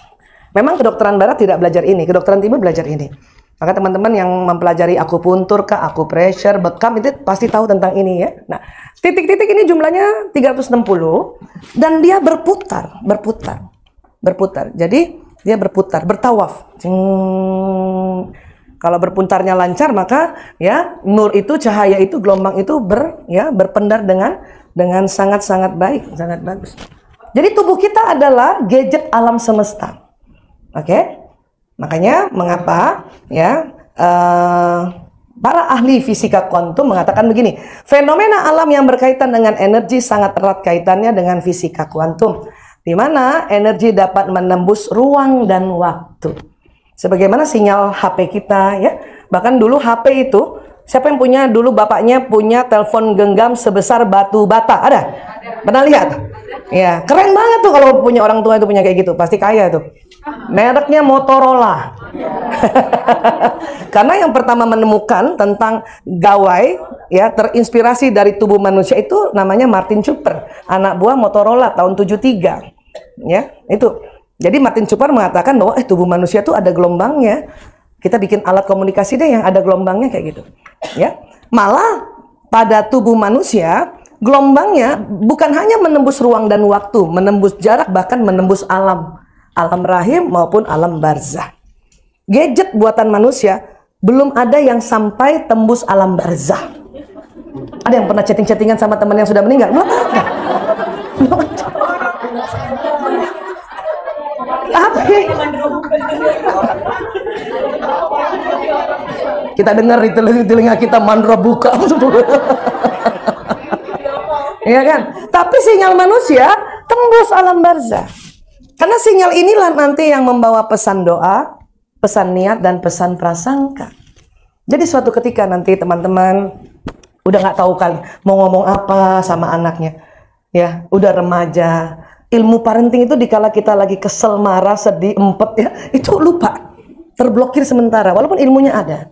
Memang kedokteran barat tidak belajar ini, kedokteran timur belajar ini. Maka teman-teman yang mempelajari akupuntur, acupressure, bekam itu pasti tahu tentang ini ya. Nah, titik-titik ini jumlahnya 360 dan dia berputar. Jadi dia berputar, bertawaf. Kalau berputarnya lancar maka ya nur itu, cahaya itu, gelombang itu berpendar dengan sangat-sangat baik, sangat bagus. Jadi tubuh kita adalah gadget alam semesta. Oke, makanya mengapa ya para ahli fisika kuantum mengatakan begini, fenomena alam yang berkaitan dengan energi sangat erat kaitannya dengan fisika kuantum, di mana energi dapat menembus ruang dan waktu. Sebagaimana sinyal HP kita ya, bahkan dulu HP itu siapa yang punya dulu bapaknya punya telepon genggam sebesar batu bata, ada? Pernah lihat? Ya, keren banget tuh kalau punya orang tua itu punya kayak gitu, pasti kaya tuh. Mereknya Motorola. Karena yang pertama menemukan tentang gawai ya terinspirasi dari tubuh manusia itu namanya Martin Cooper, anak buah Motorola tahun 73. Ya, itu. Jadi Martin Cooper mengatakan bahwa tubuh manusia itu ada gelombangnya. Kita bikin alat komunikasi deh yang ada gelombangnya kayak gitu. Ya. Malah pada tubuh manusia gelombangnya bukan hanya menembus ruang dan waktu, menembus jarak, bahkan menembus alam rahim maupun alam barzah. Gadget buatan manusia belum ada yang sampai tembus alam barzah. Ada yang pernah chatting-chattingan sama teman yang sudah meninggal? Belum ada. Kita dengar di telinga kita mandra buka. Ya kan? Tapi sinyal manusia tembus alam barzah. Karena sinyal inilah nanti yang membawa pesan doa, pesan niat, dan pesan prasangka. Jadi suatu ketika nanti teman-teman udah nggak tahu kan mau ngomong apa sama anaknya, ya udah remaja. Ilmu parenting itu dikala kita lagi kesel, marah, sedih, empet ya, itu lupa, terblokir sementara. Walaupun ilmunya ada.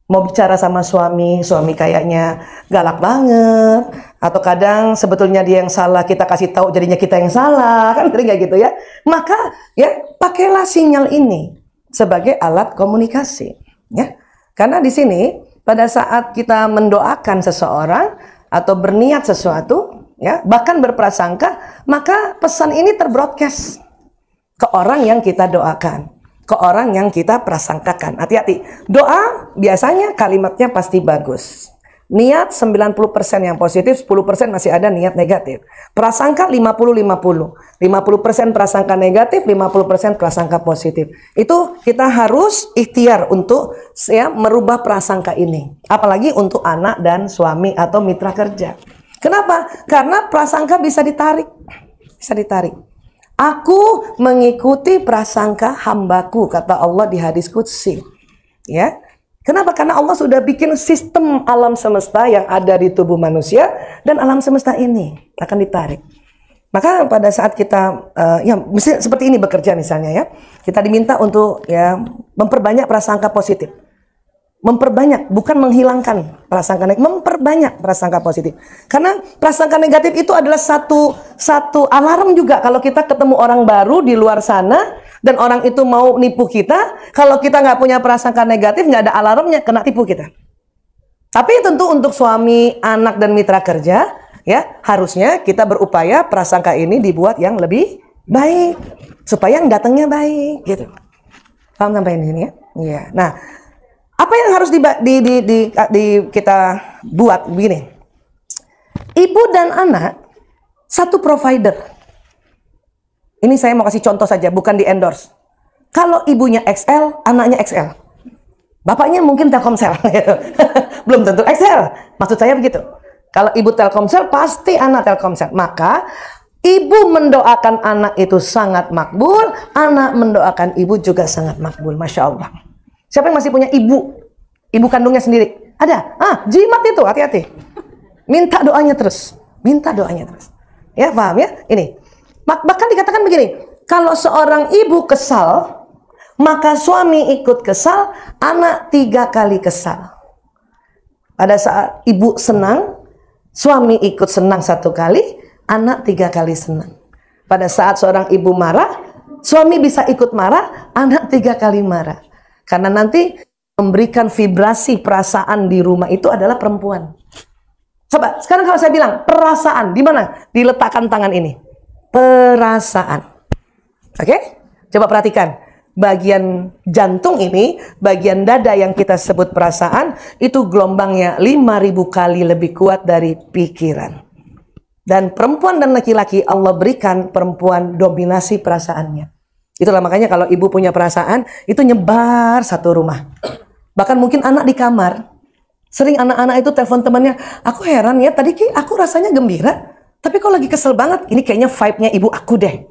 Mau bicara sama suami kayaknya galak banget, atau kadang sebetulnya dia yang salah, kita kasih tahu jadinya kita yang salah, kan sering kayak gitu ya. Maka ya pakailah sinyal ini sebagai alat komunikasi, ya. Karena di sini pada saat kita mendoakan seseorang atau berniat sesuatu, ya, bahkan berprasangka, maka pesan ini terbroadcast ke orang yang kita doakan, ke orang yang kita prasangkakan. Hati-hati, doa biasanya kalimatnya pasti bagus. Niat 90% yang positif, 10% masih ada niat negatif. Prasangka 50-50. 50% prasangka negatif, 50% prasangka positif. Itu kita harus ikhtiar untuk ya merubah prasangka ini. Apalagi untuk anak dan suami atau mitra kerja. Kenapa? Karena prasangka bisa ditarik. Bisa ditarik. Aku mengikuti prasangka hambaku, kata Allah di hadis qudsi. Ya. Kenapa? Karena Allah sudah bikin sistem alam semesta yang ada di tubuh manusia, dan alam semesta ini akan ditarik. Maka pada saat kita ya seperti ini bekerja misalnya ya, kita diminta untuk ya memperbanyak prasangka positif. Memperbanyak, bukan menghilangkan prasangka negatif, memperbanyak prasangka positif. Karena prasangka negatif itu adalah satu alarm juga kalau kita ketemu orang baru di luar sana dan orang itu mau nipu kita. Kalau kita nggak punya prasangka negatif, nggak ada alarmnya, kena tipu kita. Tapi tentu untuk suami, anak, dan mitra kerja, ya harusnya kita berupaya prasangka ini dibuat yang lebih baik supaya yang datangnya baik, gitu. Paham sampai ini ya? Iya. Nah. Apa yang harus kita buat begini? Ibu dan anak satu provider. Ini saya mau kasih contoh saja, bukan di endorse. Kalau ibunya XL, anaknya XL. Bapaknya mungkin Telkomsel. Belum tentu XL. Maksud saya begitu. Kalau ibu Telkomsel, pasti anak Telkomsel. Maka ibu mendoakan anak itu sangat makbul, anak mendoakan ibu juga sangat makbul. Masya Allah. Siapa yang masih punya ibu? Ibu kandungnya sendiri? Ada? Jimat itu, hati-hati. Minta doanya terus. Minta doanya terus. Ya, paham ya? Ini. Bahkan dikatakan begini, kalau seorang ibu kesal, maka suami ikut kesal, anak 3 kali kesal. Pada saat ibu senang, suami ikut senang 1 kali, anak 3 kali senang. Pada saat seorang ibu marah, suami bisa ikut marah, anak 3 kali marah. Karena nanti memberikan vibrasi perasaan di rumah itu adalah perempuan. Coba, sekarang kalau saya bilang perasaan, di mana? Diletakkan tangan ini. Perasaan. Oke? Coba perhatikan. Bagian jantung ini, bagian dada yang kita sebut perasaan, itu gelombangnya 5.000 kali lebih kuat dari pikiran. Dan perempuan dan laki-laki Allah berikan perempuan dominasi perasaannya. Itulah makanya kalau ibu punya perasaan, itu nyebar satu rumah. Bahkan mungkin anak di kamar. Sering anak-anak itu telepon temannya, aku heran ya, tadi aku rasanya gembira, tapi kok lagi kesel banget, ini kayaknya vibe-nya ibu aku deh.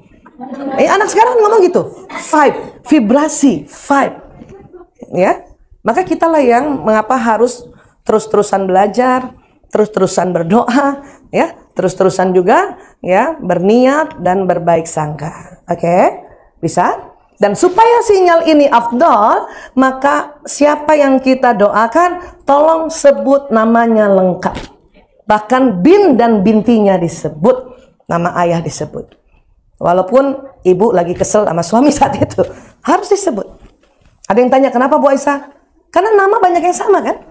Anak sekarang ngomong gitu, vibe, vibrasi, vibe. Ya, maka kita lah yang mengapa harus terus-terusan belajar, terus-terusan berdoa, ya, terus-terusan juga ya berniat dan berbaik sangka. Oke? Bisa? Dan supaya sinyal ini afdol, maka siapa yang kita doakan, tolong sebut namanya lengkap. Bahkan bin dan bintinya disebut, nama ayah disebut. Walaupun ibu lagi kesel sama suami saat itu, harus disebut. Ada yang tanya, kenapa Bu Aisyah? Karena nama banyak yang sama kan?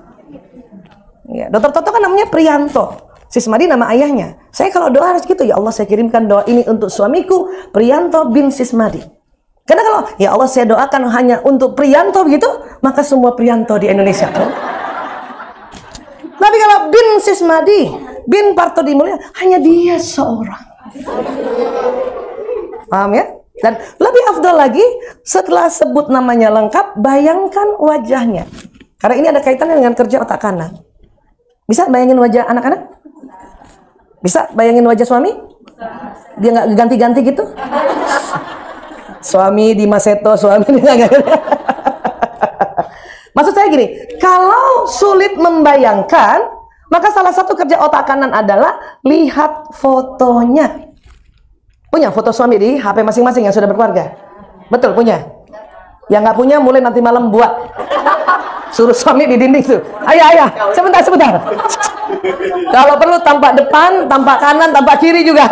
Ya, Dr. Toto kan namanya Priyanto. Sismadi nama ayahnya. Saya kalau doa harus gitu, ya Allah saya kirimkan doa ini untuk suamiku, Priyanto bin Sismadi. Karena kalau ya Allah saya doakan hanya untuk Priyanto begitu, maka semua Priyanto di Indonesia kan. Tapi kalau bin Sismadi, bin Parto Dimulya, hanya dia seorang. Paham ya? Dan lebih afdal lagi, setelah sebut namanya lengkap, bayangkan wajahnya. Karena ini ada kaitannya dengan kerja otak kanan. Bisa bayangin wajah anak-anak? Bisa bayangin wajah suami? Dia nggak ganti-ganti gitu? Suami di Maseto, suami di Maksud saya gini, kalau sulit membayangkan, maka salah satu kerja otak kanan adalah lihat fotonya. Punya foto suami di HP masing-masing yang sudah berkeluarga? Betul, punya. Yang nggak punya mulai nanti malam buat. Suruh suami di dinding tuh. Ayah, sebentar. Kalau perlu tampak depan, tampak kanan, tampak kiri juga.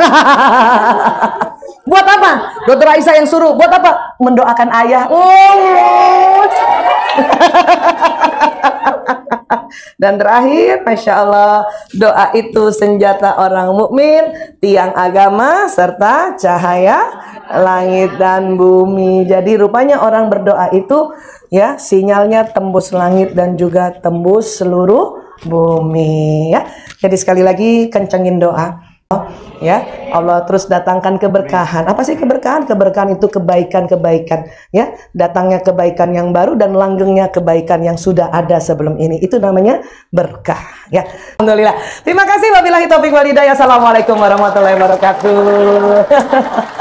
Buat apa? Dokter Aisyah yang suruh. Buat apa? Mendoakan ayah. Dan terakhir, Masya Allah, doa itu senjata orang mukmin, tiang agama, serta cahaya langit dan bumi. Jadi rupanya orang berdoa itu ya sinyalnya tembus langit dan juga tembus seluruh bumi. Ya. Jadi sekali lagi kencengin doa. Ya, Allah terus datangkan keberkahan. Apa sih keberkahan? Keberkahan itu kebaikan-kebaikan, ya. Datangnya kebaikan yang baru dan langgengnya kebaikan yang sudah ada sebelum ini. Itu namanya berkah, ya. Alhamdulillah. Terima kasih wabillahi taufiq wal hidayah. Assalamualaikum warahmatullahi wabarakatuh.